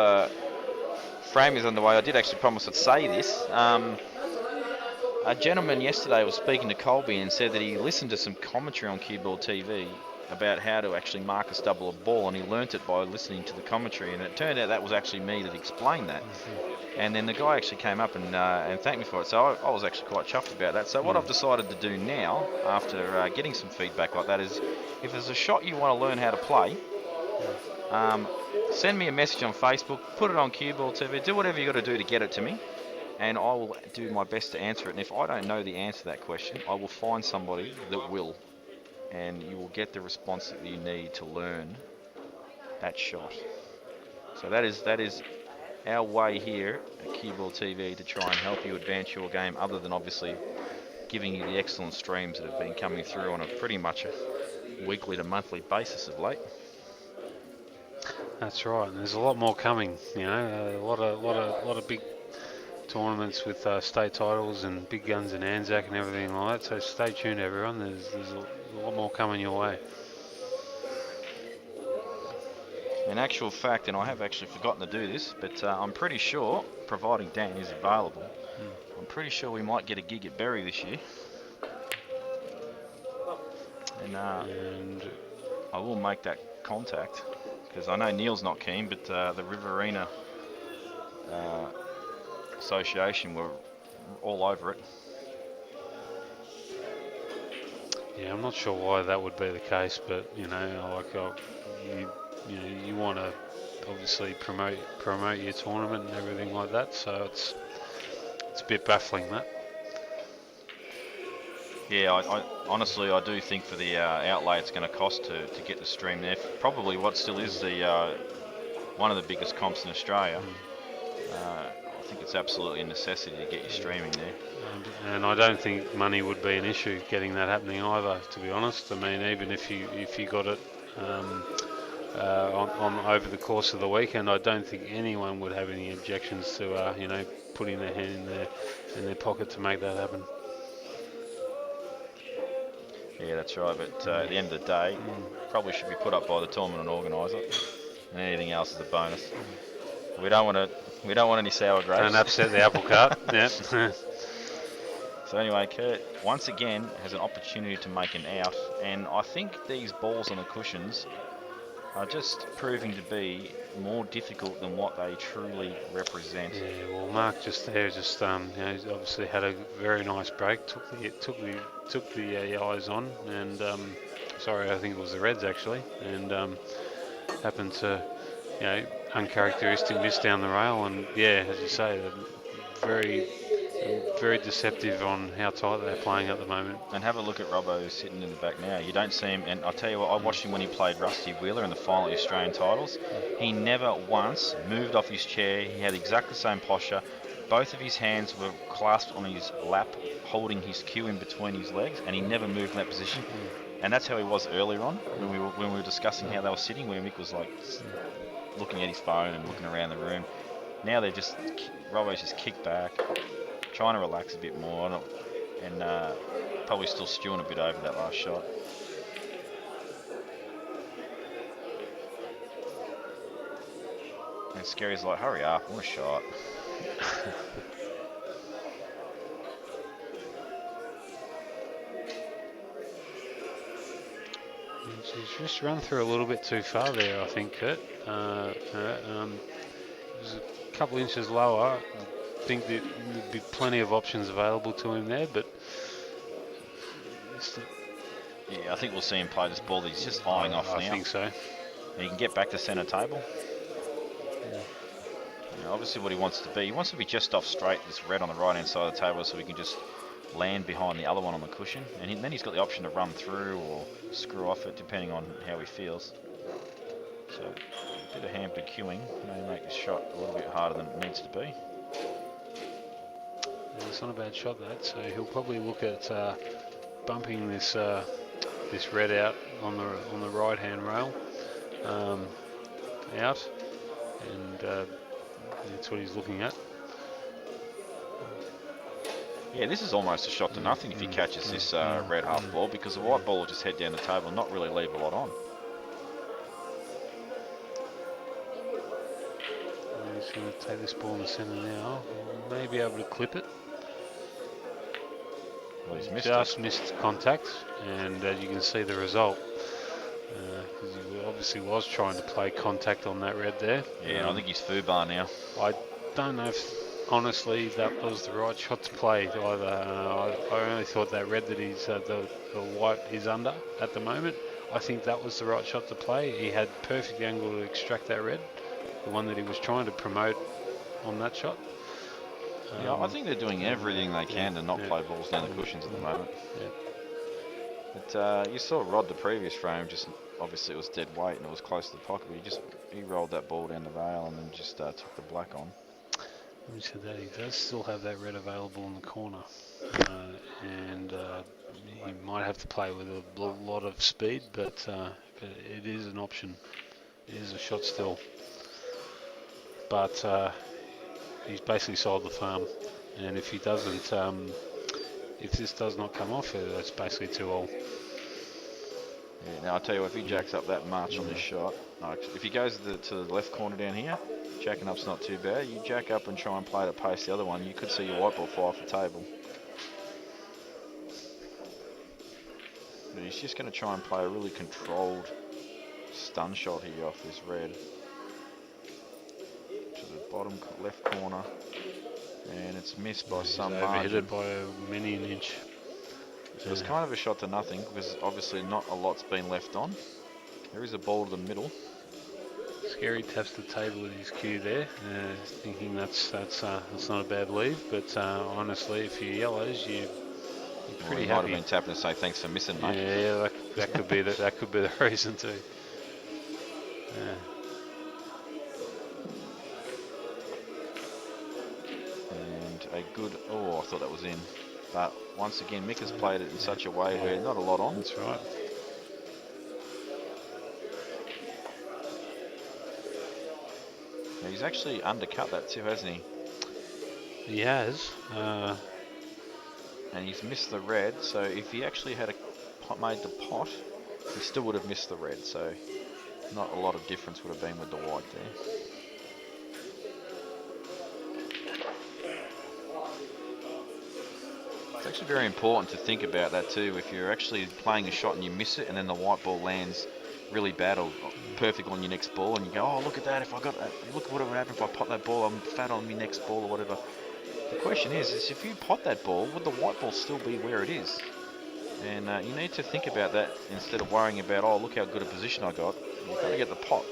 frame is underway, I did actually promise I'd say this. A gentleman yesterday was speaking to Colby and said that he listened to some commentary on CueballTV about how to actually mark a stubble of ball, and he learnt it by listening to the commentary, and it turned out that was actually me that explained that. And then the guy actually came up and thanked me for it, so I was actually quite chuffed about that. So what I've decided to do now, after getting some feedback like that, is if there's a shot you want to learn how to play, send me a message on Facebook, put it on CueballTV, do whatever you got to do to get it to me, and I will do my best to answer it. And if I don't know the answer to that question, I will find somebody that will, and you will get the response that you need to learn that shot. So that is our way here at CueballTV to try and help you advance your game, other than obviously giving you the excellent streams that have been coming through on a pretty much a weekly to monthly basis of late. That's right, and there's a lot more coming. You know, a lot of big tournaments with state titles and big guns and Anzac and everything like that. So stay tuned, everyone. There's a lot more coming your way. In actual fact, and I have actually forgotten to do this, but I'm pretty sure, providing Dan is available, I'm pretty sure we might get a gig at Berry this year. And I will make that contact, because I know Neil's not keen, but the Riverina Association were all over it. Yeah, I'm not sure why that would be the case, but you know, like you want to obviously promote your tournament and everything like that. So it's a bit baffling, that. Yeah, I honestly I do think for the outlay it's going to cost to get the stream there. Probably what still is the one of the biggest comps in Australia. I think it's absolutely a necessity to get your streaming there. And I don't think money would be an issue getting that happening either, to be honest. I mean, even if you got it on over the course of the weekend, I don't think anyone would have any objections to putting their hand in their pocket to make that happen. Yeah, that's right. But at the end of the day, probably should be put up by the tournament organiser, and anything else is a bonus. We don't want any sour grapes. Don't upset the apple cart. Yeah. So anyway, Kurt once again has an opportunity to make an out, and I think these balls on the cushions are just proving to be more difficult than what they truly represent. Yeah, well, Mark just obviously had a very nice break. Took the yellows on, and sorry, I think it was the reds actually, and happened to uncharacteristic miss down the rail, and yeah, as you say, very deceptive on how tight they're playing at the moment. And have a look at Robbo who's sitting in the back now. You don't see him, and I'll tell you what, I watched him when he played Rusty Wheeler in the final of the Australian titles. He never once moved off his chair. He had exactly the same posture. Both of his hands were clasped on his lap, holding his cue in between his legs, and he never moved in that position. And that's how he was earlier on when we were discussing how they were sitting, where Mick was like looking at his phone and looking around the room. Now they're just Robbo's just kicked back, trying to relax a bit more, and probably still stewing a bit over that last shot. And Scary's like, hurry up, I want a shot. She's just run through a little bit too far there, I think, Kurt. There's a couple inches lower. I think that there'd be plenty of options available to him there, but yeah, I think we'll see him play this ball that he's just eyeing off now. I think so. And he can get back to centre table. You know, obviously what he wants to be just off straight, this red on the right hand side of the table, so he can just land behind the other one on the cushion, and then he's got the option to run through or screw off it depending on how he feels. So a bit of hampered queuing may make this shot a little bit harder than it needs to be. Yeah, it's not a bad shot, that. So he'll probably look at bumping this this red out on the right hand rail out, and that's what he's looking at. Yeah, this is almost a shot to nothing if he catches this red half ball, because the white ball will just head down the table and not really leave a lot on. He's going to take this ball in the centre now. May be able to clip it. Well, he's missed contact, and you can see the result. Because he obviously was trying to play contact on that red there. Yeah, I think he's foo bar now. I don't know if, honestly, that was the right shot to play either. I only thought that red that he's the white is under at the moment. I think that was the right shot to play. He had perfect angle to extract that red, the one that he was trying to promote on that shot. Yeah, I think they're doing everything they can to not play balls down the cushions at the moment. Yeah. But you saw Rod the previous frame, just obviously it was dead weight and it was close to the pocket, but he rolled that ball down the rail and then just took the black on. Having said that, he does still have that red available in the corner, and he might have to play with a lot of speed, but it is an option. It is a shot still. But he's basically sold the farm, and if he doesn't, if this does not come off, that's basically 2-all. Yeah, now I tell you what, if he jacks up that much on this shot, if he goes to the left corner down here, jacking up's not too bad. You jack up and try and play to pace the other one, you could see your white ball fly off the table. But he's just going to try and play a really controlled stun shot here off this red. To the bottom left corner. And it's missed by some margin. Overhit it by many an inch. So it's kind of a shot to nothing, because obviously not a lot's been left on. There is a ball to the middle. Scary taps the table with his cue there, thinking that's not a bad leave. But honestly, if you're yellows, you're pretty happy. Might have been tapping to say thanks for missing, mate. Yeah, that could be that could be the reason too. Yeah. And a good, I thought that was in. But once again, Mick has played it in such a way where not a lot on. That's right. Now he's actually undercut that too, hasn't he? He has. And he's missed the red, so if he actually had made the pot, he still would have missed the red, so not a lot of difference would have been with the white there. It's actually very important to think about that too. If you're actually playing a shot and you miss it, and then the white ball lands really bad or perfect on your next ball, and you go, oh, look at that, if I got that, look what would happen if I pot that ball, I'm fat on my next ball or whatever. The question is if you pot that ball, would the white ball still be where it is? And you need to think about that instead of worrying about, oh, look how good a position I got. You've got to get the pot.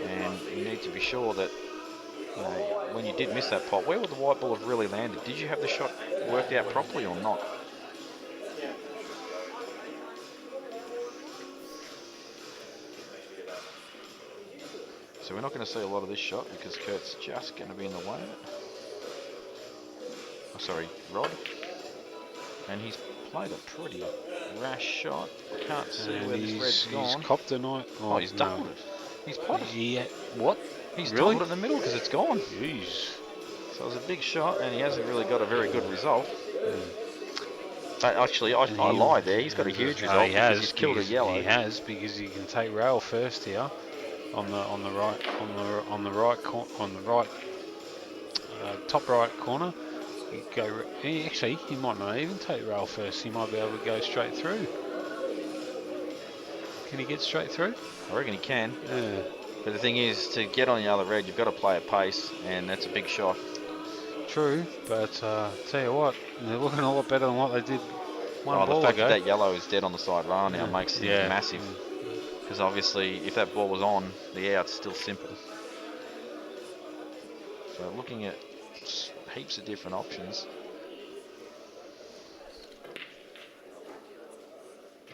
And you need to be sure that, you know, when you did miss that pot, where would the white ball have really landed? Did you have the shot worked out properly or not? So we're not going to see a lot of this shot because Kurt's just going to be in the way of it. Oh, sorry, Rod. And he's played a pretty rash shot. Can't see And where this red's gone. He's copped a night. Oh, he's doubled it. He's potted. What? He's Really? doubled it in the middle because it's gone. Jeez. So it was a big shot, and he hasn't really got a very good result. Actually, I lied there. He's got a huge result because he's killed a yellow. He has, because he can take rail first here on the right top right corner. He might not even take rail first. He might be able to go straight through. Can he get straight through? I reckon he can. Yeah. But the thing is, to get on the other red, you've got to play at pace, and that's a big shot. True, but tell you what, they're looking a lot better than what they did one ball ago. The fact ago. that yellow is dead on the side rail now makes things massive. Because obviously, if that ball was on, the out's still simple. So looking at heaps of different options.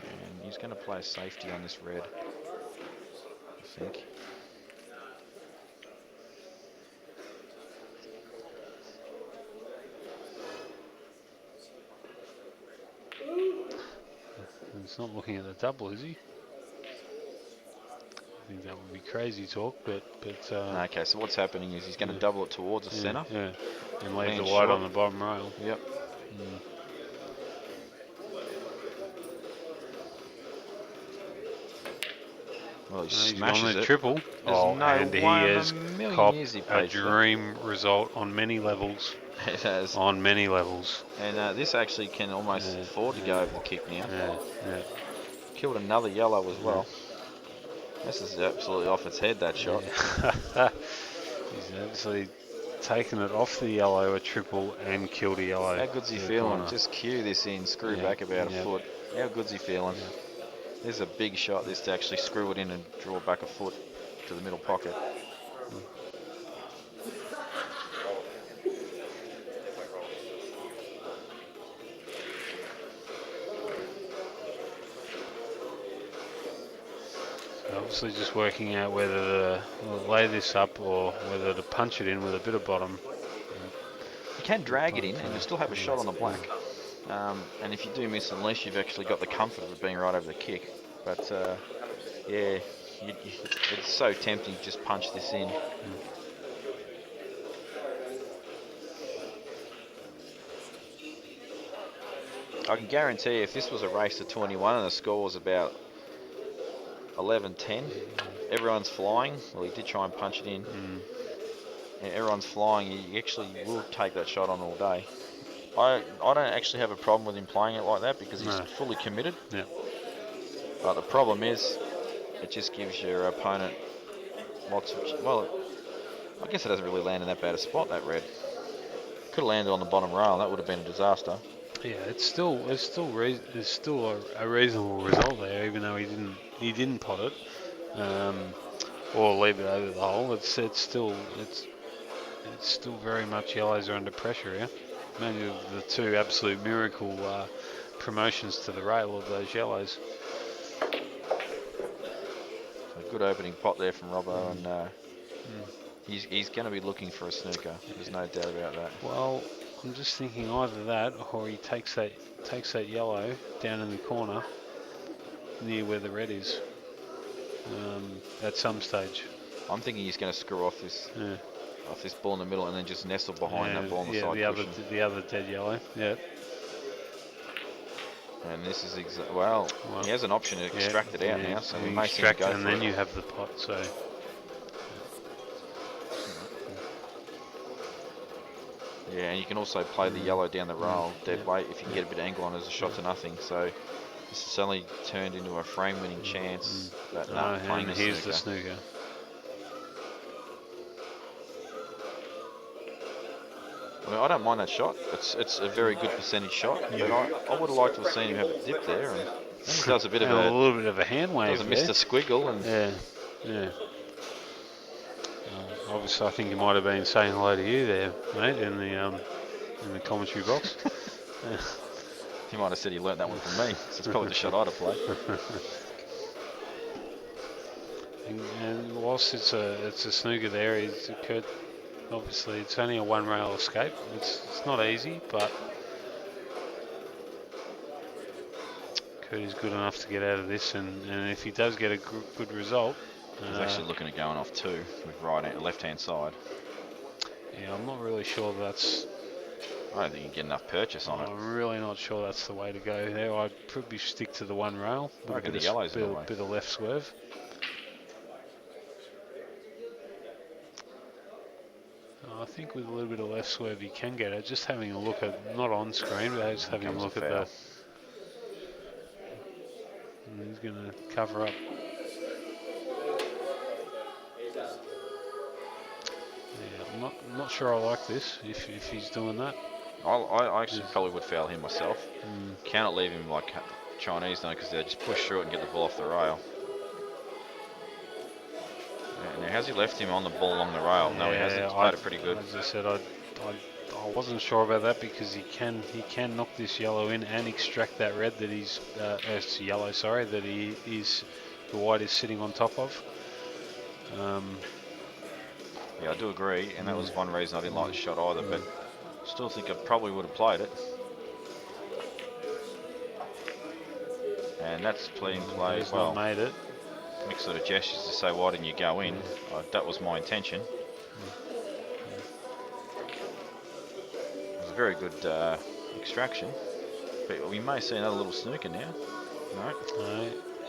And he's going to play safety on this red, I think. He's not looking at the double, is he? I think that would be crazy talk, but okay, so what's happening is he's going to double it towards the centre. Yeah, and leave the short white on the bottom rail. Yep. Well, he smashes it. Triple. And he has copped a dream dream result on many levels. It has. On many levels. And this actually can almost afford to go over the kick now. Yeah. Killed another yellow as well. This is absolutely off its head, that shot. Yeah. He's absolutely taken it off the yellow, a triple, and killed a yellow. How good's he feeling? Corner. Just cue this in, screw back about a foot. How good's he feeling? There's a big shot, this to actually screw it in and draw back a foot to the middle pocket. Obviously just working out whether to lay this up or whether to punch it in with a bit of bottom. You can drag it in and you'll still have a shot on the black. And if you do miss, at least you've actually got the comfort of it being right over the kick. But it's so tempting to just punch this in. I can guarantee if this was a race to 21 and the score was about 11-10, everyone's flying. Well, he did try and punch it in. And everyone's flying. You actually will take that shot on all day. I don't actually have a problem with him playing it like that because he's fully committed. Yeah. But the problem is, it just gives your opponent lots of... Well, I guess it doesn't really land in that bad a spot, that red. Could have landed on the bottom rail. That would have been a disaster. Yeah, it's still a reasonable result there, even though he didn't pot it or leave it over the hole. It's still very much yellows are under pressure here. Maybe the two absolute miracle promotions to the rail of those yellows. A good opening pot there from Robbo, and he's going to be looking for a snooker. There's no doubt about that. Well, I'm just thinking either that or he takes that yellow down in the corner near where the red is at some stage. I'm thinking he's going to screw off this ball in the middle and then just nestle behind that ball on the side cushion. The other dead yellow. Yeah. And this is well, he has an option to extract it out now, so we may see him go and for then it. you have the pot. So. Yeah, and you can also play the yellow down the rail dead weight if you can get a bit of angle on it as a shot to nothing. So this has suddenly turned into a frame-winning chance. But playing the here's snooker. the snooker. Well, I don't mind that shot. It's a very good percentage shot. But I would have liked to have seen him have a dip there. And he does a bit of a little bit of a hand wave. Does a Mr. Squiggle and yeah. Obviously, I think he might have been saying hello to you there, mate, in the commentary box. He might have said he learnt that one from me. So it's probably the shot I'd have played. and whilst it's a snooker there, obviously it's only a one rail escape. It's not easy, but Kurt is good enough to get out of this, and if he does get a good result, he's actually looking at going off too with left-hand side. Yeah, I'm not really sure that's. I don't think you get enough purchase on it. I'm really not sure that's the way to go there. I'd probably stick to the one rail with I reckon the yellow's in the way. bit of left swerve. I think with a little bit of left swerve you can get it. Just having a look at, not on screen, but just having a look at the. And he's going to cover up. Yeah, I'm not sure I like this if he's doing that. I actually probably would foul him myself. Cannot leave him like Chinese though, because they just push through it and get the ball off the rail. Now, has he left him on the ball along the rail? No, he hasn't. He's played it pretty good. As I said, I wasn't sure about that because he can knock this yellow in and extract that red that he's it's yellow, sorry, that the white is sitting on top of. Yeah, I do agree, and that was one reason I didn't like the shot either, but still think I probably would have played it. And that's clean play. He's well, not made it. Mixed sort of gestures to say, why didn't you go in? That was my intention. It was a very good extraction, but we may see another little snooker now. No,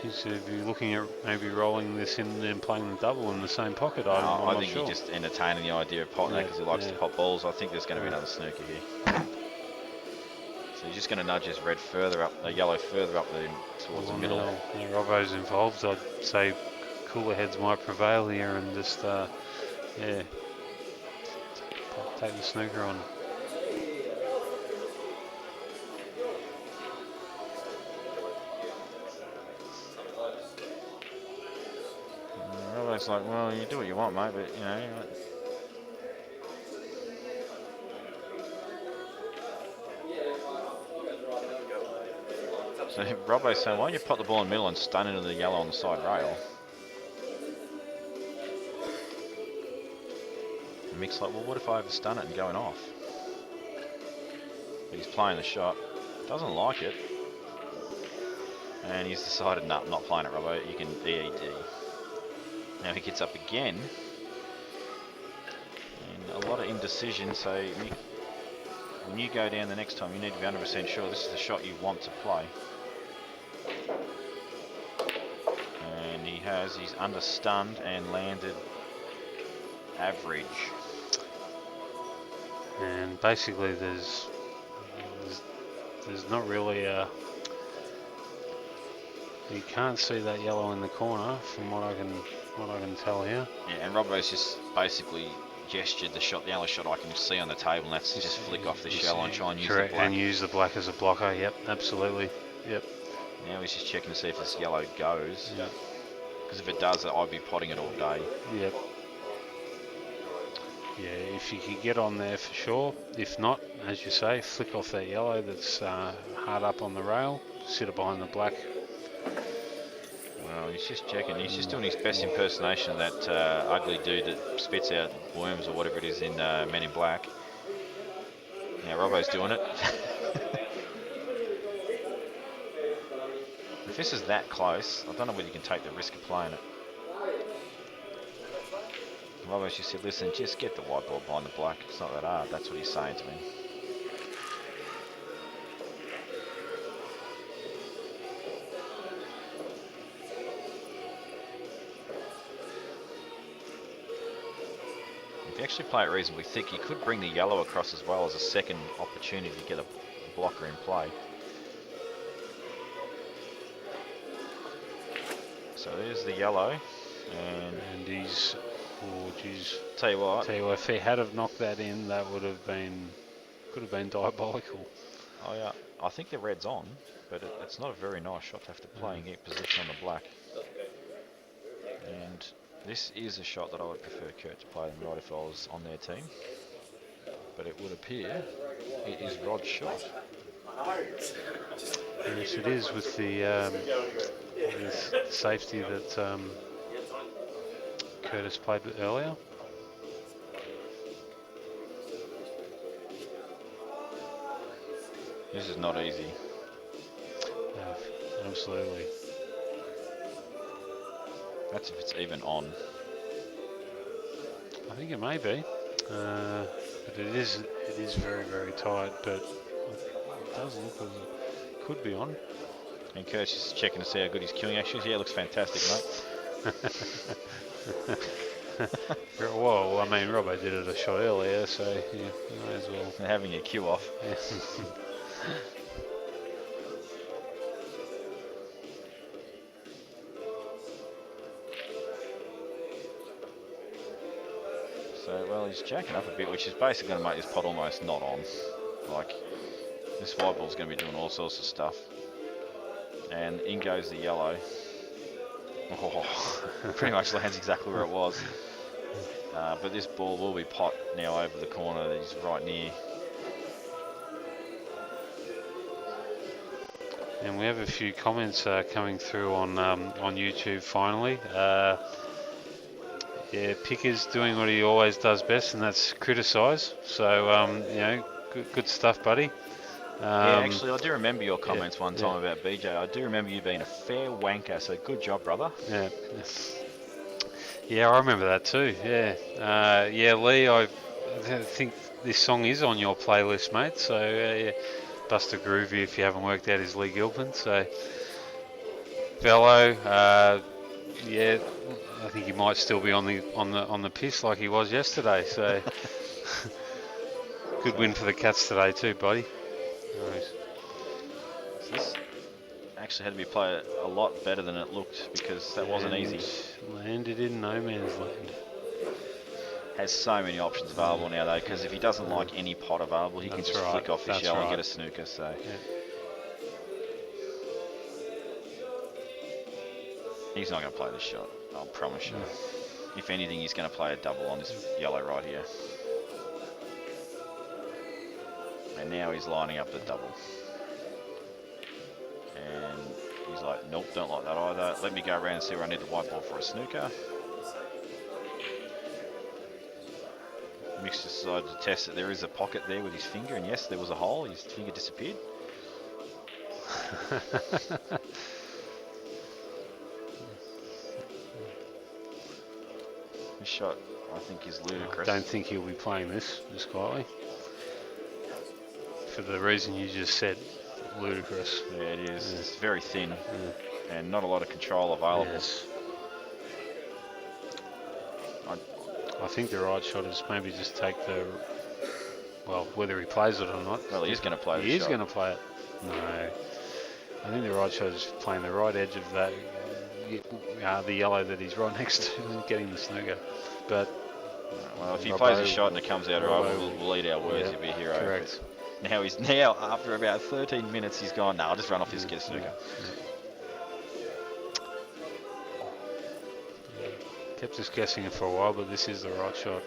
he's be looking at maybe rolling this in and playing the double in the same pocket. I think he's just entertaining the idea of potting that because he likes to pot balls. I think there's going to be another snooker here. So he's just going to nudge his red further up, the yellow further up towards the middle. Now Robbo's involved. I'd say cooler heads might prevail here and just, take the snooker on. Robbo's like, well, you do what you want, mate, but, you know. So Robbo's saying, why don't you put the ball in the middle and stun into the yellow on the side rail? And Mick's like, well, what if I overstun it and going off? But he's playing the shot. Doesn't like it. And he's decided, no, I'm not playing it, Robbo. You can EED. Now he gets up again. And a lot of indecision, so Mick, when you go down the next time, you need to be 100% sure this is the shot you want to play. And he's understunned and landed average. And basically there's not really a... You can't see that yellow in the corner from what I can tell here. Yeah, and Robbo's just basically gestured the yellow shot I can see on the table, and that's just flick off this yellow and try and use the black. And use the black as a blocker, yep, absolutely. Yep. Now he's just checking to see if this yellow goes. Yep. Because if it does, I'd be potting it all day. Yep. Yeah, if you could get on there for sure. If not, as you say, flick off that yellow that's hard up on the rail, sit it behind the black. Well, he's just checking. He's just doing his best impersonation of that ugly dude that spits out worms or whatever it is in Men in Black. Now Robbo's doing it. If this is that close, I don't know whether you can take the risk of playing it. Robbo's just said, listen, just get the white ball behind the black. It's not that hard. That's what he's saying to me. If you actually play it reasonably thick, you could bring the yellow across as well as a second opportunity to get a blocker in play. So there's the yellow, and he's, oh geez. Tell you what, if he had have knocked that in, that could have been diabolical. Oh yeah, I think the red's on, but it's not a very nice shot to have to play and get position on the black. And this is a shot that I would prefer Kurt to play than Rod if I was on their team. But it would appear it is Rod's shot. Yes, it is, with the safety that Curtis played with earlier. This is not easy. absolutely. That's if it's even on. I think it may be, but it is very, very tight. But it does look as it could be on. And Kurt's just checking to see how good his queuing action is. Yeah, it looks fantastic, mate. Well, I mean, Robbo did it a shot earlier, so yeah, may as well. And having your queue off. Yeah. So, well, he's jacking up a bit, which is basically going to make this pot almost not on. Like, this white ball's going to be doing all sorts of stuff. And in goes the yellow. Oh, pretty much lands exactly where it was. But this ball will be pot now over the corner that he's right near. And we have a few comments coming through on YouTube finally. Yeah, Picker's doing what he always does best, and that's criticise. So, you know, good stuff, buddy. Yeah, actually, I do remember your comments one time about BJ. I do remember you being a fair wanker, so good job, brother. Yeah. Yeah, I remember that too. Yeah. Yeah, Lee, I think this song is on your playlist, mate. So, yeah, bust a groovy if you haven't worked out his Lee Gilpin. So, Bello, yeah, I think he might still be on the piss like he was yesterday. So, good win for the Cats today too, buddy. Nice. So this actually had to be played a lot better than it looked because that wasn't easy. Landed in no man's land. Has so many options available now though, because if he doesn't like any pot available, he can just flick off his shell and get a snooker. So. Yeah. He's not going to play this shot, I'll promise you. If anything, he's going to play a double on this yellow right here. And now he's lining up the double. And he's like, nope, don't like that either. Let me go around and see where I need the white ball for a snooker. Mix decided to test that there is a pocket there with his finger, and yes, there was a hole. His finger disappeared. This shot, I think, is ludicrous. I don't think he'll be playing this quietly. For the reason you just said, ludicrous. Yeah, it is. Yeah. It's very thin and not a lot of control available. Yes. I think the right shot is maybe just take the, well, whether he plays it or not. Well, he is going to play it. He is going to play it. No. I think the right shot is playing the right edge of that, the yellow that he's right next to and getting the snooker. But well, if he plays a shot and it comes out right, we'll eat our words. He'll be a hero. Correct. Now after about 13 minutes, he's gone. No, I'll just run off this, get a snooker. Kept us guessing it for a while, but this is the right shot.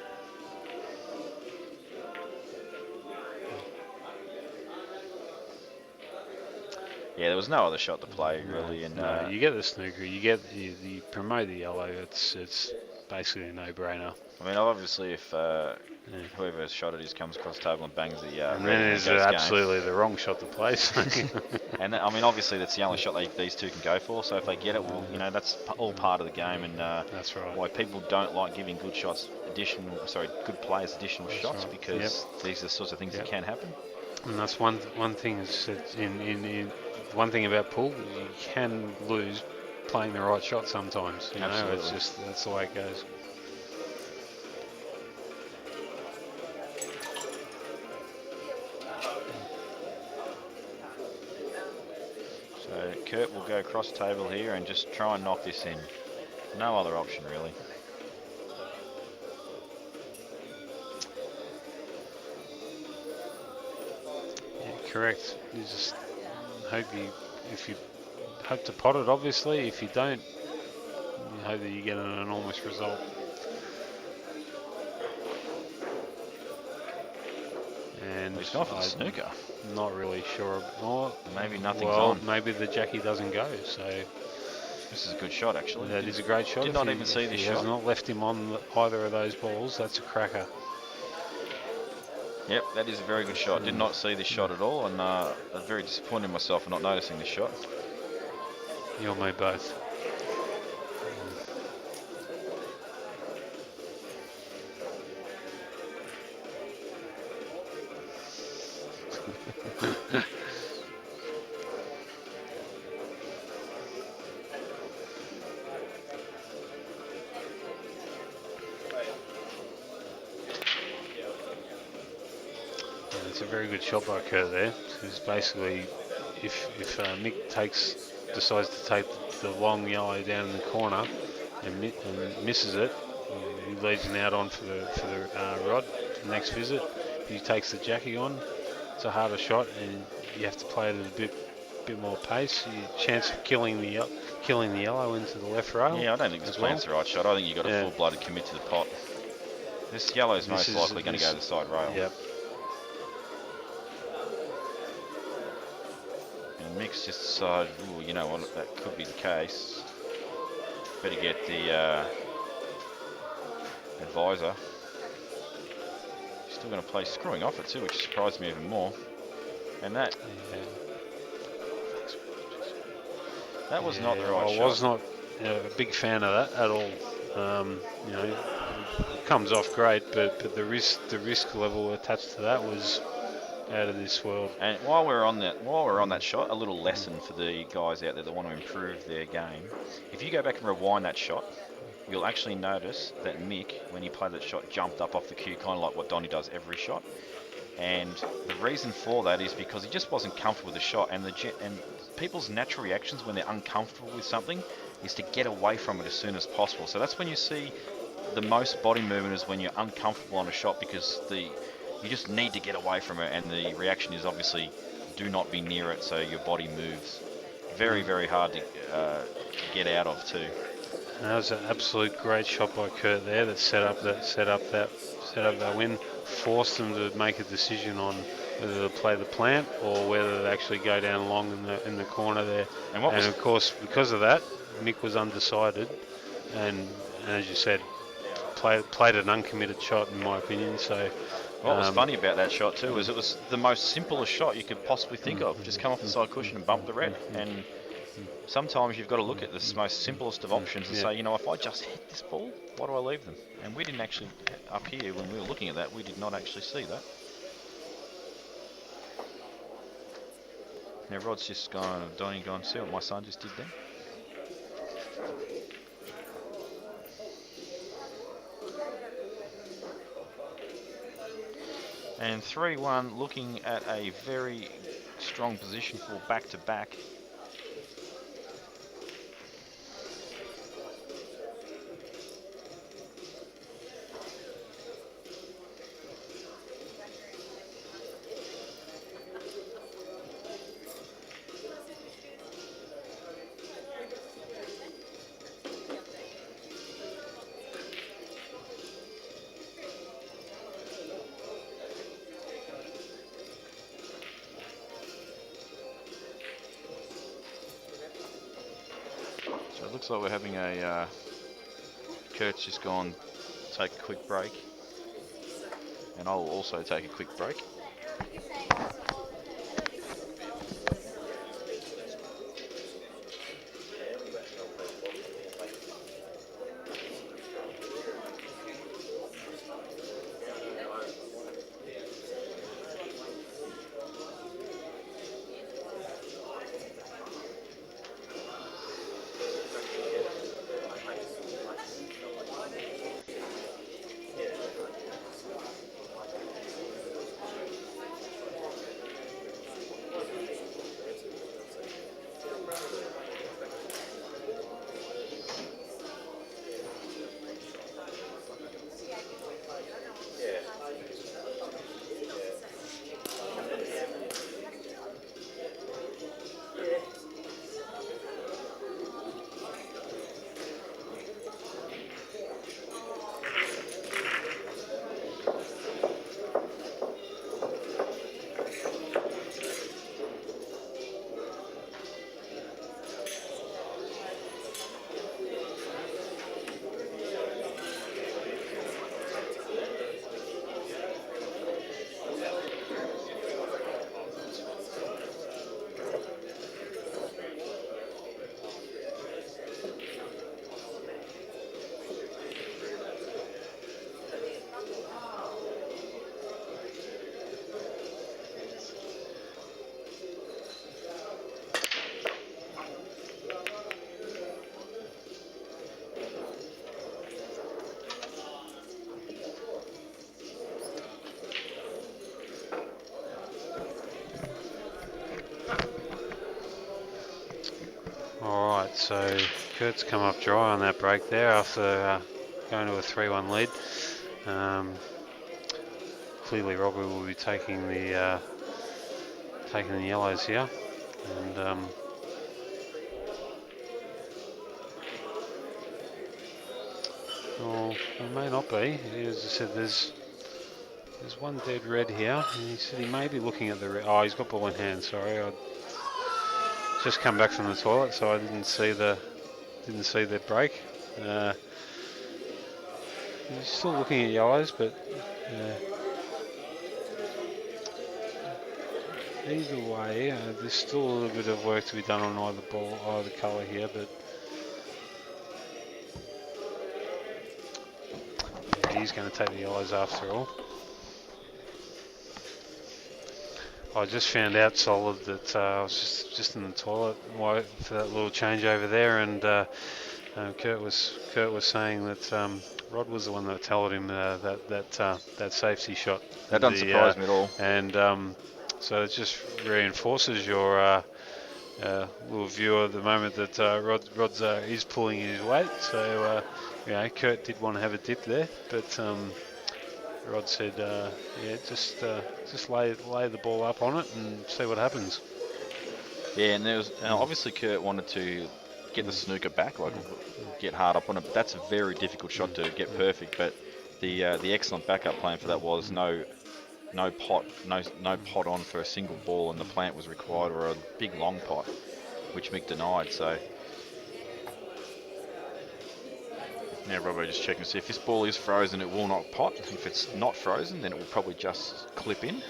Yeah, there was no other shot to play really, and you get the snooker, you promote the yellow. It's basically a no-brainer. I mean, obviously, if whoever shot it is comes across the table and bangs the and then it's absolutely the wrong shot to play. So. And I mean, obviously, that's the only shot these two can go for. So if they get it, well, you know, that's all part of the game, and that's right. Why people don't like giving good good players additional shots because these are the sorts of things that can happen. And that's one thing is one thing about pool, you can lose playing the right shot sometimes. You know, it's just that's the way it goes. So Kurt will go cross table here and just try and knock this in. No other option really. Yeah, correct. You just if you hope to pot it, obviously. If you don't, you hope that you get an enormous result. And he's gone for the snooker. Not really sure. Or maybe nothing's on. Maybe the Jackie doesn't go. So this is a good shot, actually. That is a great shot. Did not even see this shot. He has not left him on either of those balls. That's a cracker. Yep, that is a very good shot. Did not see this shot at all, and I'm very disappointed in myself for not noticing this shot. You and me both. It's a very good shot by Kurt there. Because basically, if Mick decides to take the long yellow down in the corner and misses it, he leads an out on for the rod the next visit. If he takes the jackie on, it's a harder shot, and you have to play it at a bit more pace. Your chance of killing the yellow into the left rail. Yeah, I don't think this plan's the right shot. I think you've got to full-blooded commit to the pot. This yellow is most likely going to go to the side rail. Yep. And Mick's just decided, ooh, you know what, that could be the case. Better get the advisor. He's still going to play screwing off it too, which surprised me even more. And that was not the right shot. I was not a big fan of that at all. You know, it comes off great, but the risk level attached to that was out of this world. And while we're on that shot, a little lesson for the guys out there that want to improve their game. If you go back and rewind that shot, you'll actually notice that Mick, when he played that shot, jumped up off the cue, kind of like what Donnie does every shot. And the reason for that is because he just wasn't comfortable with the shot, and people's natural reactions when they're uncomfortable with something is to get away from it as soon as possible. So that's when you see the most body movement, is when you're uncomfortable on a shot, because you just need to get away from it, and the reaction is obviously do not be near it, so your body moves. Very, very hard to get out of too. And that was an absolute great shot by Kurt there that set up that win, forced them to make a decision on whether to play the plant or whether to actually go down long in the corner there. And of course, because of that, Mick was undecided, and as you said, played an uncommitted shot in my opinion. So what was funny about that shot too is it was the most simplest shot you could possibly think of. Just come off the side cushion and bump the red. And sometimes you've got to look at this most simplest of options and say, you know, if I just hit this ball, why do I leave them? And we didn't actually, up here when we were looking at that, we did not actually see that. Now Rod's just Donnie gone, see what my son just did then? And 3-1, looking at a very strong position for back-to-back. So it looks like we're having a, Kurt's just gone take a quick break, and I'll also take a quick break. So Kurt's come up dry on that break there after going to a 3-1 lead. Clearly Robbie will be taking the yellows here, and well, he may not be. As I said, there's one dead red here, and he said he may be looking at the red. Oh, he's got ball in hand. Sorry, I just come back from the toilet, so I didn't see the break. He's still looking at yellows, but either way, there's still a little bit of work to be done on either colour here, but yeah, he's going to take the yellows after all. I just found out, Solid, that I was just in the toilet for that little changeover there, and Kurt was saying that Rod was the one that told him that safety shot. That doesn't surprise me at all. And so it just reinforces your little view at the moment that Rod's is pulling his weight. So Kurt did want to have a dip there, but Rod said, just lay the ball up on it and see what happens. Yeah, and there was obviously Kurt wanted to get the snooker back, like get hard up on it. But that's a very difficult shot to get perfect. But the excellent backup plan for that was no pot on for a single ball, and the plant was required, or a big long pot, which Mick denied. So now Robbo just checking to see if this ball is frozen, it will not pot. If it's not frozen, then it will probably just clip in.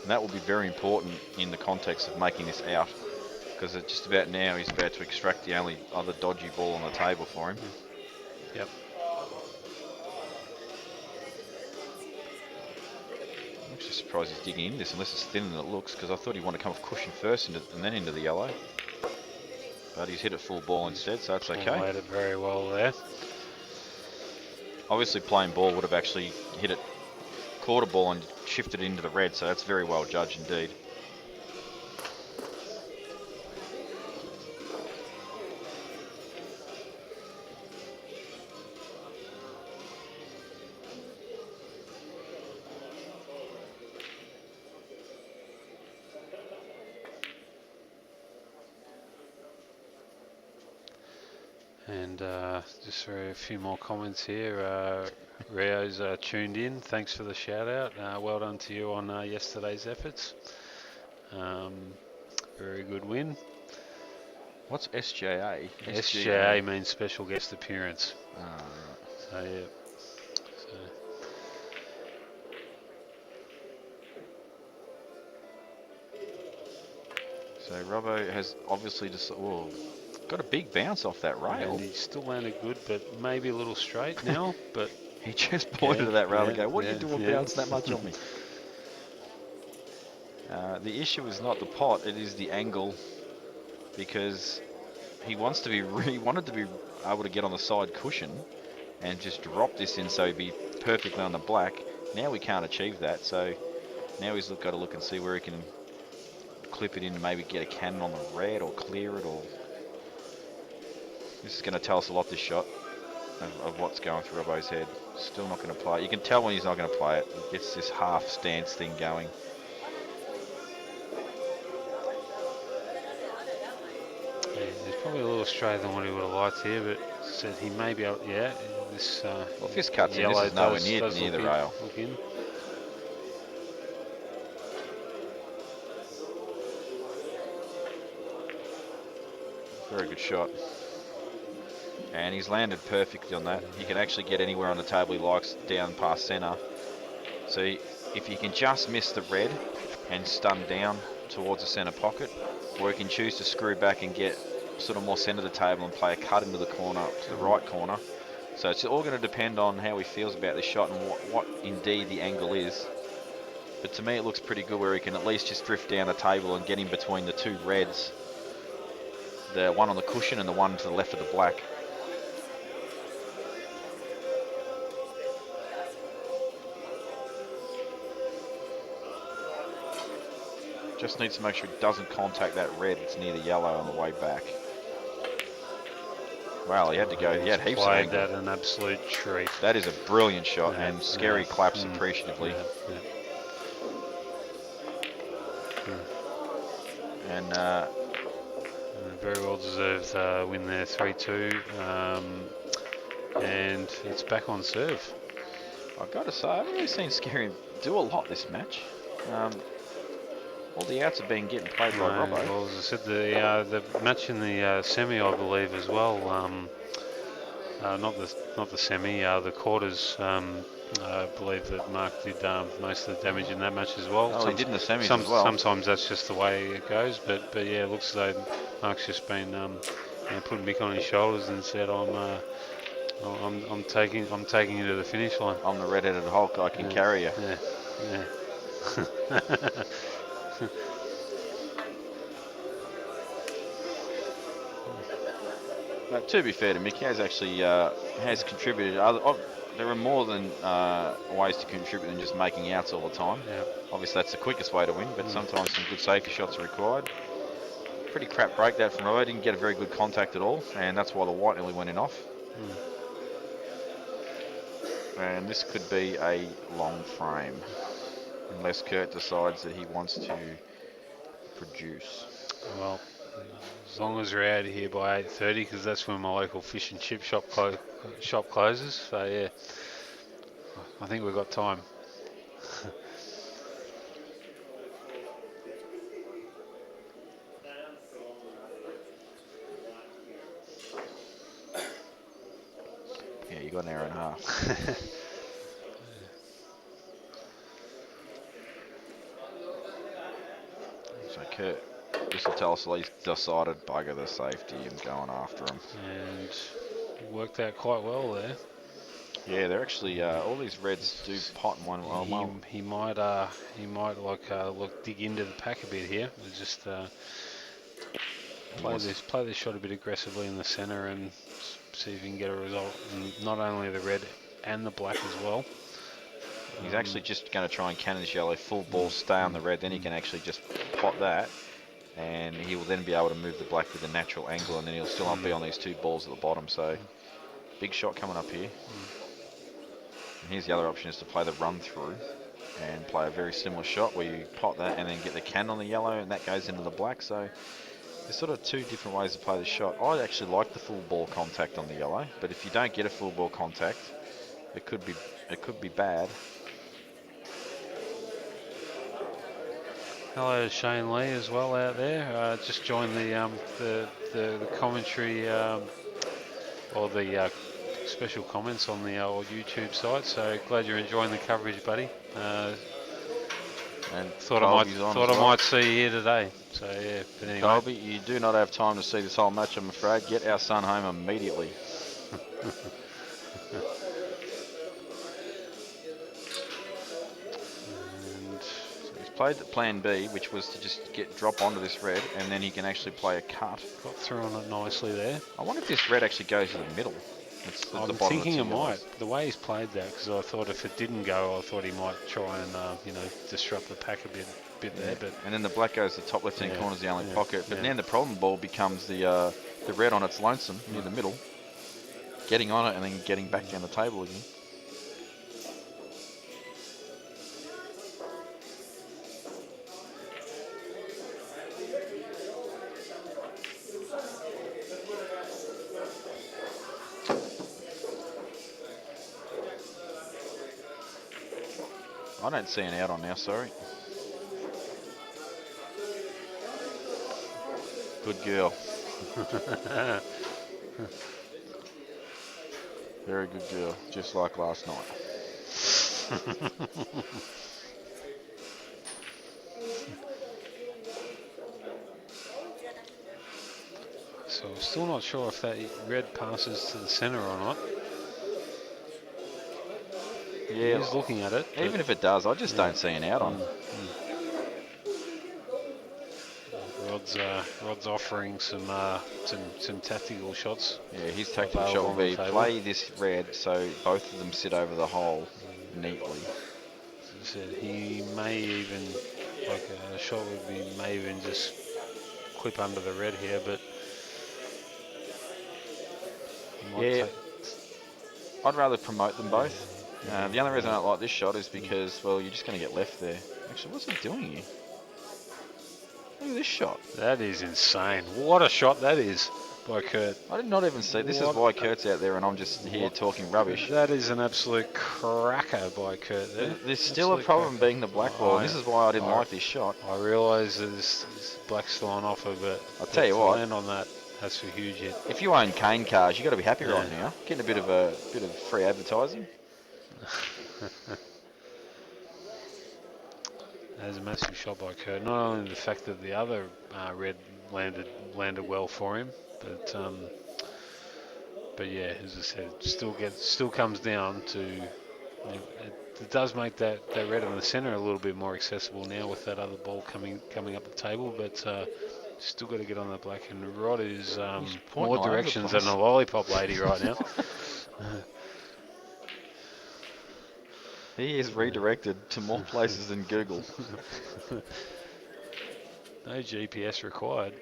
And that will be very important in the context of making this out, because just about now he's about to extract the only other dodgy ball on the table for him. Yep. I'm actually surprised he's digging in this, unless it's thinner than it looks, because I thought he'd want to come off cushion first and then into the yellow. But he's hit it full ball instead, so that's okay. Played it very well there. Obviously plain ball would have actually hit it quarter ball and shifted into the red, so that's very well judged indeed. And just for a few more comments here, Rio's tuned in. Thanks for the shout out. Well done to you on yesterday's efforts. Very good win. What's SJA? SJA means special guest appearance. Right. So yeah. So Robbo has obviously just got a big bounce off that rail. And he still landed good, but maybe a little straight now. But he just pointed to that rail and go, "What are you doing, bounce that much on me?" The issue is not the pot; it is the angle, because he wanted to be able to get on the side cushion and just drop this in so he'd be perfectly on the black. Now we can't achieve that, so now he's got to look and see where he can clip it in and maybe get a cannon on the red or clear it. Or this is going to tell us a lot, this shot, of what's going through Robbo's head. Still not going to play it. You can tell when he's not going to play it. He gets this half stance thing going. Yeah, he's probably a little straighter than what he would have liked here, but said he may be able, this well, if this cuts in, this is nowhere near the rail. Look in. Very good shot. And he's landed perfectly on that. He can actually get anywhere on the table he likes down past centre. So if you can just miss the red and stun down towards the centre pocket, or he can choose to screw back and get sort of more centre of the table and play a cut into the corner, to the right corner. So it's all going to depend on how he feels about this shot and what indeed the angle is. But to me it looks pretty good, where he can at least just drift down the table and get in between the two reds. The one on the cushion and the one to the left of the black. Just needs to make sure it doesn't contact that red that's near the yellow on the way back. Well, he had to go. He had heaps of Played angle. that an absolute treat. That is a brilliant shot, Yeah, and Scary claps mm, appreciatively. yeah. And Very well deserved win there, 3-2. And it's back on serve. I've got to say, I haven't really seen Scary do a lot this match. All the outs have been getting played by Robbo. Well, as I said, the match in the semi, I believe, as well. Not the semi, the quarters. I believe that Mark did most of the damage in that match as well. Oh, he did in the semis as well. Sometimes that's just the way it goes, but yeah, it looks as though Mark's just been putting Mick on his shoulders and said, I'm taking you to the finish line. I'm the red-headed Hulk. I can carry you. Yeah. But to be fair to Mick, he has actually has contributed. There are more than ways to contribute than just making outs all the time. Yeah. Obviously, that's the quickest way to win, but sometimes some good safety shots are required. Pretty crap break that from Robbo. Didn't get a very good contact at all, and that's why the white nearly went in off. And this could be a long frame, unless Kurt decides that he wants to produce. Well, as long as we're out of here by 8:30, because that's when my local fish and chip shop closes. So yeah, I think we've got time. Yeah, you got an hour and a half. So Kurt, this will tell us that he's decided bugger the safety and going after him. And worked out quite well there. Yeah, they're actually all these reds do pot in one. He might look dig into the pack a bit here. Just play this shot a bit aggressively in the centre and see if he can get a result. And not only the red and the black as well. He's actually just going to try and cannon his yellow full ball, stay on the red. Then he can actually just pot that, and he will then be able to move the black with a natural angle, and then he'll still not be on these two balls at the bottom. So big shot coming up here. And here's the other option, is to play the run through and play a very similar shot where you pot that and then get the can on the yellow, and that goes into the black. So there's sort of two different ways to play the shot. I actually like the full ball contact on the yellow, but if you don't get a full ball contact, it could be bad. Hello, Shane Lee as well out there. Just joined the commentary or the special comments on the old YouTube site. So glad you're enjoying the coverage, buddy. And thought I might see you here today. So yeah, but anyway. Colby, you do not have time to see this whole match, I'm afraid. Get our son home immediately. Played the plan B, which was to just drop onto this red, and then he can actually play a cut. Got through on it nicely there. I wonder if this red actually goes to the middle. I'm thinking it might. The way he's played that, because I thought if it didn't go, I thought he might try and disrupt the pack a bit there. But and then the black goes to the top left-hand corner is the only pocket. But then the problem ball becomes the red on its lonesome near the middle, getting on it and then getting back down the table again. I don't see an out on now, sorry. Good girl. Very good girl, just like last night. So I'm still not sure if that red passes to the centre or not. Yeah, he's looking at it. Even if it does, I just don't see an out on. Rod's offering some tactical shots. Yeah, his tactical shot will be play this red so both of them sit over the hole neatly. As I said, he may even, like a shot would be, may even just clip under the red here, but Yeah, I'd rather promote them both. The only reason I don't like this shot is because, well, you're just going to get left there. Actually, what's he doing here? Look at this shot. That is insane. What a shot that is by Kurt. I did not even see. This is why Kurt's out there and I'm just here talking rubbish. That is an absolute cracker by Kurt there. There's still a problem being the black ball, and this is why I didn't like this shot. I realise this black's still on offer, but I'll tell you to what. land on that, that's a huge hit. If you own cane cars, you got to be happy right now. Getting a bit of free advertising. That's a massive shot by Kurt. Not only the fact that the other red landed well for him, but yeah, as I said, it still comes down to it does make that red in the centre a little bit more accessible now with that other ball coming up the table, but still got to get on the black, and Rod is more directions than a lollipop lady right now. He is redirected to more places than Google. No GPS required.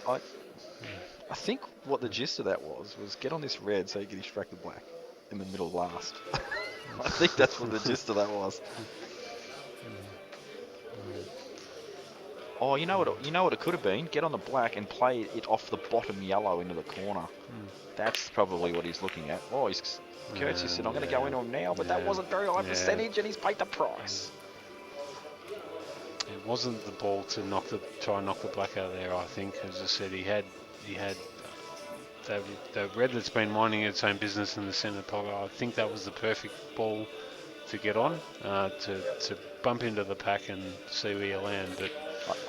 I think what the gist of that was get on this red so you can distract the black in the middle last. I think that's what the gist of that was. Oh, you know what it could have been? Get on the black and play it off the bottom yellow into the corner. That's probably what he's looking at. Oh, Kurtz just said, I'm going to go into him now, but that wasn't very high percentage, and he's paid the price. It wasn't the ball to try and knock the black out of there. I think, as I said, he had the red that's been minding its own business in the centre pocket. I think that was the perfect ball to get on, to bump into the pack and see where you land. But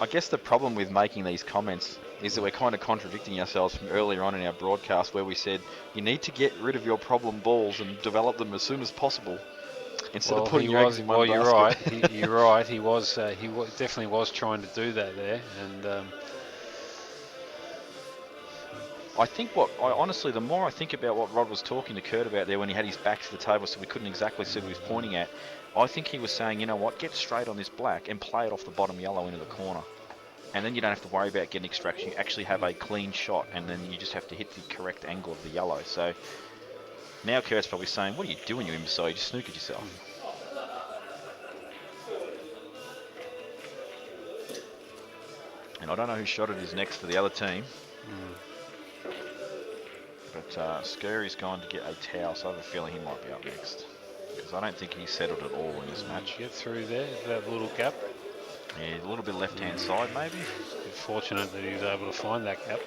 I guess the problem with making these comments is that we're kind of contradicting ourselves from earlier on in our broadcast, where we said you need to get rid of your problem balls and develop them as soon as possible, instead of putting your eggs in one basket. You're right. You're right. He definitely was trying to do that there, and I think honestly, the more I think about what Rod was talking to Kurt about there when he had his back to the table, so we couldn't exactly see what he was pointing at. I think he was saying, you know what, get straight on this black and play it off the bottom yellow into the corner. And then you don't have to worry about getting extraction. You actually have a clean shot, and then you just have to hit the correct angle of the yellow. So now Kurt's probably saying, what are you doing, you imbecile? You just snookered yourself. And I don't know whose shot it is next for the other team. But Scurry's gone to get a towel, so I have a feeling he might be up next. Because I don't think he settled at all in this match. Get through there, that little gap. Yeah, a little bit left-hand side, maybe. Fortunate that he was able to find that gap.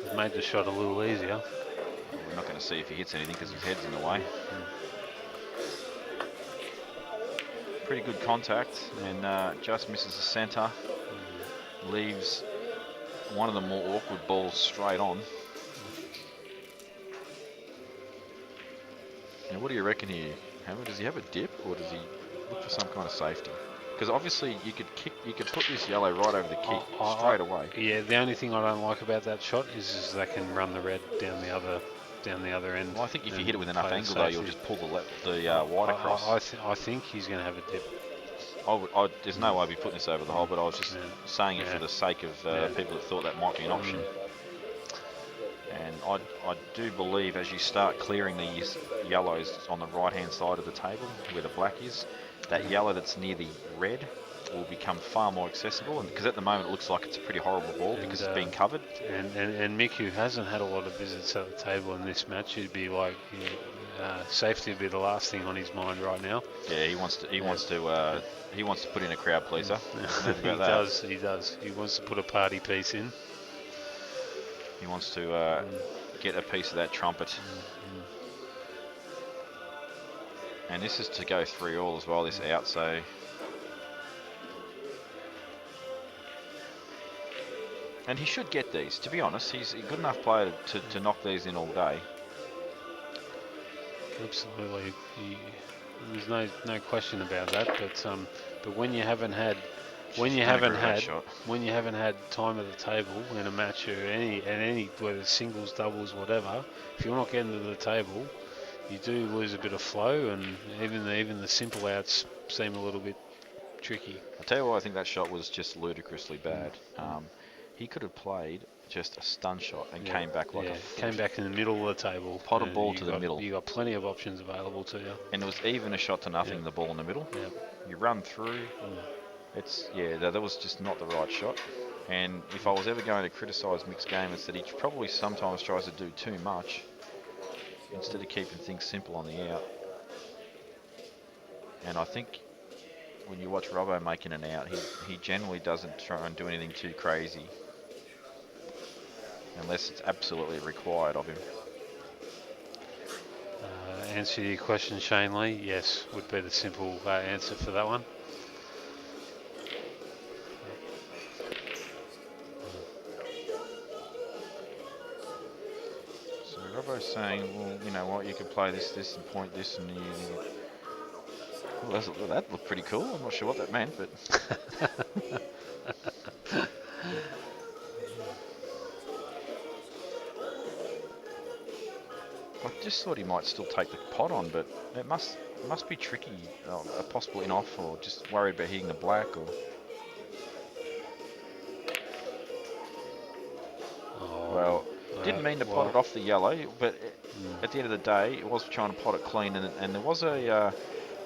It made the shot a little easier. We're not going to see if he hits anything because his head's in the way. Pretty good contact, and just misses the centre. Leaves one of the more awkward balls straight on. Now, what do you reckon here, Hammer? Does he have a dip, or does he look for some kind of safety? Because obviously you could put this yellow right over the kick straight away. Yeah, the only thing I don't like about that shot is they can run the red down the other end. Well, I think if you hit it with enough angle, though, you'll just pull the white across. I think he's going to have a dip. There's no way I'd be putting this over the hole, but I was just saying it for the sake of people that thought that might be an option. And I do believe as you start clearing these yellows on the right-hand side of the table, where the black is, that yellow that's near the red will become far more accessible. And because at the moment it looks like it's a pretty horrible ball because it's being covered. And Mick, who hasn't had a lot of visits at the table in this match, he'd be like, safety would be the last thing on his mind right now. Yeah, he wants to put in a crowd pleaser. He does. He wants to put a party piece in. He wants to get a piece of that trumpet. And this is to go 3-all as well, this out, so... And he should get these, to be honest. He's a good enough player to knock these in all day. Absolutely. There's no question about that, but when you haven't had time at the table in a match or any whether it's singles, doubles, whatever, if you're not getting to the table, you do lose a bit of flow, and even the simple outs seem a little bit tricky. I'll tell you why I think that shot was just ludicrously bad. He could have played just a stun shot and came back like a foot. Came back in the middle of the table. Pot a ball to the middle. You got plenty of options available to you. And it was even a shot to nothing, the ball in the middle. Yeah. You run through. It's, that was just not the right shot. And if I was ever going to criticise Mick's game, it's that he probably sometimes tries to do too much instead of keeping things simple on the out. And I think when you watch Robbo making an out, he generally doesn't try and do anything too crazy unless it's absolutely required of him. Answer to your question, Shane Lee, yes, would be the simple answer for that one. So Robbo's saying, well, you know what, you could play this, and point this, and well, that looked pretty cool. I'm not sure what that meant, but I just thought he might still take the pot on, but it must be tricky. A possible in off, or just worried about hitting the black, or. Well, didn't mean to pot it off the yellow, but at the end of the day, it was trying to pot it clean, and there was a.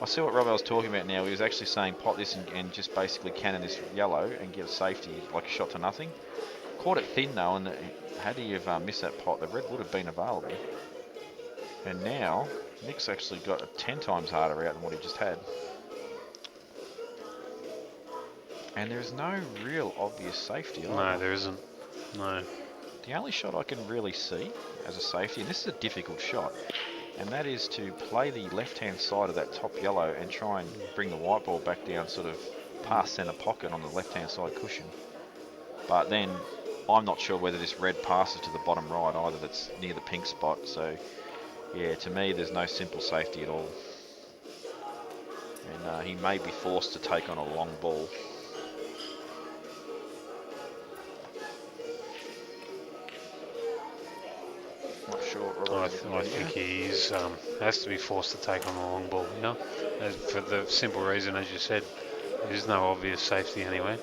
I see what Robbo was talking about now. He was actually saying pot this and just basically cannon this yellow and get a safety, like a shot to nothing. Caught it thin though, and had he have missed that pot, the red would have been available. And now, Nick's actually got a 10 times harder out than what he just had. And there's no real obvious safety either. No, there isn't. No. The only shot I can really see as a safety, and this is a difficult shot, and that is to play the left-hand side of that top yellow and try and bring the white ball back down sort of past centre pocket on the left-hand side cushion. But then I'm not sure whether this red passes to the bottom right either, that's near the pink spot. So yeah, to me there's no simple safety at all. And he may be forced to take on a long ball. Not sure. I think he has to be forced to take on the long ball, for the simple reason, as you said, there's no obvious safety anyway.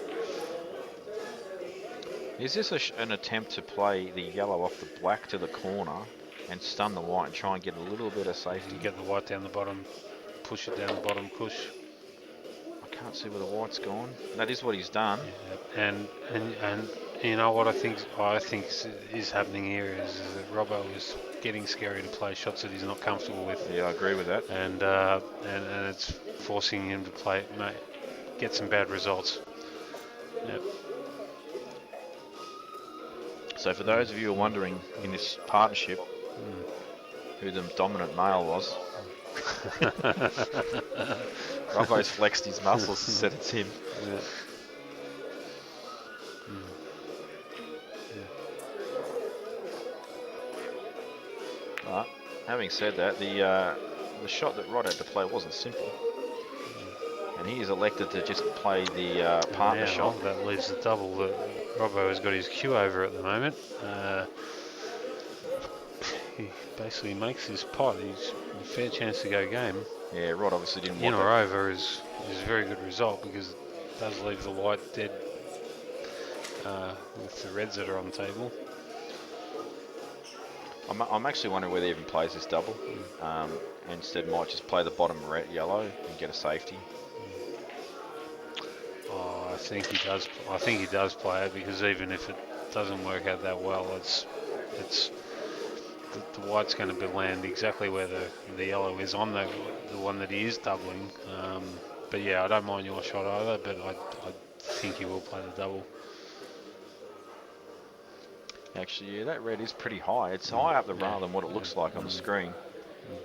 Is this an attempt to play the yellow off the black to the corner and stun the white and try and get a little bit of safety? Get the white down the bottom, push it down the bottom, push. I can't see where the white's gone. That is what he's done. Yeah. And you know what I think is happening here is that Robbo is getting scary to play shots that he's not comfortable with. Yeah, I agree with that. And it's forcing him to get some bad results. Yep. So for those of you who are wondering in this partnership who the dominant male was, Robbo's flexed his muscles and said it's him. Yeah. But having said that, the shot that Rod had to play wasn't simple, and he is elected to just play the partner shot. That leaves the double that Robbo has got his cue over at the moment. He basically makes his pot. He's a fair chance to go game. Yeah, Rod obviously didn't want In that. or over is a very good result because it does leave the white dead with the reds that are on the table. I'm actually wondering whether he even plays this double. Instead might just play the bottom red yellow and get a safety. I think he does. I think he does play it because even if it doesn't work out that well, it's the white's going to land exactly where the yellow is on the one that he is doubling. But yeah, I don't mind your shot either, but I think he will play the double. Actually, yeah, that red is pretty high. It's high up the rail than what it looks like on the screen.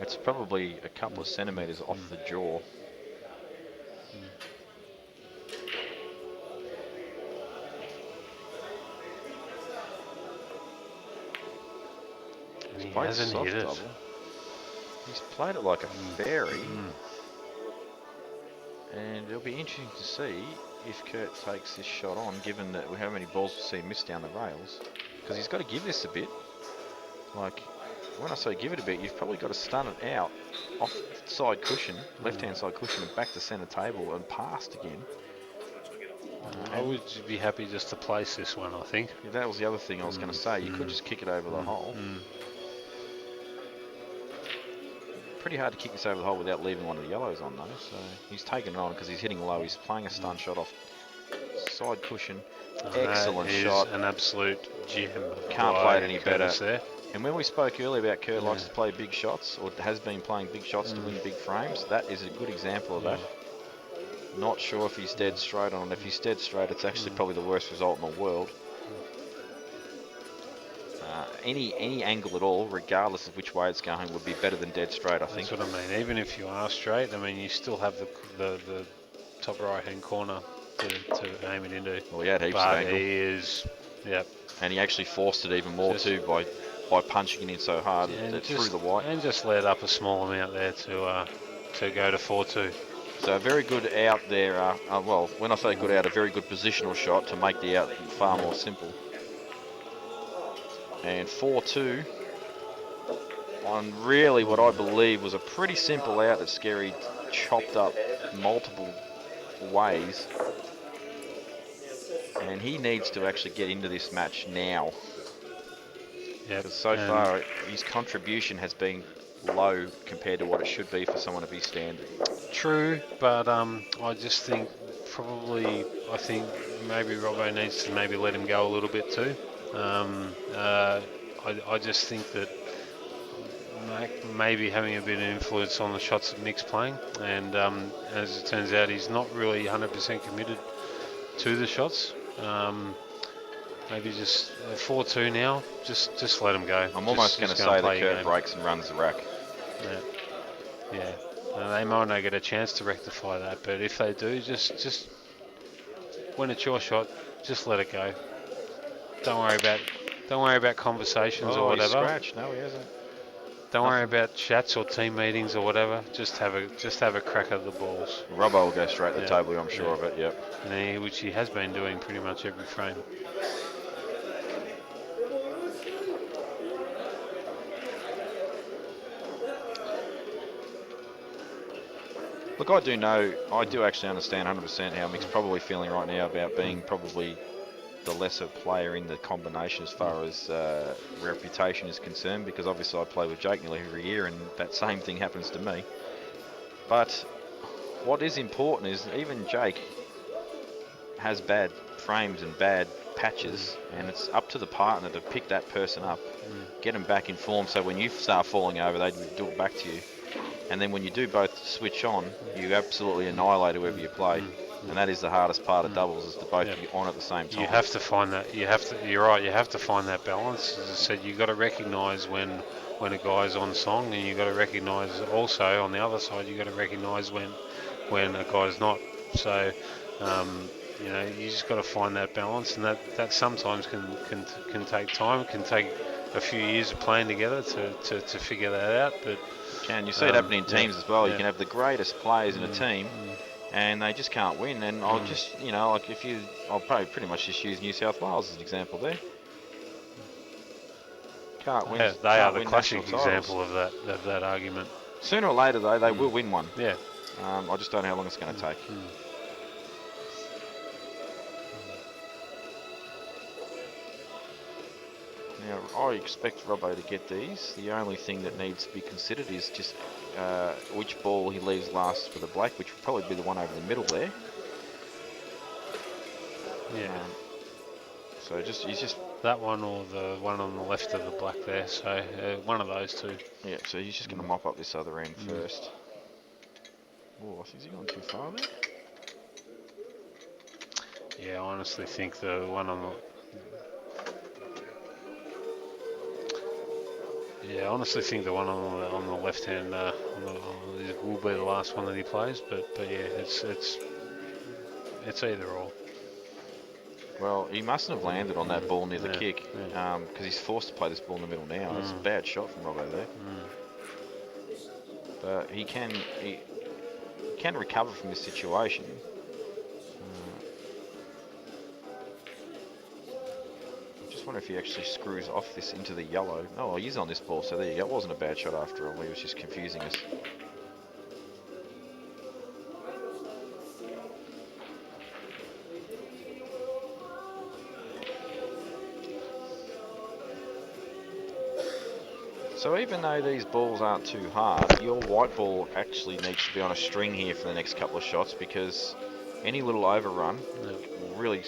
It's probably a couple of centimetres off the jaw. He hasn't hit it. Double. He's played it like a fairy. And it'll be interesting to see if Kurt takes this shot on, given that how many balls we see miss down the rails. Because he's got to give this a bit. Like, when I say give it a bit, you've probably got to stun it out off side cushion, left-hand side cushion, and back to centre table and past again. I would be happy just to place this one, I think. Yeah, that was the other thing I was going to say. You could just kick it over the hole. Pretty hard to kick this over the hole without leaving one of the yellows on though. So he's taking it on because he's hitting low. He's playing a stun shot off side cushion. Excellent shot. An absolute gem. Can't play it any better. There. And when we spoke earlier about Kurt likes to play big shots, or has been playing big shots to win big frames, that is a good example of that. Not sure if he's dead straight on. If he's dead straight, it's actually probably the worst result in the world. Any angle at all, regardless of which way it's going, would be better than dead straight, I think. That's what I mean. Even if you are straight, I mean, you still have the top right-hand corner to aim it into. Well, he had heaps of but angle. he is, And he actually forced it even more too by punching it in so hard through the white. And just let up a small amount there to go to 4-2. So a very good out there. Well, when I say good out, a very good positional shot to make the out far more simple. And 4-2 on really what I believe was a pretty simple out that Scary chopped up multiple ways. And he needs to actually get into this match now. Because so far his contribution has been low compared to what it should be for someone of his standard. True, but I just think maybe Robbo needs to maybe let him go a little bit too. I just think that maybe having a bit of influence on the shots that Nick's playing, and as it turns out, he's not really 100% committed to the shots. Maybe just 4-2 now. Just let him go. I'm almost going to say that Kurt breaks and runs the rack. Yeah. They might not get a chance to rectify that, but if they do, just when it's your shot, just let it go. Don't worry about conversations or whatever. He's scratched. No, he hasn't. Don't worry about chats or team meetings or whatever. Just have a crack at the balls. Robbo will go straight to the table. I'm sure of it. Yep. Which he has been doing pretty much every frame. Look, I do actually understand 100% how Mick's probably feeling right now about being probably the lesser player in the combination as far as reputation is concerned, because obviously I play with Jake nearly every year and that same thing happens to me. But what is important is even Jake has bad frames and bad patches, and it's up to the partner to pick that person up, get them back in form, so when you start falling over, they do it back to you. And then when you do both switch on, you absolutely annihilate whoever you play. And that is the hardest part of doubles, is to both be on at the same time. You have to find that. You're right. You have to find that balance. As I said, you've got to recognise when a guy's on song, and you've got to recognise also on the other side. You've got to recognise when a guy's not. So you just got to find that balance, and that sometimes can take time. It can take a few years of playing together to figure that out. But you see it happening in teams as well. You can have the greatest players in a team, and they just can't win. And I'll just, I'll probably pretty much just use New South Wales as an example there. Can't win. They are the classic example of that argument. Sooner or later, though, they will win one. Yeah. I just don't know how long it's going to take. Now, I expect Robbo to get these. The only thing that needs to be considered is just which ball he leaves last for the black, which will probably be the one over the middle there. Yeah. So he's just that one or the one on the left of the black there. So one of those two. Yeah. So he's just going to mop up this other end first. Oh, I think he's gone too far there. Yeah, I honestly think the one on the on the left hand will be the last one that he plays. But yeah, it's either or. Well, he mustn't have landed on that ball near the kick, because he's forced to play this ball in the middle now. It's a bad shot from Robbo there. But he can recover from this situation. I just wonder if he actually screws off this into the yellow. Oh, he's on this ball, so there you go. It wasn't a bad shot after all. He was just confusing us. So even though these balls aren't too hard, your white ball actually needs to be on a string here for the next couple of shots, because any little overrun will really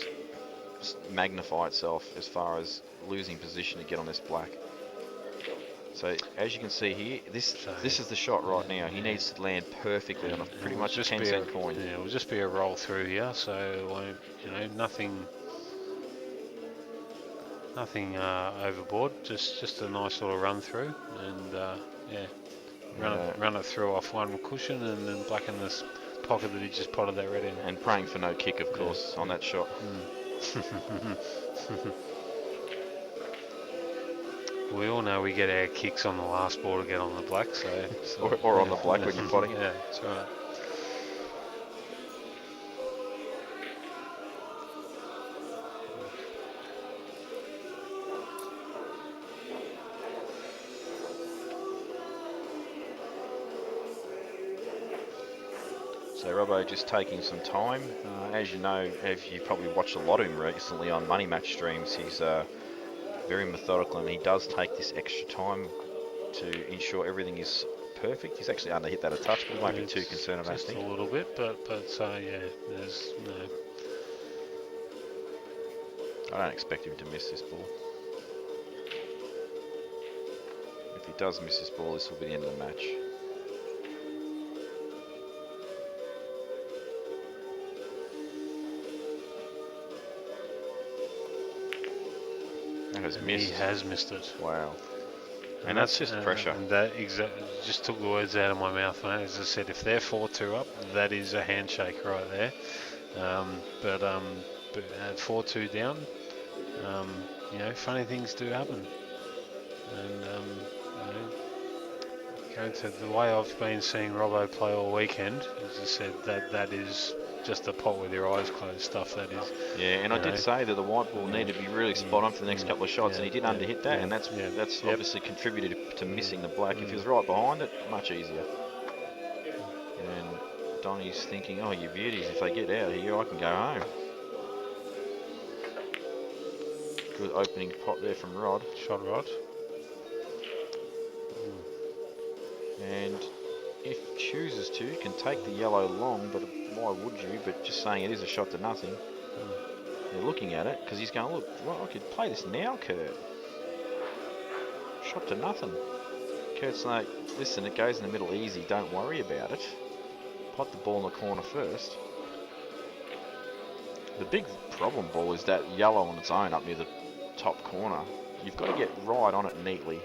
magnify itself as far as losing position to get on this black. So as you can see here, this is the shot right now. He needs to land perfectly on a pretty much a 10-cent coin. Yeah, it will just be a roll through here, so it won't, you know, nothing overboard. Just a nice little run through, and yeah, run it through off one cushion, and then blacken this pocket that he just potted that red in. And praying for no kick, of course, on that shot. We all know we get our kicks on the last ball to get on the black, so or on the black when you're potting it. Yeah, that's right. So Robbo just taking some time. As you know, if you've probably watched a lot of him recently on Money Match streams, he's very methodical, and he does take this extra time to ensure everything is perfect. He's actually underhit that a touch, but he won't be too concerned, I don't think. Just a little bit, but yeah, there's no. I don't expect him to miss this ball. If he does miss this ball, this will be the end of the match. He has missed it. Wow. And that's just pressure. And that just took the words out of my mouth, mate. As I said, if they're 4-2 up, that is a handshake right there. But at 4-2 down, you know, funny things do happen. And you know, going to the way I've been seeing Robbo play all weekend, as I said, that is just a pot with your eyes closed stuff, that is. Yeah, and I did say that the white ball needed to be really spot on for the next couple of shots, and he did underhit that, and that's obviously contributed to missing the black. If he was right behind it, much easier. And Donnie's thinking, oh, you beauties, if they get out of here, I can go home. Good opening pot there from Rod. Shot Rod. And if chooses to, can take the yellow long, but why would you? But just saying it is a shot to nothing. They're looking at it, because he's going, look, well, I could play this now, Kurt. Shot to nothing. Kurt's like, listen, it goes in the middle easy, don't worry about it. Pot the ball in the corner first. The big problem ball is that yellow on its own up near the top corner. You've got to get right on it neatly.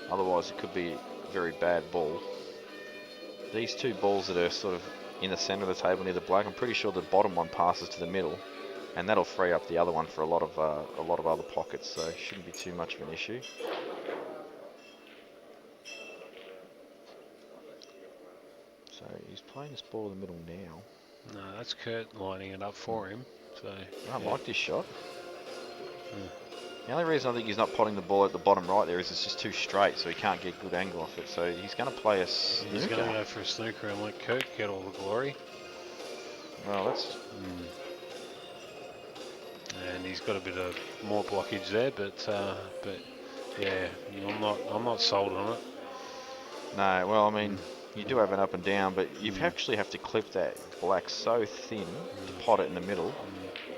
Otherwise it could be a very bad ball. These two balls that are sort of in the centre of the table near the black, I'm pretty sure the bottom one passes to the middle, and that'll free up the other one for a lot of other pockets, so it shouldn't be too much of an issue. So he's playing this ball in the middle now. No, that's Kurt lining it up for him. So I like this shot. The only reason I think he's not potting the ball at the bottom right there is it's just too straight, so he can't get good angle off it. So he's going to play a snooker. He's going to go for a snooker and let Kurt get all the glory. Well, that's... And he's got a bit of more blockage there, but yeah, I'm not sold on it. No, well, I mean, you do have an up and down, but you actually have to clip that black so thin to pot it in the middle.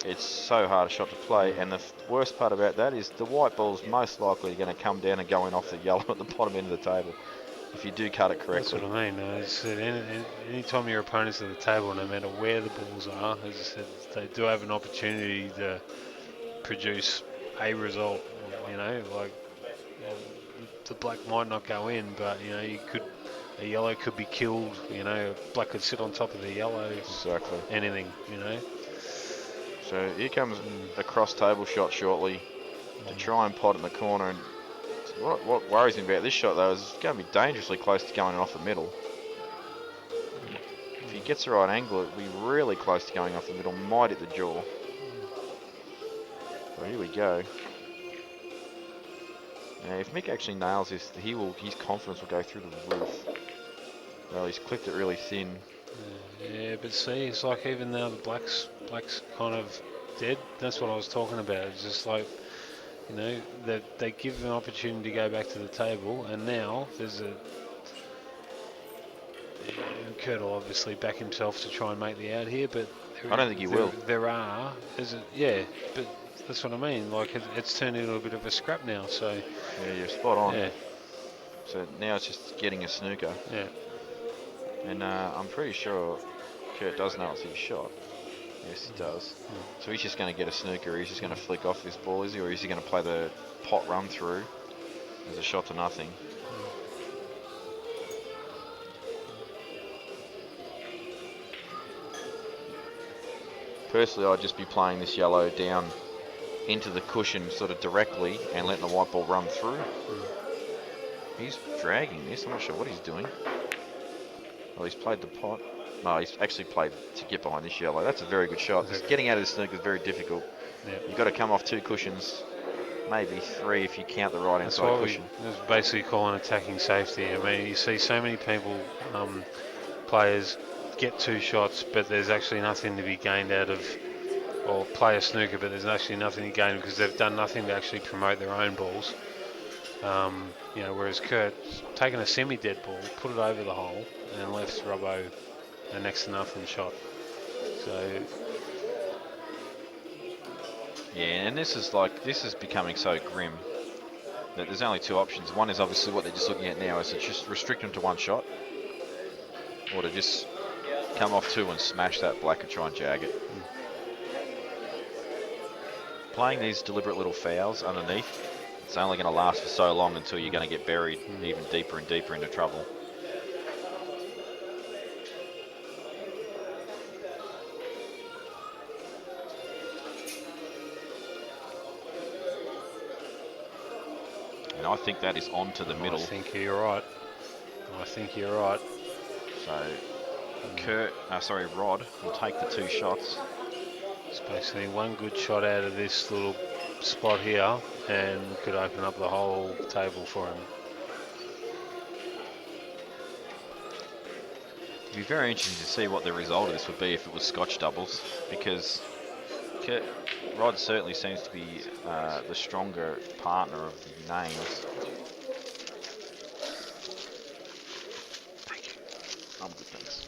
It's so hard a shot to play, and the worst part about that is the white ball's most likely going to come down and go in off the yellow at the bottom end of the table if you do cut it correctly. That's what I mean. As I said, any time your opponent's at the table, no matter where the balls are, as I said, they do have an opportunity to produce a result. You know, like the black might not go in, but you know, a yellow could be killed. You know, black could sit on top of the yellow. Exactly. Anything. You know. So here comes a cross table shot shortly to try and pot in the corner. And what worries me about this shot though is it's going to be dangerously close to going off the middle. If he gets the right angle, it'll be really close to going off the middle. Might hit the jaw. So here we go. Now if Mick actually nails this, his confidence will go through the roof. Well, he's clipped it really thin. Yeah, but see, it's like even now the black's kind of dead. That's what I was talking about. It's just like You know, they give an opportunity to go back to the table, and now there's a Kurt will obviously back himself to try and make the out here, but I don't think he will. There are, yeah, but that's what I mean. Like it's turned into a bit of a scrap now. So Yeah, you're spot on. yeah, So now it's just getting a snooker. yeah. And I'm pretty sure Kurt does know it's his shot. Yes, he does. So he's just going to get a snooker. He's just going to flick off this ball, is he? Or is he going to play the pot run through as a shot to nothing? Personally, I'd just be playing this yellow down into the cushion sort of directly and letting the white ball run through. He's dragging this. I'm not sure what he's doing. Well, he's played the pot. No, he's actually played to get behind this yellow. That's a very good shot. Just getting out of the snooker is very difficult. Yep. You've got to come off 2 cushions, maybe 3 if you count the right-hand side cushion. That's basically calling attacking safety. I mean, you see so many people, players get 2 shots, but there's actually nothing to be gained out of, or play a snooker, but there's actually nothing to gain because they've done nothing to actually promote their own balls. You know, whereas Kurt's taken a semi-dead ball, put it over the hole, and left Robbo a next to nothing shot. So yeah, and this is becoming so grim that there's only 2 options. One is obviously what they're just looking at now, is to just restrict them to 1 shot, or to just come off 2 and smash that black and try and jag it. Playing these deliberate little fouls underneath, it's only going to last for so long until you're going to get buried even deeper and deeper into trouble. And I think that is on to the middle. I think you're right. So Rod will take the 2 shots. It's basically 1 good shot out of this little spot here and could open up the whole table for him. It'd be very interesting to see what the result of this would be if it was Scotch doubles, because Rod certainly seems to be the stronger partner of the names. Thank you. I'm good, thanks.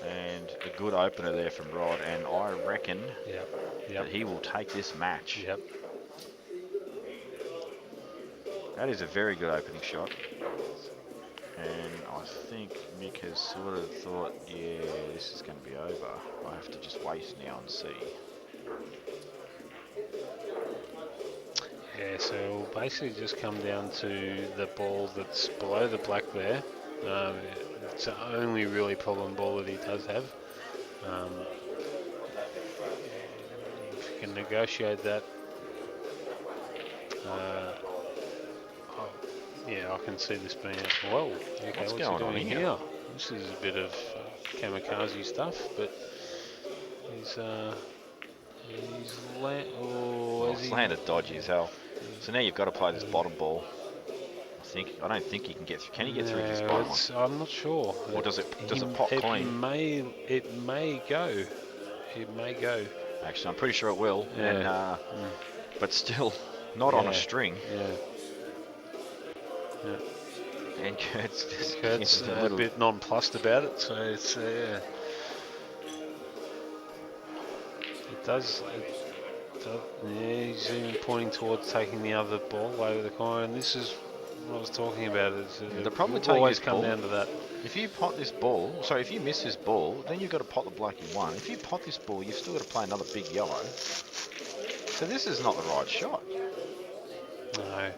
And a good opener there from Rod, and I reckon that he will take this match. Yep. That is a very good opening shot. And I think Mick has sort of thought, yeah, this is going to be over. I have to just wait now and see. Yeah, so it'll basically just come down to the ball that's below the black there. It's the only really problem ball that he does have. If you can negotiate that, yeah, I can see this being. Whoa, okay, What's he going on doing here? This is a bit of kamikaze stuff, but he's landed dodgy as hell. So now you've got to play this bottom ball. I don't think he can get through. Can he get through this bottom one? I'm not sure. Or does it pop clean? It may go. It may go. Actually, I'm pretty sure it will. Yeah. And, but still, not on a string. Yeah. And Kurt's a bit nonplussed about it, so it's yeah. It does. Yeah, he's even pointing towards taking the other ball over the corner, and this is what I was talking about. The problem with taking always this come ball, down to that. If you pot this ball, if you miss this ball, then you've got to pot the black in 1. If you pot this ball, you've still got to play another big yellow. So this is not the right shot. No.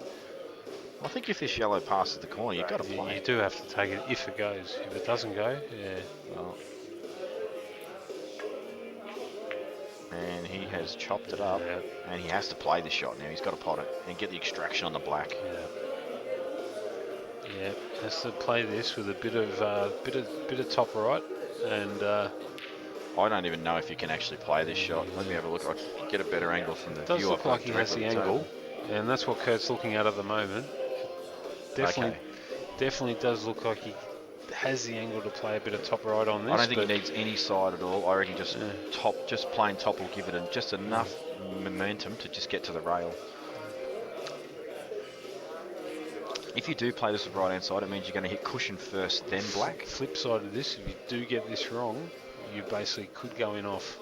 I think if this yellow passes the corner, you've got to play. You do have to take it if it goes. If it doesn't go, yeah. Well, and he has chopped it up, and he has to play the shot now. He's got to pot it and get the extraction on the black. Yeah, has to play this with a bit of top right, and I don't even know if you can actually play this shot. Let me have a look. I'll get a better angle from the it does view. look like he has the angle, and that's what Kurt's looking at the moment. Definitely does look like he has the angle to play a bit of top right on this. I don't think he needs any side at all. I reckon just just plain top will give it just enough momentum to just get to the rail. If you do play this with right hand side, it means you're going to hit cushion first, then black. Flip side of this, if you do get this wrong, you basically could go in off.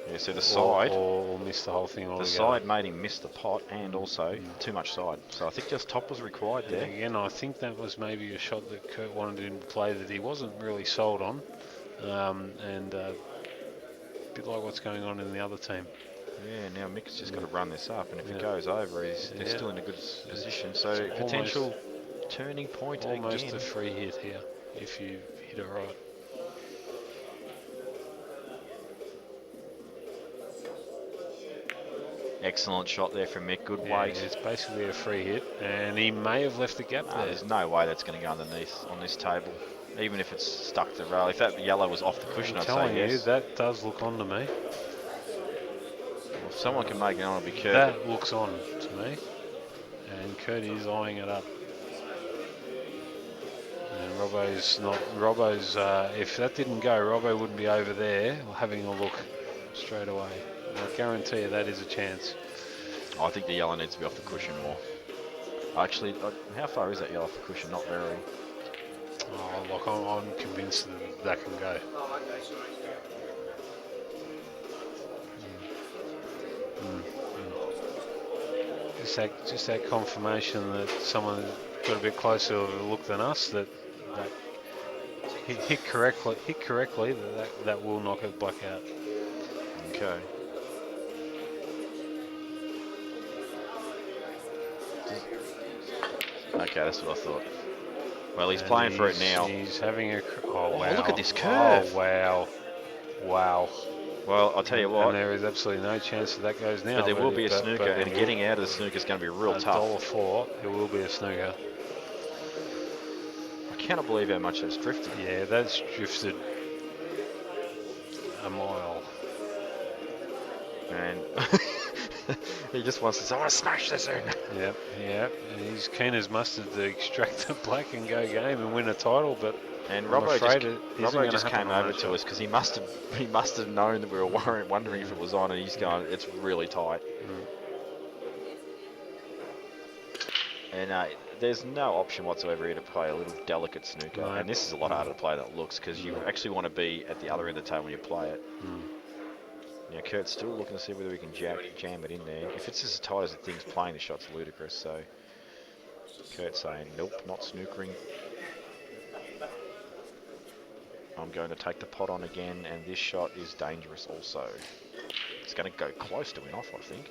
Yeah, so the side, or miss the whole thing altogether. The side made him miss the pot and also too much side. So I think just top was required there. Again, I think that was maybe a shot that Kurt wanted him to play that he wasn't really sold on. And a bit like what's going on in the other team. Yeah, now Mick's just got to run this up, and if it goes over, they're still in a good position. So it's potential turning point almost again. a free hit here if you hit it right. Excellent shot there from Mick. Good Yeah, weight. it's basically a free hit, and he may have left the gap there. There's no way that's going to go underneath on this table, even if it's stuck to the rail. If that yellow was off the cushion, I'd say yes. That does look on to me. If someone can make it on, it'll be Kurt. That looks on to me. And Kurt is eyeing it up. And Robbo's, if that didn't go, Robbo wouldn't be over there having a look straight away. I guarantee you that is a chance. I think the yellow needs to be off the cushion more. Actually, how far is that yellow off the cushion? Not very. Oh, look, I'm convinced that can go. Just that confirmation that someone got a bit closer of a look than us, that hit correctly, that will knock it black out. Okay. Okay, that's what I thought. Well, he's playing for it now. He's having a... Oh, wow. Look at this curve. Oh, wow. Wow. Well, I'll tell you what. And there is absolutely no chance that goes now. But there will be a snooker, and getting out of the snooker is going to be real tough. $1.04, it will be a snooker. I cannot believe how much that's drifted. Yeah, that's drifted a mile. And he just wants to say, I want to smash this in. Yep. And he's keen as mustard to extract the black and go game and win a title, but and Robbo just came over to us because he must have known that we were wondering if it was on, and he's going, it's really tight. And there's no option whatsoever here to play a little delicate snooker, and this is a lot harder to play than it looks because you actually want to be at the other end of the table when you play it. Now Kurt's still looking to see whether we can jam it in there. If it's as tight as the thing's playing, the shot's ludicrous. So Kurt's saying, nope, not snookering. I'm going to take the pot on again, and this shot is dangerous also. It's going to go close to win off, I think.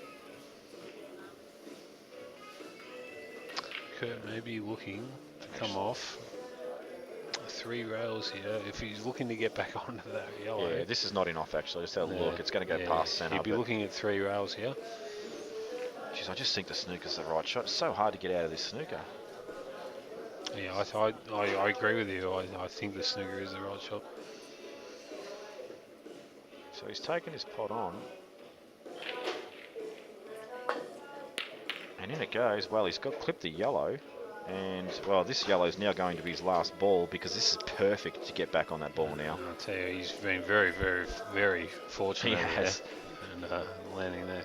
Kurt may be looking to come off 3 rails here. If he's looking to get back onto that yellow. Yeah, this is not in off actually. Just have a look. It's going to go past centre. He'd be looking at 3 rails here. Jeez, I just think the snooker's the right shot. It's so hard to get out of this snooker. Yeah, I agree with you. I think the snooker is the right shot. So he's taken his pot on. And in it goes. Well, he's clipped the yellow. And, well, this yellow is now going to be his last ball because this is perfect to get back on that ball now. I'll tell you, he's been very, very, very fortunate. He has. And landing there.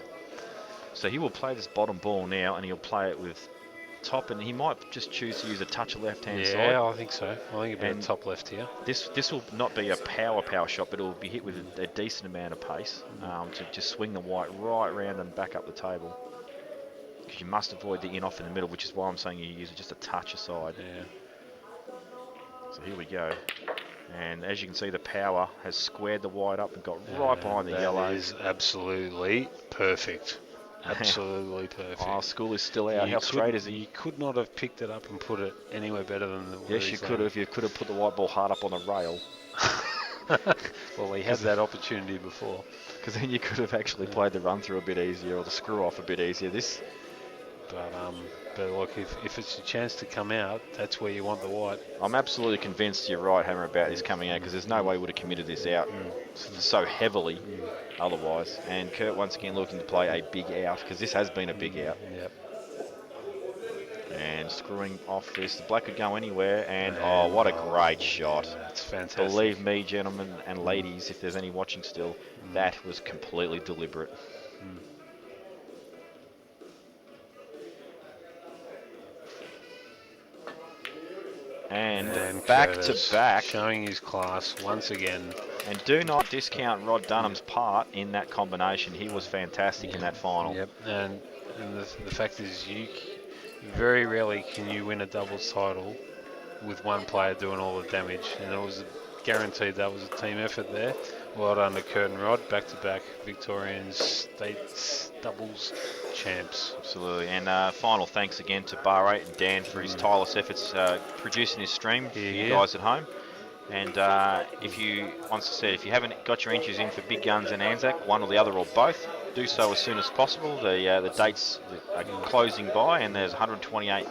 So he will play this bottom ball now, and he'll play it with top, and he might just choose to use a touch of left-hand side. Yeah, I think so. I think it'll be top left here. This will not be a power shot, but it will be hit with a decent amount of pace to just swing the white right round and back up the table. Because you must avoid the in-off in the middle, which is why I'm saying you use just a touch aside. Yeah. So here we go. And as you can see, the power has squared the white up and got right behind the yellow. That is absolutely perfect. Absolutely perfect. Oh, school is still out. How straight is he? You could not have picked it up and put it anywhere better than the Yes, you could have. You could have put the white ball hard up on the rail. Well, he had that opportunity before. Because then you could have actually played the run through a bit easier or the screw off a bit easier. But look, if it's a chance to come out, that's where you want the white. I'm absolutely convinced you're right, Hammer, about this coming out because there's no way he would have committed this out so heavily otherwise. And Kurt once again looking to play a big out because this has been a big out. Yep. and screwing off this. The black could go anywhere, and oh, what a great shot. That's fantastic. Believe me, gentlemen and ladies, if there's any watching still, that was completely deliberate. And back Curtis to back. showing his class once again. And do not discount Rod Dunham's part in that combination. He was fantastic in that final. Yep, and the fact is, very rarely can you win a doubles title with one player doing all the damage, and it was guaranteed that was a team effort there. Well done to Kurt and Rod, back-to-back Victorian States doubles champs. Absolutely, and final thanks again to Bar 8 and Dan for his tireless efforts producing his stream for you guys at home. And if you haven't got your entries in for Big Guns and Anzac, one or the other or both, do so as soon as possible. The dates are closing by, and there's 128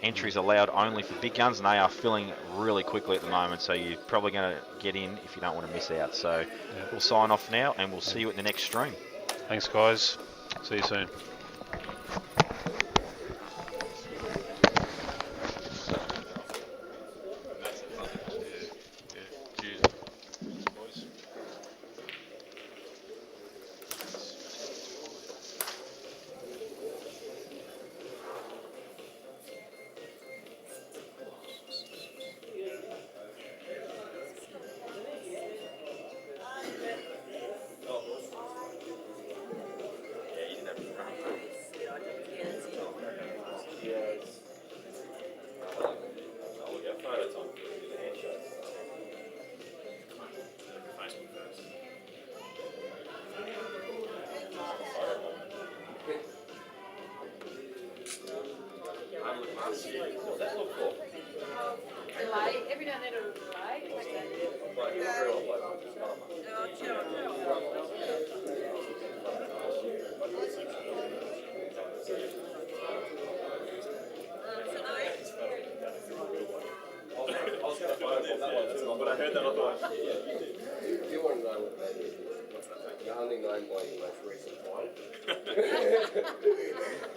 entries allowed only for Big Guns, and they are filling really quickly at the moment, so you're probably going to get in if you don't want to miss out. So we'll sign off now, and we'll see you at the next stream. Thanks, guys. See you soon. Every now and then it'll delay. But I heard that I thought, If you want to know what that is, you're only known by your most recent fight.